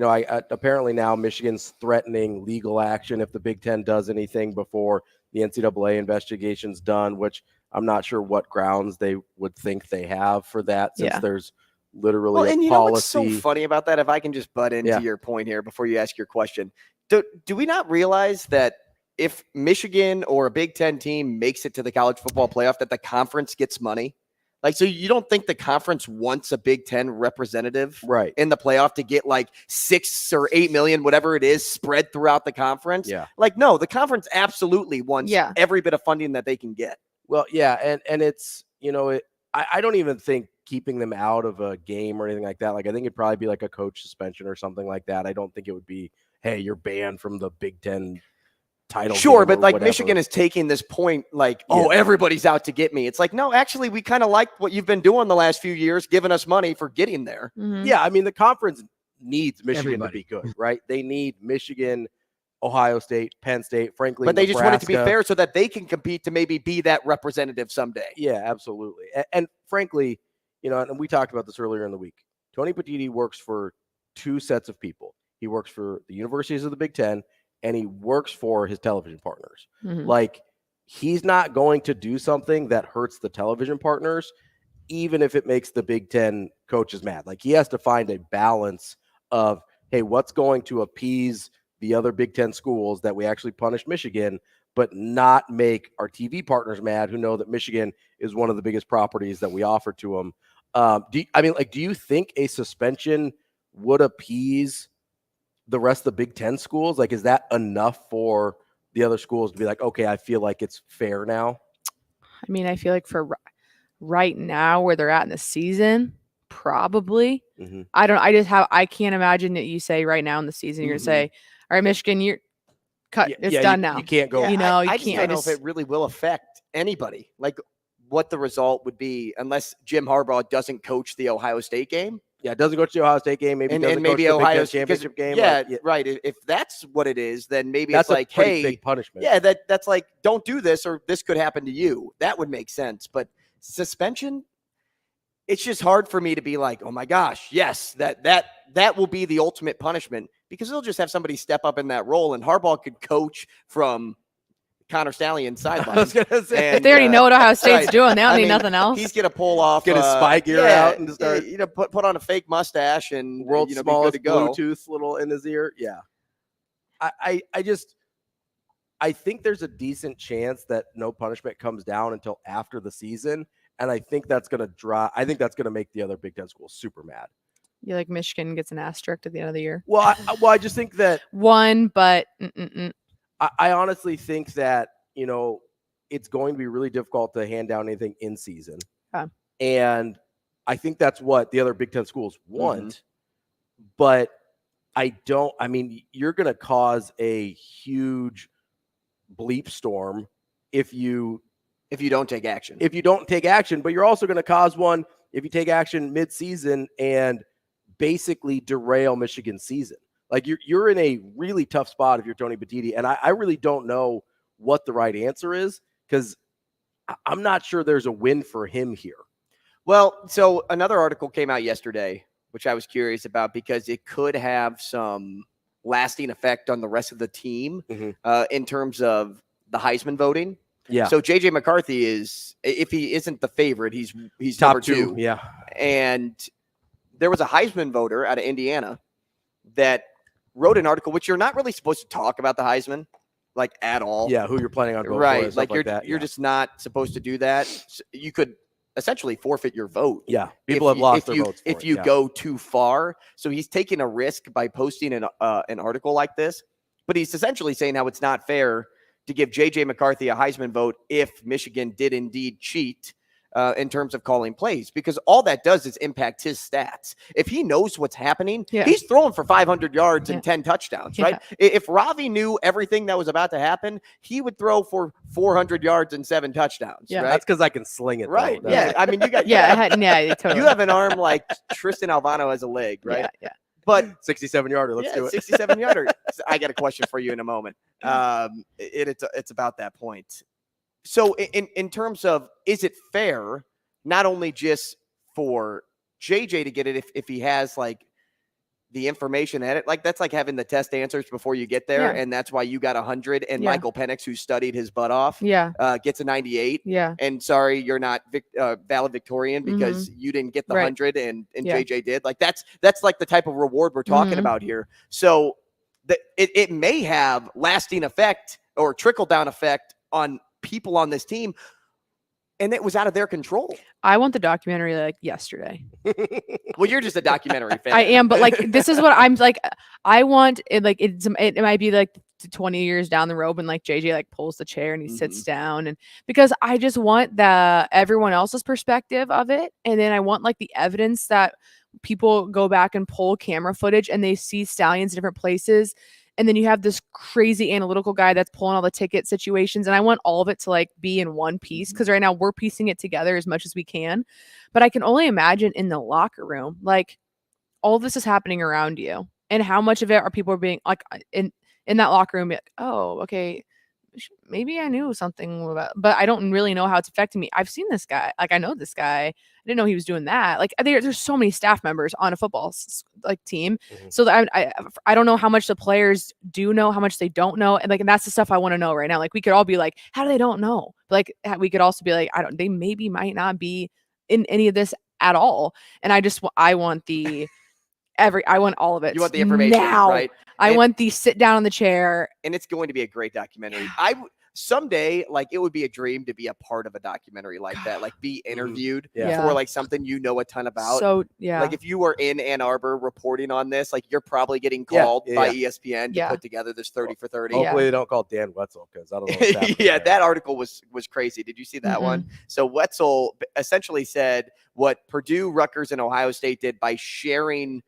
I apparently now Michigan's threatening legal action if the Big Ten does anything before the NCAA investigation's done, which I'm not sure what grounds they would think they have for that, since there's literally a and policy. You know what's so funny about that? If I can just butt into your point here before you ask your question, do we not realize that if Michigan or a Big Ten team makes it to the college football playoff, that the conference gets money? Like, so you don't think the conference wants a Big Ten representative in the playoff to get like 6 or 8 million, whatever it is, spread throughout the conference? Yeah. Like, no, the conference absolutely wants every bit of funding that they can get. Well, yeah, and it's, I don't even think keeping them out of a game or anything like that. Like, I think it'd probably be like a coach suspension or something like that. I don't think it would be, hey, you're banned from the Big Ten title. Sure, but like whatever. Michigan is taking this point like, everybody's out to get me. It's like, no, actually, we kind of like what you've been doing the last few years, giving us money for getting there. Yeah, I mean, the conference needs Michigan to be good, right? They need Michigan, Ohio State, Penn State, frankly. But they Nebraska. just want it to be fair so that they can compete to maybe be that representative someday. Yeah, absolutely. And frankly, and we talked about this earlier in the week, Tony Petitti works for 2 sets of people. He works for the universities of the Big Ten, and he works for his television partners. Like, he's not going to do something that hurts the television partners, even if it makes the Big Ten coaches mad. Like, he has to find a balance of, hey, what's going to appease the other Big Ten schools that we actually punish Michigan, but not make our TV partners mad who know that Michigan is one of the biggest properties that we offer to them. Do you think a suspension would appease the rest of the Big Ten schools? Like, is that enough for the other schools to be like, okay, I feel like it's fair now? I mean, I feel like for right now where they're at in the season, probably. I can't imagine that you say right now in the season, you're going to say, all right, Michigan, you're cut. It's done now. You can't go. You I can't. don't know if it really will affect anybody. Like, what the result would be, unless Jim Harbaugh doesn't coach the Ohio State game. Yeah, doesn't coach the Ohio State game. Maybe and doesn't maybe coach the Ohio Big Ten championship game. Yeah, right. If that's what it is, then maybe that's it's like, a pretty hey, big punishment. Yeah, that's like, don't do this or this could happen to you. That would make sense. But suspension, it's just hard for me to be like, oh my gosh, yes, that will be the ultimate punishment, because they'll just have somebody step up in that role, and Harbaugh could coach from Connor Stallion sideline. I was gonna say, if they already know what Ohio State's doing, they don't need nothing else. He's gonna pull off, get his spy gear out and start, put on a fake mustache and world's smallest Bluetooth little in his ear. Yeah, I think there's a decent chance that no punishment comes down until after the season, and I think that's gonna make the other Big Ten schools super mad. You like Michigan gets an asterisk at the end of the year. Well, I just think that one, but I honestly think that, it's going to be really difficult to hand down anything in season. And I think that's what the other Big Ten schools want. But you're going to cause a huge bleep storm if you don't take action. If you don't take action, but you're also going to cause one if you take action mid-season and basically derail Michigan's season. Like you're in a really tough spot if you're Tony Petitti, and I really don't know what the right answer is because I'm not sure there's a win for him here. Well, so another article came out yesterday, which I was curious about because it could have some lasting effect on the rest of the team in terms of the Heisman voting. Yeah. So JJ McCarthy is, if he isn't the favorite, he's top number two. Yeah. And there was a Heisman voter out of Indiana that wrote an article, which you're not really supposed to talk about the Heisman, like at all. Yeah, who you're planning on voting for. Right. Like You're just not supposed to do that. So you could essentially forfeit your vote. Yeah. People have lost their votes. If you go too far. So he's taking a risk by posting an article like this, but he's essentially saying how it's not fair to give JJ McCarthy a Heisman vote if Michigan did indeed cheat in terms of calling plays, because all that does is impact his stats. If he knows what's happening, he's throwing for 500 yards and 10 touchdowns, right? If Ravi knew everything that was about to happen, he would throw for 400 yards and 7 touchdowns. Yeah, right? that's because I can sling it. Right. Though. Yeah. I mean, you got totally. You have an arm like Tristan Alvano has a leg, right? Yeah. But 67-yarder. Let's do it. 67-yarder. I got a question for you in a moment. It's about that point. So in terms of, is it fair, not only just for JJ to get it if he has like the information at it, like that's like having the test answers before you get there, and that's why you got 100, and Michael Penix, who studied his butt off, gets a 98. Yeah. And sorry, you're not valedictorian because you didn't get the 100 and JJ did. Like that's like the type of reward we're talking about here. So it may have lasting effect or trickle down effect on people on this team, and it was out of their control. I want the documentary like yesterday. Well, you're just a documentary fan. I am, but like this is what I'm like. I want it. Like it might be like 20 years down the road when like JJ like pulls the chair and he sits down, and because I just want everyone else's perspective of it, and then I want like the evidence that people go back and pull camera footage and they see stallions in different places. And then you have this crazy analytical guy that's pulling all the ticket situations. And I want all of it to like be in one piece, because right now we're piecing it together as much as we can. But I can only imagine in the locker room, like all this is happening around you, and how much of it are people being like in that locker room, like, oh, okay, maybe I knew something about, but I don't really know how it's affecting me. I've seen this guy. Like, I know this guy. I didn't know he was doing that. Like, there's so many staff members on a football like team. So that I don't know how much the players do know, how much they don't know. And like, and that's the stuff I want to know right now. Like, we could all be like, how do they don't know? But like, we could also be like, they maybe might not be in any of this at all. And I want I want all of it. You want the information now. Right? I want the sit down on the chair. And it's going to be a great documentary. Someday, like, it would be a dream to be a part of a documentary like that, like be interviewed for like something you know a ton about. So like if you were in Ann Arbor reporting on this, like you're probably getting called by ESPN to put together this 30 for 30. Hopefully they don't call Dan Wetzel, because I don't know what's happening that article was crazy. Did you see that one? So Wetzel essentially said what Purdue, Rutgers, and Ohio State did by sharing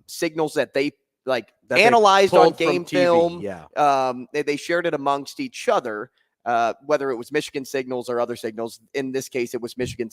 signals that they that analyzed on game film. They shared it amongst each other, whether it was Michigan signals or other signals. In this case, it was Michigan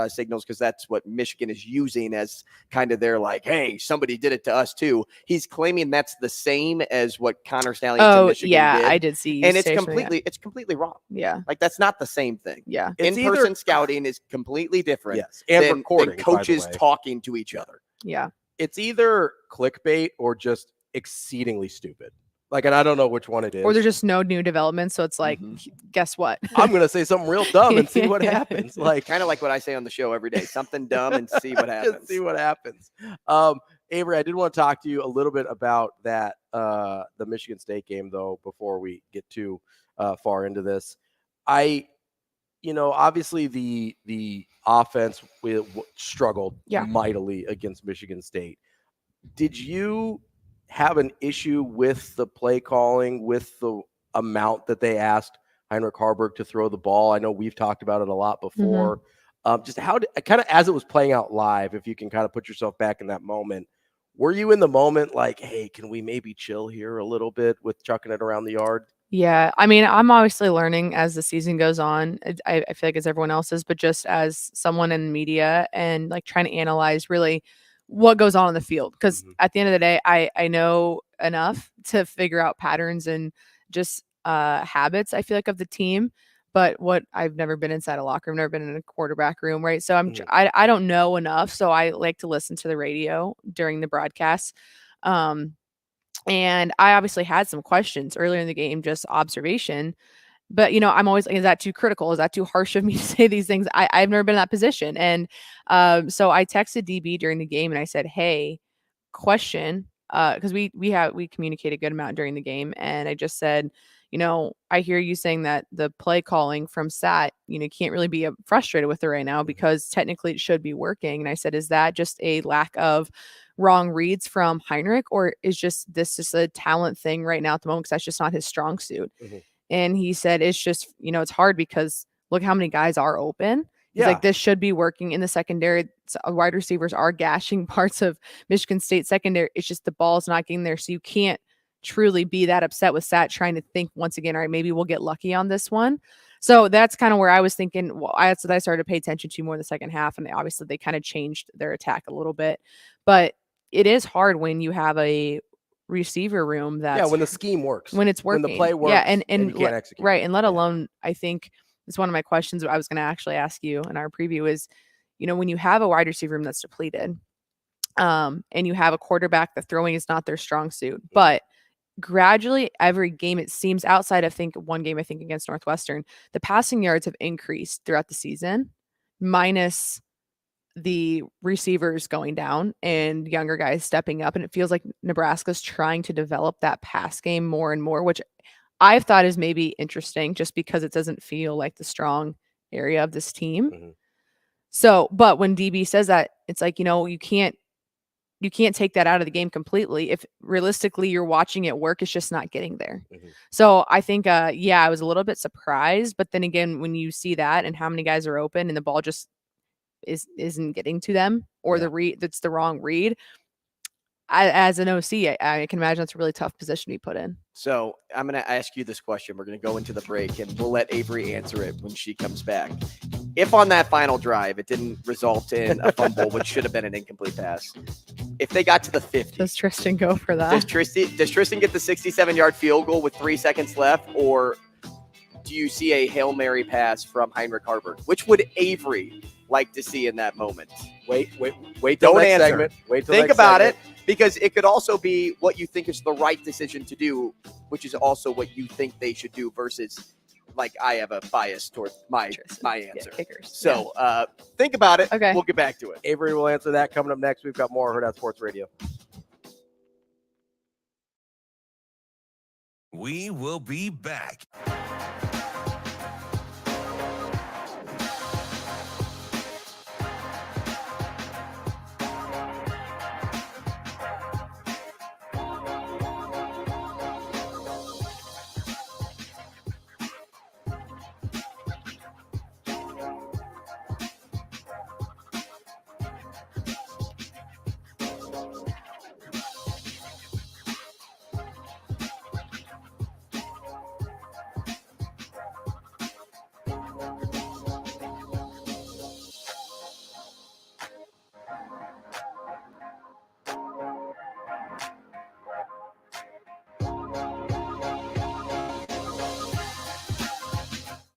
signals, because that's what Michigan is using as kind of their like, hey, somebody did it to us too. He's claiming that's the same as what Connor Stallions in Michigan did. I did see. And it's completely wrong. Yeah. Like, that's not the same thing. Yeah. In-person scouting is completely different. Yes. And than recording, coaches by the way. talking to each other. Yeah. It's either clickbait or just exceedingly stupid. Like, and I don't know which one it is. Or there's just no new developments. So it's like, guess what? I'm going to say something real dumb and see what happens. Like, kind of like what I say on the show every day, something dumb and see what happens. Just see what happens. Avery, I did want to talk to you a little bit about that, the Michigan State game, though, before we get too far into this. I obviously the offense struggled Yeah. mightily against Michigan State. Did you have an issue with the play calling, with the amount that they asked Heinrich Haarberg to throw the ball? I know we've talked about it a lot before. Just how kind of as it was playing out live, if you can kind of put yourself back in that moment, were you in the moment like, hey, can we maybe chill here a little bit with chucking it around the yard? Yeah, I mean, I'm obviously learning as the season goes on. I feel like as everyone else is, but just as someone in media and like trying to analyze really what goes on in the field. Because at the end of the day, I know enough to figure out patterns and just habits, I feel like, of the team. But what I've never been inside a locker room, never been in a quarterback room, right? So I don't know enough. So I like to listen to the radio during the broadcast. And I obviously had some questions earlier in the game, just observation. But, I'm always like, is that too critical? Is that too harsh of me to say these things? I've never been in that position. And so I texted DB during the game and I said, hey, question, because we communicate a good amount during the game. And I just said, I hear you saying that the play calling from Sat, can't really be frustrated with it right now because technically it should be working. And I said, is that just a lack of wrong reads from Heinrich, or is this just a talent thing right now at the moment? Because that's just not his strong suit. And he said, it's just, it's hard because look how many guys are open. He's like, this should be working in the secondary. Wide receivers are gashing parts of Michigan State secondary. It's just the ball's not getting there. So you can't truly be that upset with Sat trying to think once again, all right, maybe we'll get lucky on this one. So that's kind of where I was thinking. Well, I started to pay attention to more in the second half, and obviously they kind of changed their attack a little bit. But it is hard when you have a receiver room that's when the scheme works, when it's working, when the play works, and you can't execute. Right, and let alone, I think it's one of my questions I was going to actually ask you in our preview is, when you have a wide receiver room that's depleted, and you have a quarterback, the throwing is not their strong suit, but gradually every game, it seems, outside of one game against Northwestern, the passing yards have increased throughout the season, minus the receivers going down and younger guys stepping up. And it feels like Nebraska's trying to develop that pass game more and more, which I've thought is maybe interesting just because it doesn't feel like the strong area of this team. So, but when DB says that, it's like, you can't take that out of the game completely. If realistically you're watching it work, it's just not getting there. So I think, I was a little bit surprised, but then again, when you see that and how many guys are open and the ball just isn't getting to them, or that's the wrong read, as an OC, I can imagine that's a really tough position to be put in. So I'm going to ask you this question. We're going to go into the break, and we'll let Avarie answer it when she comes back. If on that final drive it didn't result in a fumble, which should have been an incomplete pass, if they got to the 50, does Tristan go for that? Does Tristan get the 67-yard field goal with 3 seconds left, or do you see a Hail Mary pass from Heinrich Haarberg? Which would Avarie like to see in that moment? Wait. Don't answer. Segment. Wait till Think next about segment. it, because it could also be what you think is the right decision to do, which is also what you think they should do, versus like I have a bias toward my answer. So think about it. Okay. We'll get back to it. Avarie will answer that coming up next. We've got more Hurrdat Sports Radio. We will be back.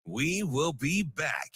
We will be back.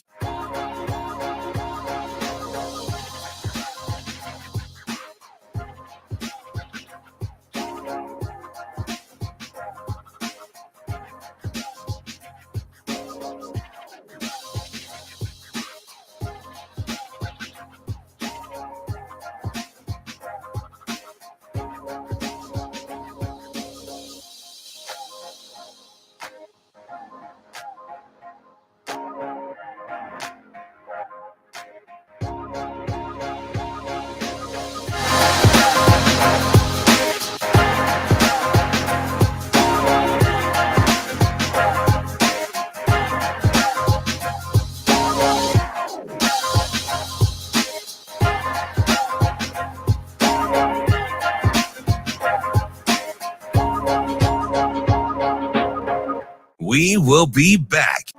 will be back.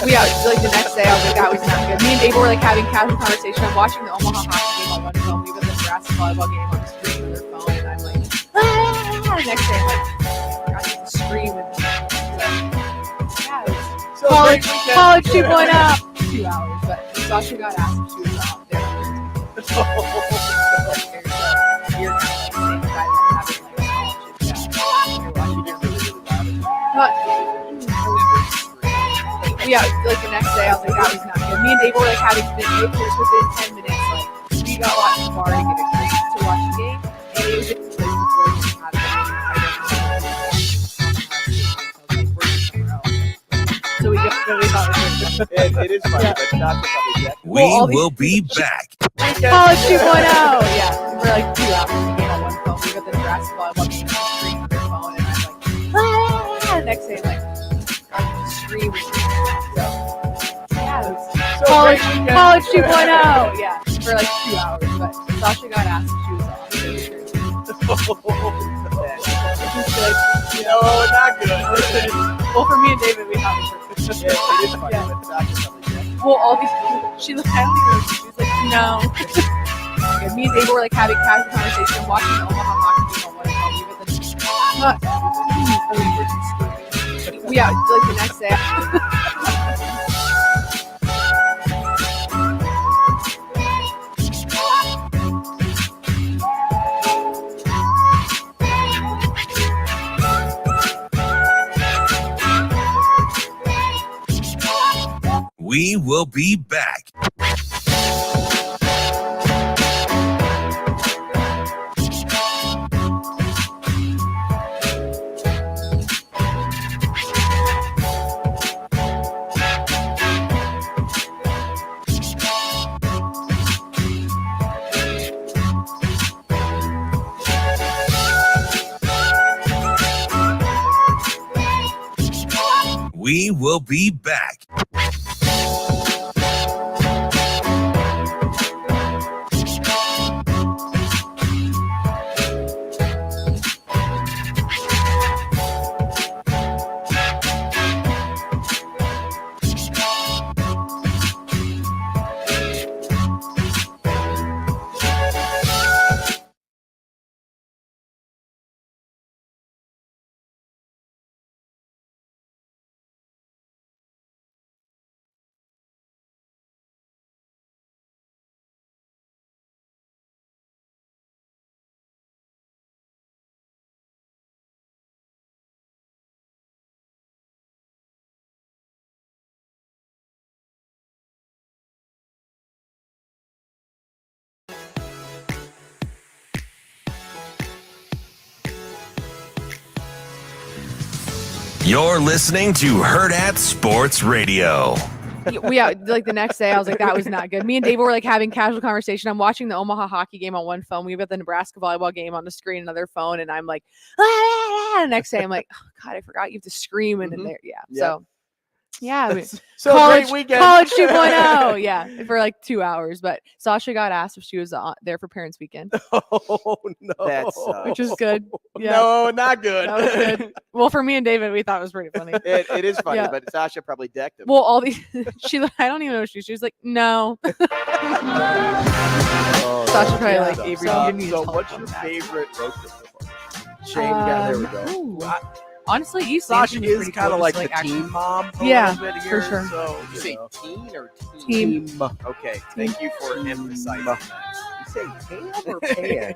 Yeah, like the next day, I was like, that was not good. Me and Dave were like having casual conversation. I'm watching the Omaha hockey game on one phone. We were the Nebraska volleyball game on the screen on their phone, and I'm like, ah! Next day, I'm like, I need to scream. And so college 2.0. 2 hours, but Sasha got asked if she was out there. Yeah, like the next day, I was like, that was not good. Me and Dave were like having pictures within 10 minutes. Like, we got lots of bar to get a drink to watch the game, and it was just before we had so we just really thought it is funny, but not the public yet. We will be back. College 2.0. Yeah, for like 2 hours. We came on one phone. We got the Nebraska volleyball game on the screen on their phone, and I'm like, ah! Next day, I'm like, I'm screaming. College 2.0. Yeah, for like 2 hours. But Sasha got asked if she was off. Which is good. No, not good. Well, for me and David, we thought it was It is funny, but not the public yet. well, all these people, she looked, I don't even know, she was like, no. And me and David were like having casual conversation, watching the Omaha hockey game on one phone. Yeah, like the next day. We will be back. We will be back. You're listening to Hurrdat Sports Radio. Yeah, like the next day, I was like, that was not good. Me and David were like having casual conversation. I'm watching the Omaha hockey game on one phone. We've got the Nebraska volleyball game on the screen, another phone, and I'm like, ah! The next day, I'm like, oh God, I forgot you have to scream in there. Yeah. So, yeah. I mean, So college great weekend. College 2.0. Yeah, for like 2 hours. But Sasha got asked if she was there for Parents Weekend. Oh no, that's which is good. Yeah. No, not good. That was good. Well, for me and David, we thought it was pretty funny. It is funny, Yeah. but Sasha probably decked him. Well, all these, I don't even know what she was like, no. Sasha probably like, Avery, you need to so tell what's them your that. favorite road trip so far? Shane, yeah, there we go. Ooh. Honestly, East Sasha Lansing is pretty kind of cool, like just, the actually- teen mom. A Yeah, little bit for here, sure. So You say teen or team. team? Okay, thank you for emphasizing that. You say Pam or Pan?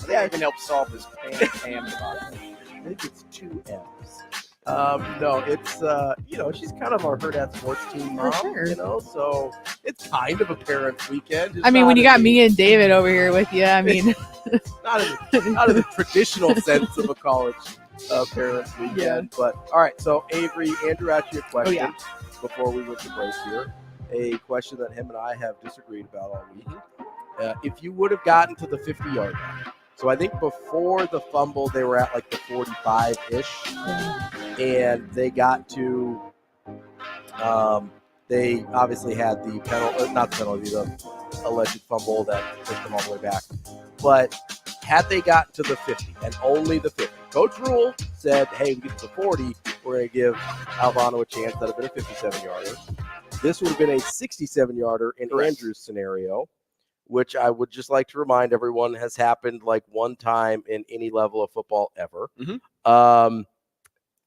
Yeah, I can help solve this Pam about it. I think it's 2 M's. No, it's she's kind of our Hurrdat Sports team mom, sure. so it's kind of a parents' weekend. It's I mean, not when you in got the- me and David over here with you, I mean, not in the traditional sense of a college parents' weekend, Yeah. but all right. So Avery, Andrew asked you a question yeah. before we went to break here. A question that him and I have disagreed about all week. If you would have gotten to the 50-yard line, so I think before the fumble they were at like the 45-ish, and they got to. They obviously had the penalty, not the penalty, the alleged fumble that pushed them all the way back. But had they gotten to the 50 and only the 50, Coach Rule said, hey, we get to the 40, we're going to give Albano a chance. That would have been a 57-yarder. This would have been a 67-yarder in Andrew's scenario, which I would just like to remind everyone has happened like one time in any level of football ever.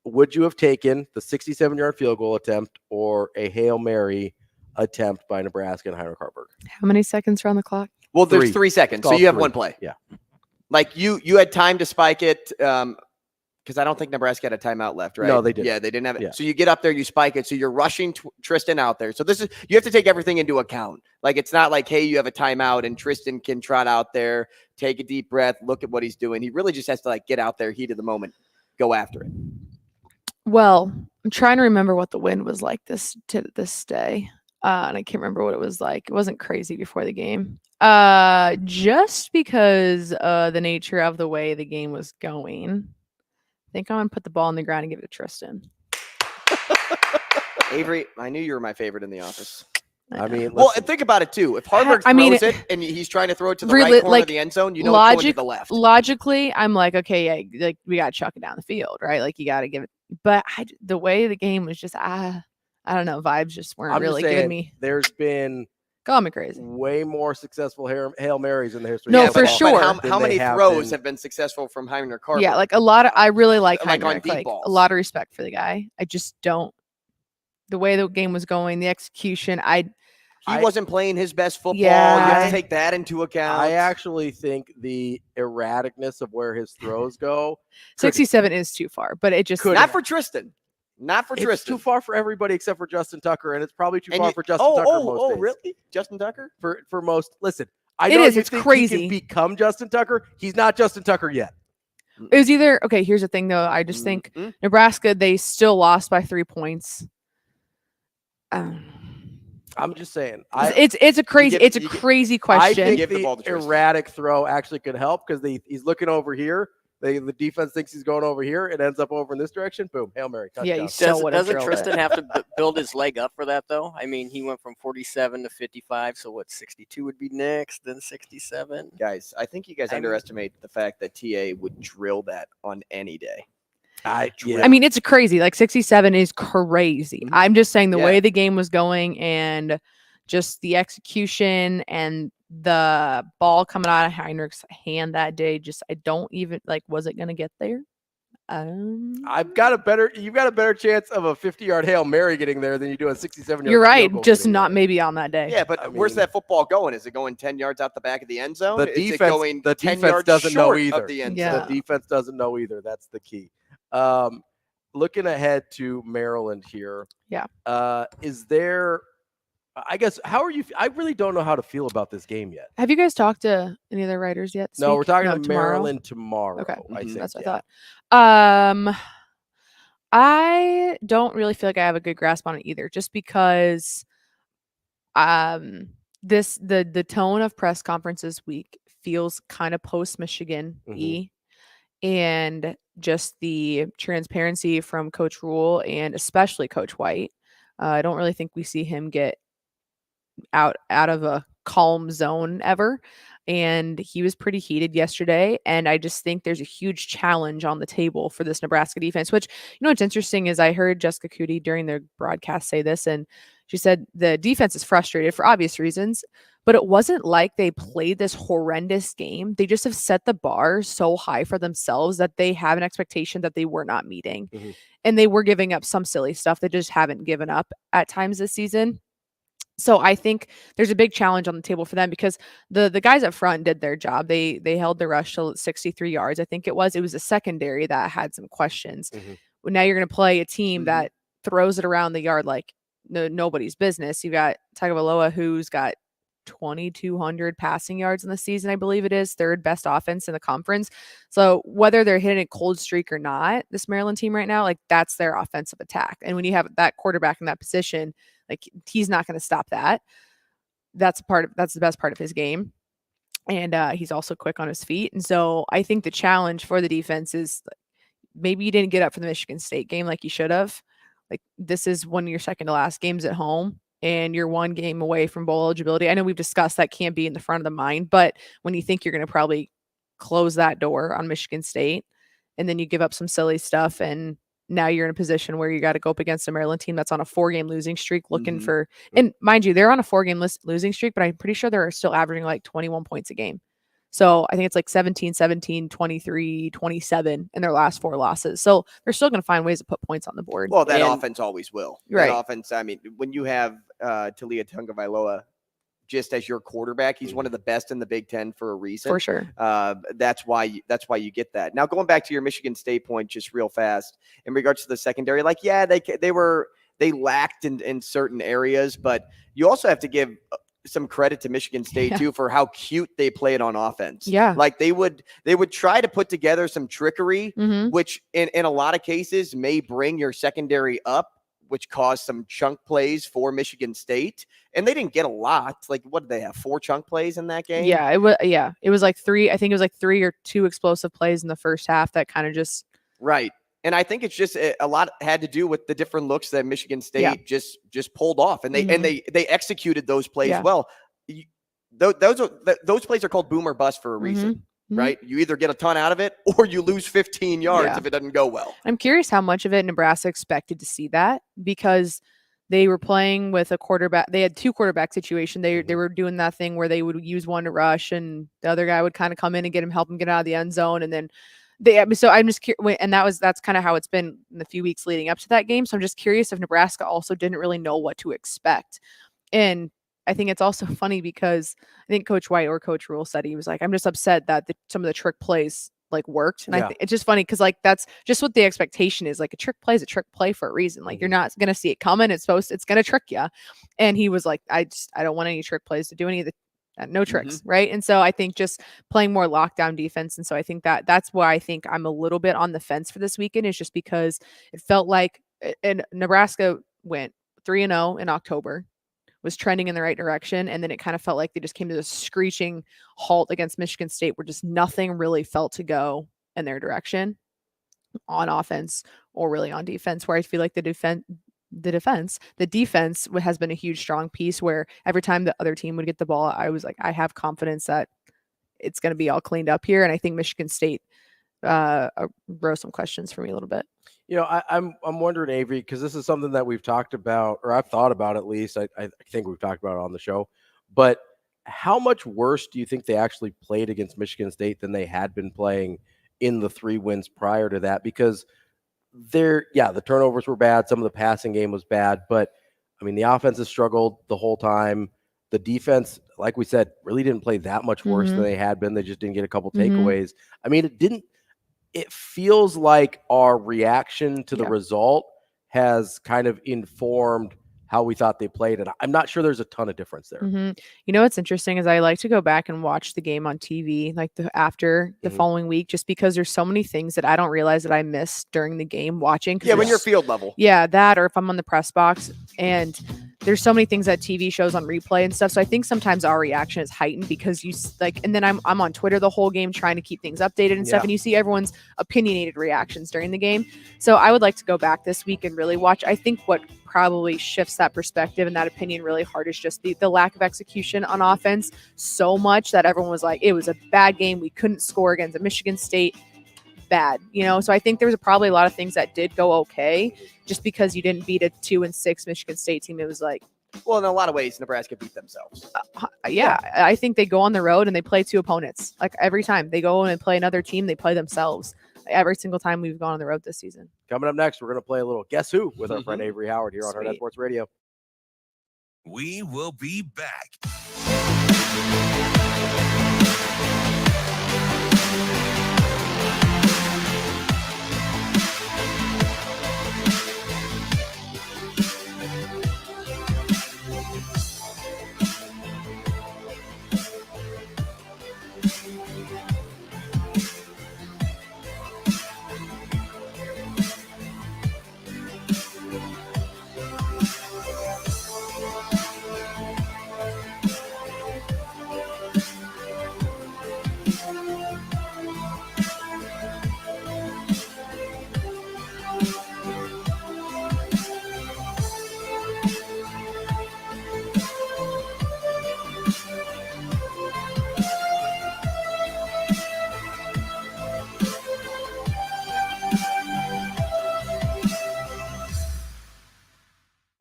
Would you have taken the 67-yard field goal attempt or a Hail Mary attempt by Nebraska and Heinrich Harburg? How many seconds are on the clock? Well, there's 3 seconds, so you have 1 play. Yeah. Like you had time to spike it because I don't think Nebraska had a timeout left, right? No, they didn't. Yeah, they didn't have it. Yeah. So you get up there, you spike it. So you're rushing Tristan out there. So you have to take everything into account. Like it's not like, hey, you have a timeout and Tristan can trot out there, take a deep breath, look at what he's doing. He really just has to like get out there, heat of the moment, go after it. Well, I'm trying to remember what the wind was like this day. And I can't remember what it was like. It wasn't crazy before the game. Just because the nature of the way the game was going, I think I'm going to put the ball on the ground and give it to Tristan. Avery, I knew you were my favorite in the office. I mean, well, and think about it too. If Harburg throws it and he's trying to throw it to the right corner of the end zone, you know it's going to the left. Logically, I'm like, okay, yeah, like we got to chuck it down the field, right? Like you got to give it. But the way the game was just, I don't know, vibes just weren't really giving me. There's been call me crazy. Way more successful Hail Marys in the history. No, for sure. How many throws have been successful from Heinrich Harburg? Yeah, like a lot of. I really like Like on Heinrich. deep Like balls. a lot of respect for the guy. I just don't. The way the game was going, the execution, He wasn't playing his best football. Yeah. You have to take that into account. I actually think the erraticness of where his throws go. 67 is too far, but it just not for Tristan. Not for It's Tristan. too far for everybody except for Justin Tucker, and it's probably too far for Justin Tucker most days. Really? Justin Tucker? For most. Listen, I It know is, you it's think crazy. he can become Justin Tucker. He's not Justin Tucker yet. It was either okay. Here's the thing, though. I just think Nebraska, they still lost by 3 points. I'm just saying. It's a crazy question. I think the erratic throw actually could help because he's looking over here. The defense thinks he's going over here. It ends up over in this direction. Boom, Hail Mary. Touchdown. Yeah, doesn't Tristan have to build his leg up for that, though? I mean, he went from 47 to 55, so 62 would be next, then 67? Guys, I think you guys underestimate the fact that TA would drill that on any day. I mean, it's crazy. Like 67 is crazy. I'm just saying the way the game was going and just the execution and the ball coming out of Heinrich's hand that day. Just I don't even like. Was it going to get there? You've got a better chance of a 50-yard Hail Mary getting there than you do a 67-yard. You're right. Just not maybe on that day. Yeah, but where's that football going? Is it going 10 yards out the back of the end zone? The defense doesn't know either. The defense doesn't know either. That's the key. Looking ahead to Maryland here. Yeah. Is there? I guess, how are you? I really don't know how to feel about this game yet. Have you guys talked to any other writers yet? No, we're talking to Maryland tomorrow. Okay, I think, that's what I thought. I don't really feel like I have a good grasp on it either, just because the tone of press conference this week feels kind of post Michigan-y, and just the transparency from Coach Rule and especially Coach White. I don't really think we see him get out of a calm zone ever. And he was pretty heated yesterday. And I just think there's a huge challenge on the table for this Nebraska defense, which, you know, what's interesting is I heard Jessica Cootie during their broadcast say this, and she said the defense is frustrated for obvious reasons, but it wasn't like they played this horrendous game. They just have set the bar so high for themselves that they have an expectation that they were not meeting. And they were giving up some silly stuff. They just haven't given up at times this season. So I think there's a big challenge on the table for them because the guys up front did their job. They held the rush to 63 yards. I think it was a secondary that had some questions. Well, now you're going to play a team that throws it around the yard like nobody's business. You got Tagovailoa, who's got 2,200 passing yards in the season, I believe it is, third best offense in the conference. So whether they're hitting a cold streak or not, this Maryland team right now, like that's their offensive attack. And when you have that quarterback in that position, like he's not going to stop that. That's the best part of his game. And he's also quick on his feet. And so I think the challenge for the defense is maybe you didn't get up for the Michigan State game like you should have. Like this is one of your second to last games at home, and you're one game away from bowl eligibility. I know we've discussed that can't be in the front of the mind, but when you think you're going to probably close that door on Michigan State, and then you give up some silly stuff, and now you're in a position where you got to go up against a Maryland team that's on a 4-game losing streak looking for, and mind you, they're on a 4-game losing streak, but I'm pretty sure they're still averaging like 21 points a game. So I think it's like 17, 17, 23, 27 in their last 4 losses. So they're still going to find ways to put points on the board. Well, that offense always will. Right. That offense, I mean, when you have Talia Tagovailoa just as your quarterback, he's one of the best in the Big Ten for a reason. For sure. That's why you get that. Now, going back to your Michigan State point just real fast in regards to the secondary, like, yeah, they lacked in certain areas, but you also have to give some credit to Michigan State too for how cute they played on offense. Yeah. Like they would try to put together some trickery, which in a lot of cases may bring your secondary up, which caused some chunk plays for Michigan State. And they didn't get a lot. Like, what did they have? 4 chunk plays in that game? Yeah, it was like 3. I think it was like 3 or 2 explosive plays in the first half that kind of just. Right. And I think it's just a lot had to do with the different looks that Michigan State just pulled off. And they executed those plays well. Those plays are called boom or bust for a reason. Right? You either get a ton out of it or you lose 15 yards if it doesn't go well. I'm curious how much of it Nebraska expected to see that, because they were playing with a quarterback. They had 2 quarterback situation. They were doing that thing where they would use one to rush and the other guy would kind of come in and help him get out of the end zone. And then so I'm just curious. And that's kind of how it's been in the few weeks leading up to that game. So I'm just curious if Nebraska also didn't really know what to expect. And I think it's also funny because I think Coach White or Coach Rule said, he was like, I'm just upset that some of the trick plays like worked. And I think it's just funny because like that's just what the expectation is. Like a trick play is a trick play for a reason. Like you're not going to see it coming. It's going to trick you. And he was like, I don't want any trick plays to do any of the no tricks. Right. And so I think just playing more lockdown defense. And so I think that's why I think I'm a little bit on the fence for this weekend, is just because it felt like, and Nebraska went 3-0 in October, was trending in the right direction. And then it kind of felt like they just came to this screeching halt against Michigan State where just nothing really felt to go in their direction on offense or really on defense, where I feel like the defense has been a huge strong piece, where every time the other team would get the ball, I was like, I have confidence that it's going to be all cleaned up here. And I think Michigan State rose some questions for me a little bit. You know, I'm wondering, Avery, because this is something that we've talked about, or I've thought about at least. I think we've talked about it on the show. But how much worse do you think they actually played against Michigan State than they had been playing in the 3 wins prior to that? Because the turnovers were bad. Some of the passing game was bad. But, I mean, the offense has struggled the whole time. The defense, like we said, really didn't play that much worse than they had been. They just didn't get a couple takeaways. I mean, it feels like our reaction to the result has kind of informed how we thought they played. And I'm not sure there's a ton of difference there. You know, what's interesting is I like to go back and watch the game on TV, like after the following week, just because there's so many things that I don't realize that I missed during the game watching. Yeah, when you're field level. Yeah, that, or if I'm on the press box, and there's so many things that TV shows on replay and stuff. So I think sometimes our reaction is heightened because you like, and then I'm on Twitter the whole game trying to keep things updated and stuff. And you see everyone's opinionated reactions during the game. So I would like to go back this week and really watch. I think what probably shifts that perspective and that opinion really hard is just the lack of execution on offense so much that everyone was like, it was a bad game. We couldn't score against a Michigan State. Bad, you know. So I think there's probably a lot of things that did go okay, just because you didn't beat a 2-6 Michigan State team. It was like, well, in a lot of ways, Nebraska beat themselves. I think they go on the road and they play 2 opponents. Like every time they go and play another team, they play themselves. Every single time we've gone on the road this season. Coming up next, we're going to play a little Guess Who with our friend Avery Howard here on Hurrdat Sports Radio. We will be back.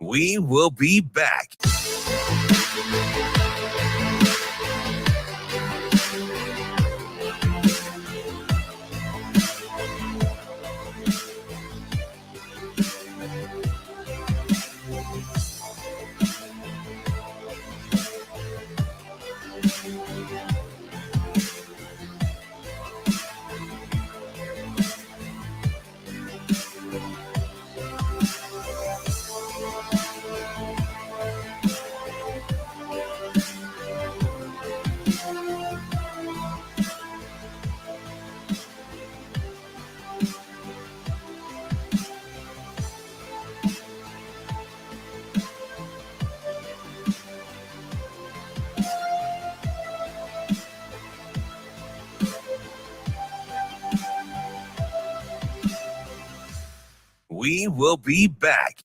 We will be back. We will be back.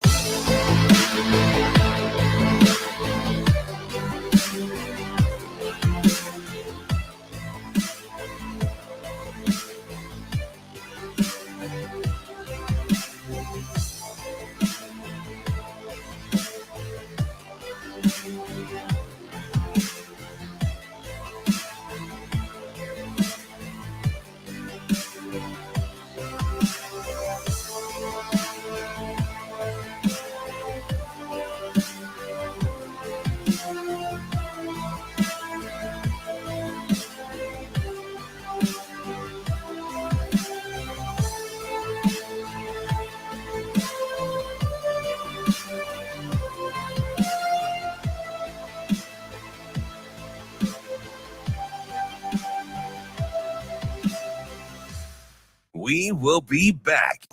We will be back.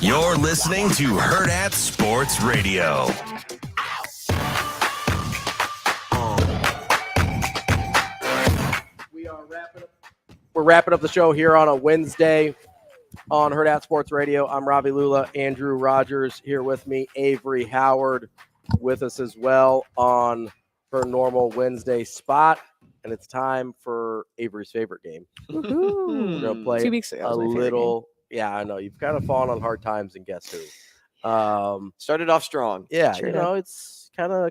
You're listening to Hurrdat Sports Radio. We're wrapping up the show here on a Wednesday on Hurrdat Sports Radio. I'm Ravi Lulla, Andrew Rogers here with me, Avarie Howard with us as well on her normal Wednesday spot. And it's time for Avarie's favorite game. We're going to play 2 weeks ago a little. Yeah, I know. You've kind of fallen on hard times, and guess who? Started off strong. Yeah, Sure you did. know, it's kind of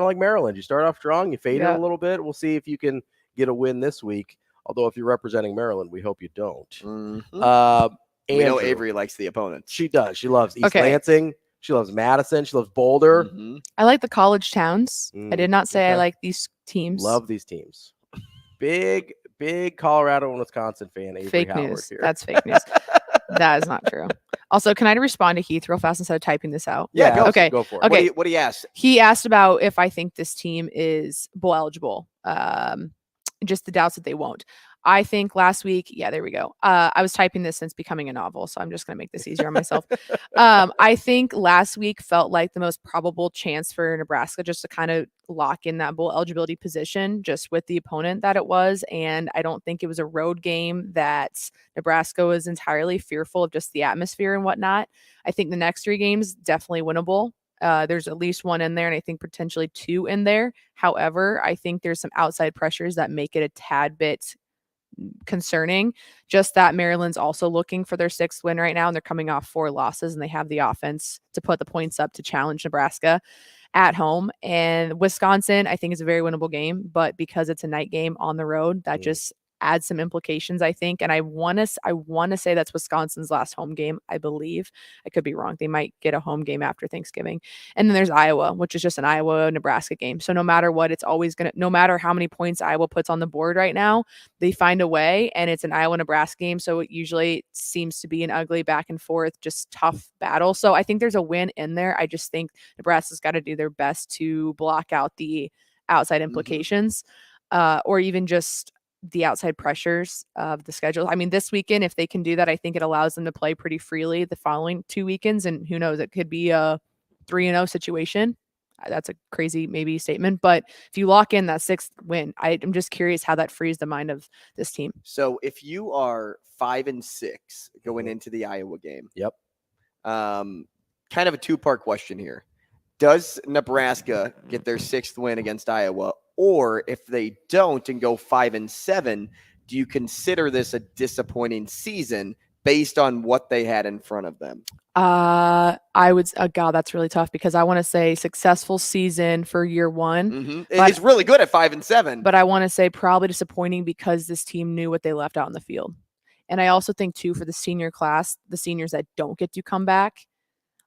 like Maryland. You start off strong, you fade it a little bit. We'll see if you can get a win this week. Although if you're representing Maryland, we hope you don't. Mm-hmm. We know Avarie likes the opponents. She does. She loves East Lansing. She loves Madison. She loves Boulder. Mm-hmm. I like the college towns. I did not say I okay. like these teams. Love these teams. Big Colorado and Wisconsin fan. Avarie Fake Howard news. here. That's fake news. That is not true. Also, can I respond to Heath real fast instead of typing this out? Yeah, go for it. Okay. What do you ask? He asked about if I think this team is bowl eligible. Just the doubts that they won't. I think last week, there we go. I was typing this since becoming a novel, so I'm just going to make this easier on myself. I think last week felt like the most probable chance for Nebraska just to kind of lock in that bowl eligibility position just with the opponent that it was. And I don't think it was a road game that Nebraska was entirely fearful of just the atmosphere and whatnot. I think the next 3 games definitely winnable. There's at least 1 in there, and I think potentially 2 in there. However, I think there's some outside pressures that make it a tad bit concerning. Just that Maryland's also looking for their 6th win right now, and they're coming off 4 losses, and they have the offense to put the points up to challenge Nebraska at home. And Wisconsin, I think, is a very winnable game, but because it's a night game on the road, that just add some implications, I think. And I want to say that's Wisconsin's last home game, I believe. I could be wrong. They might get a home game after Thanksgiving. And then there's Iowa, which is just an Iowa-Nebraska game. So no matter what, it's always going to, no matter how many points Iowa puts on the board right now, they find a way, and it's an Iowa-Nebraska game. So it usually seems to be an ugly back and forth, just tough battle. So I think there's a win in there. I just think Nebraska's got to do their best to block out the outside implications, or even just the outside pressures of the schedule. I mean, this weekend, if they can do that, I think it allows them to play pretty freely the following 2 weekends. And who knows, it could be a 3-0 situation. That's a crazy maybe statement, but if you lock in that 6th win, I'm just curious how that frees the mind of this team. So if you are 5-6 going into the Iowa game, yep. Kind of a 2-part question here. Does Nebraska get their 6th win against Iowa? Or if they don't and go 5-7, do you consider this a disappointing season based on what they had in front of them? I would, God, that's really tough because I want to say successful season for year one. It's really good at 5-7. But I want to say probably disappointing because this team knew what they left out in the field. And I also think too, for the senior class, the seniors that don't get to come back,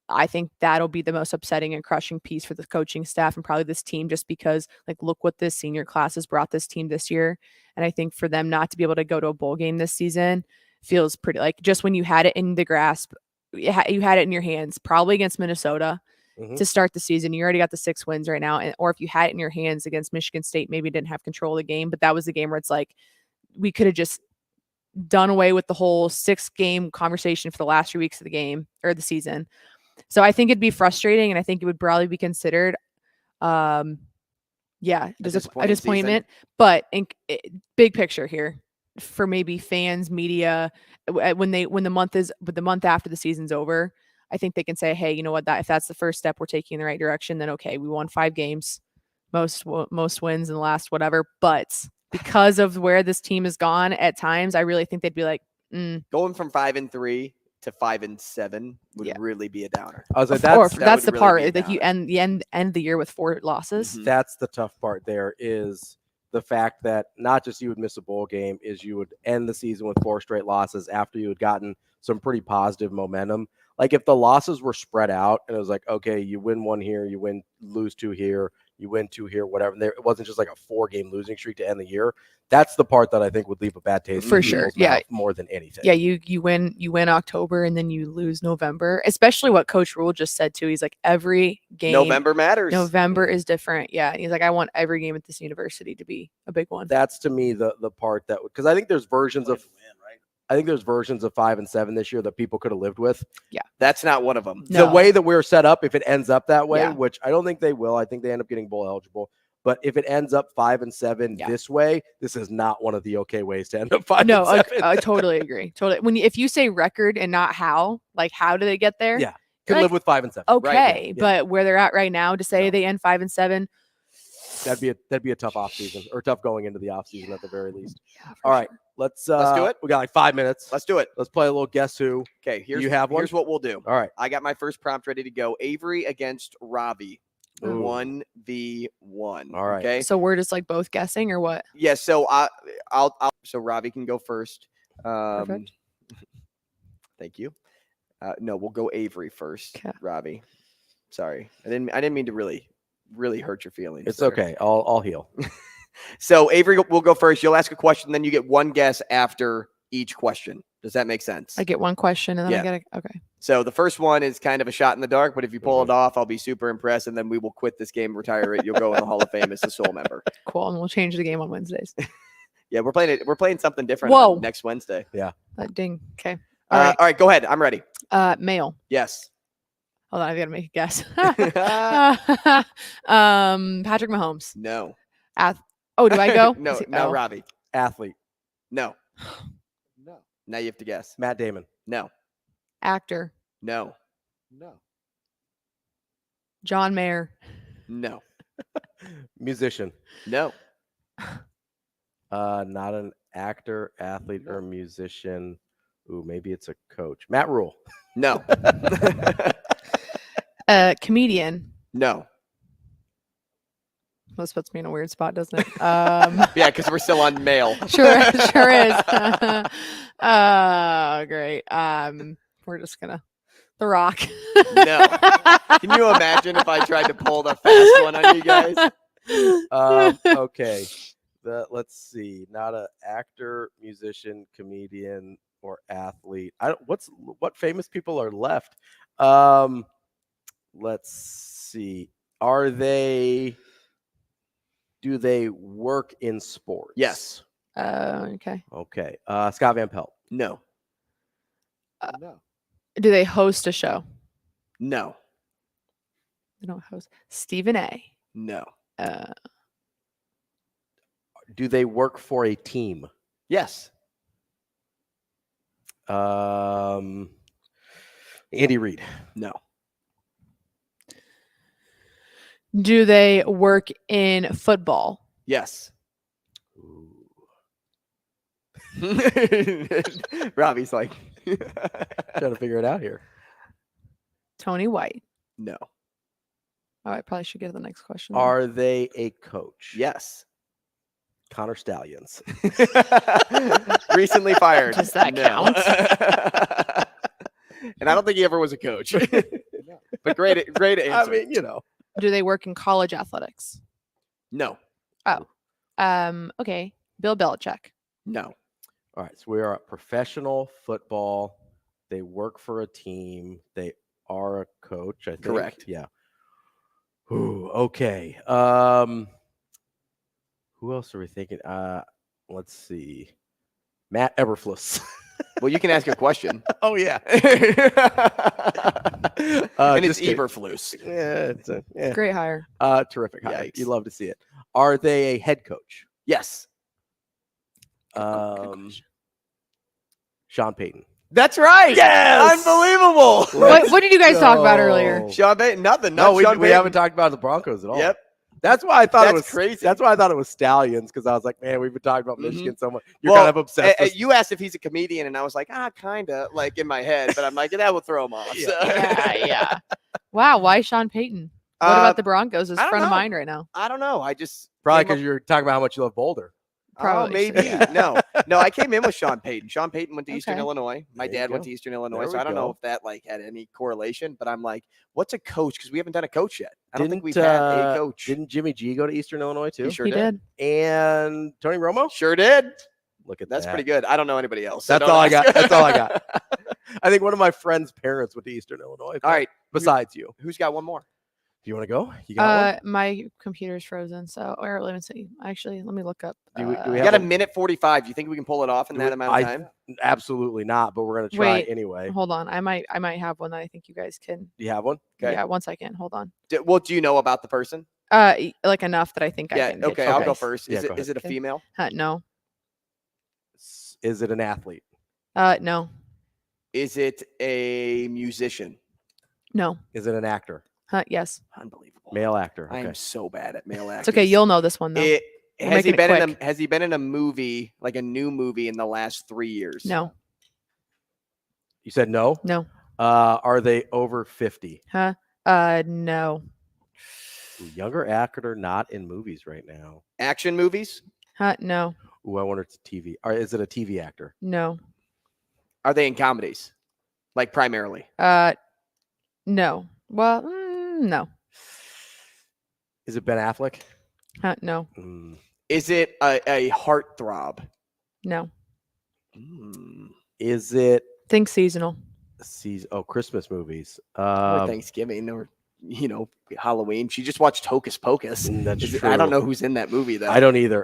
I think that'll be the most upsetting and crushing piece for the coaching staff and probably this team, just because like, look what this senior class has brought this team this year. And I think for them not to be able to go to a bowl game this season feels pretty, like, just when you had it in the grasp, you had it in your hands, probably against Minnesota to start the season. You already got the 6 wins right now. Or if you had it in your hands against Michigan State, maybe didn't have control of the game, but that was the game where it's like, we could have just done away with the whole 6-game conversation for the last 3 weeks of the game or the season. So I think it'd be frustrating, and I think it would probably be considered, a disappointment. But big picture here for maybe fans, media, when the month after the season's over, I think they can say, hey, you know what? If that's the first step, we're taking in the right direction. Then okay, we won 5 games, most wins in the last whatever. But because of where this team has gone at times, I really think they'd be like, going from 5-3 to 5-7 would really be a downer. I was like, that's the part that you end the year with 4 losses. That's the tough part. There is the fact that not just you would miss a bowl game, is you would end the season with 4 straight losses after you had gotten some pretty positive momentum. Like if the losses were spread out and it was like, okay, you win 1 here, you lose 2 here, you win 2 here, whatever. It wasn't just like a 4-game losing streak to end the year. That's the part that I think would leave a bad taste for sure. Yeah, more than anything. Yeah, you win October and then you lose November. Especially what Coach Rule just said too. He's like, every game November matters. November is different. Yeah, he's like, I want every game at this university to be a big one. That's to me the part that, because I think there's versions of. I think there's versions of 5-7 this year that people could have lived with. Yeah. That's not one of them. No. The way that we're set up, if it ends up that way, which I don't think they will, I think they end up getting bowl eligible. But if it ends up 5-7 this way, this is not one of the okay ways to end up 5-7. No, I totally agree. Totally. If you say record and not how, like how do they get there? Yeah. Could live with 5-7. Okay. Right? But where they're at right now, to say they end 5-7. That'd be a tough offseason, or tough going into the offseason at the very least. Yeah, all right. Let's do it. We got like 5 minutes. Let's do it. Let's play a little guess who. Okay, you have one? Here's what we'll do. All right. I got my first prompt ready to go. Avery against Ravi. 1v1. All right. Okay. So we're just like both guessing or what? Yeah, so so Ravi can go first. Perfect. Thank you. No, we'll go Avery first. Okay. Ravi. Sorry. I didn't mean to really hurt your feelings. It's okay. I'll heal. So Avery will go first. You'll ask a question, then you get one guess after each question. Does that make sense? I get one question and then I get okay. So the first one is kind of a shot in the dark, but if you pull it off, I'll be super impressed, and then we will quit this game, retire it. You'll go in the Hall of Fame as a sole member. Cool, and we'll change the game on Wednesdays. Yeah, we're playing something different next Wednesday. Yeah. Ding. Okay. All right, go ahead. I'm ready. Male. Yes. Hold on, I gotta make a guess. Patrick Mahomes. No. Oh, do I go? No, Ravi. Athlete. No. Now you have to guess. Matt Damon. No. Actor. No. John Mayer. No. Musician. No. Not an actor, athlete, or musician. Ooh, maybe it's a coach. Matt Rule. No. Comedian. No. This puts me in a weird spot, doesn't it? Yeah, because we're still on mail. Sure is. Great. We're just gonna The Rock. No. Can you imagine if I tried to pull the fast one on you guys? Okay. Let's see. Not an actor, musician, comedian, or athlete. What famous people are left? Let's see. Do they work in sports? Yes. Okay. Okay. Scott Van Pelt. No. No. Do they host a show? No. They don't host. Stephen A. No. Do they work for a team? Yes. Andy Reid. No. Do they work in football? Yes. Robbie's like trying to figure it out here. Tony White. No. Oh, I probably should get to the next question. Are they a coach? Yes. Connor Stallions. Recently fired. Does that count? And I don't think he ever was a coach. But great answer. I mean, you know. Do they work in college athletics? No. Oh. Okay. Bill Belichick. No. All right. So we are at professional football. They work for a team. They are a coach, I think. Correct. Yeah. Ooh, okay. Who else are we thinking? Let's see. Matt Eberflus. Well, you can ask your question. Oh, yeah. And it's Eberflus. Yeah, it's Great hire. Terrific hire. Yikes. You love to see it. Are they a head coach? Yes. Sean Payton. That's right. Yes! Unbelievable. What did you guys talk about earlier? Sean Payton. Nothing. No, we Sean Payton. haven't talked about the Broncos at all. Yep. That's why I thought it was crazy. That's why I thought it was Stallions, because I was like, man, we've been talking about Michigan so much. You're Well, kind of obsessed. with you asked if he's a comedian, and I was like, kind of, like in my head, but I'm like, that will throw him off. So. Yeah. Wow. Why Sean Payton? What about the Broncos? Is I don't front of know. mind right now. I don't know. I just Probably came because you're talking about how much you love Boulder. Probably. maybe. No, I came in with Sean Payton. Sean Payton went to Eastern Okay. Illinois. My There you dad went go. to Eastern Illinois, There so we I don't know go. if that like had any correlation. But I'm like, what's a coach? Because we haven't done a coach yet. I don't think we've had a coach. Didn't Jimmy G go to Eastern Illinois too? He sure He did. did. And Tony Romo? Sure did. Look at That's that. pretty good. I don't know anybody else. so That's don't all I ask. got. That's all I got. I think one of my friend's parents went to Eastern Illinois. All right. Besides you. Who's got one more? Do you want to go? You got My computer's frozen. So, or let me see. Actually, let me look up. Do we We have got a one? minute 45. Do you think we can pull it off in that amount of time? Absolutely not, but we're going to try Wait. anyway. Hold on. I might have one that I think you guys can. Do you have one? Yeah. 1 second. Hold on. Do you know about the person? Like enough that I think I Yeah. can. get Okay. you I'll guys. go first. Yeah, Is go it a Okay. female? No. Is it an athlete? No. Is it a musician? No. Is it an actor? Yes. Unbelievable. Male actor. I Okay. am so bad at male actors. It's okay. You'll know this one though. We're Has he making it been quick. has he been in a movie, like a new movie, in the last 3 years? No. You said no? No. Are they over 50? No. Ooh, younger actor not in movies right now. Action movies? No. Ooh, I wonder if it's TV. Or is it a TV actor? No. Are they in comedies? Like primarily? No. Well, no. Is it Ben Affleck? No. Is it a heartthrob? No. Is it Think seasonal. Christmas movies? Or Thanksgiving or Halloween. She just watched Hocus Pocus. That's I true. don't know who's in that movie though. I don't either.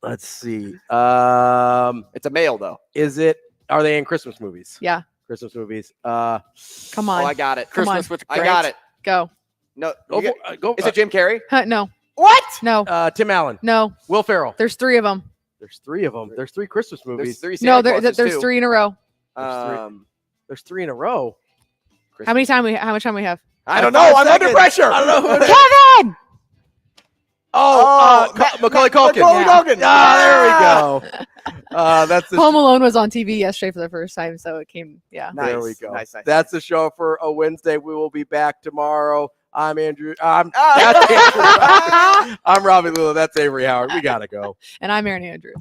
Let's see. It's a male though. Are they in Christmas movies? Yeah. Christmas movies. Come on. Oh, I got it. Come on. Christmas with I got it. Go. No. Go. Is it Jim Carrey? No. What? No. Tim Allen. No. Will Ferrell. There's 3 of them. There's 3 of them. There's 3 Christmas movies. There's No, there's 3 in a row. There's 3 in a row. How much time we have? I don't know. I'm under pressure. I don't know. Kevin! Macaulay Culkin. Macaulay Culkin. Ah, there we go. That's the Home Alone was on TV yesterday for the first time, so it came. Yeah. Nice. There we go. Nice. That's the show for a Wednesday. We will be back tomorrow. I'm Andrew. That's Andrew. I'm Ravi Lulla. That's Avarie Howard. We gotta go. And I'm Aaron Andrews.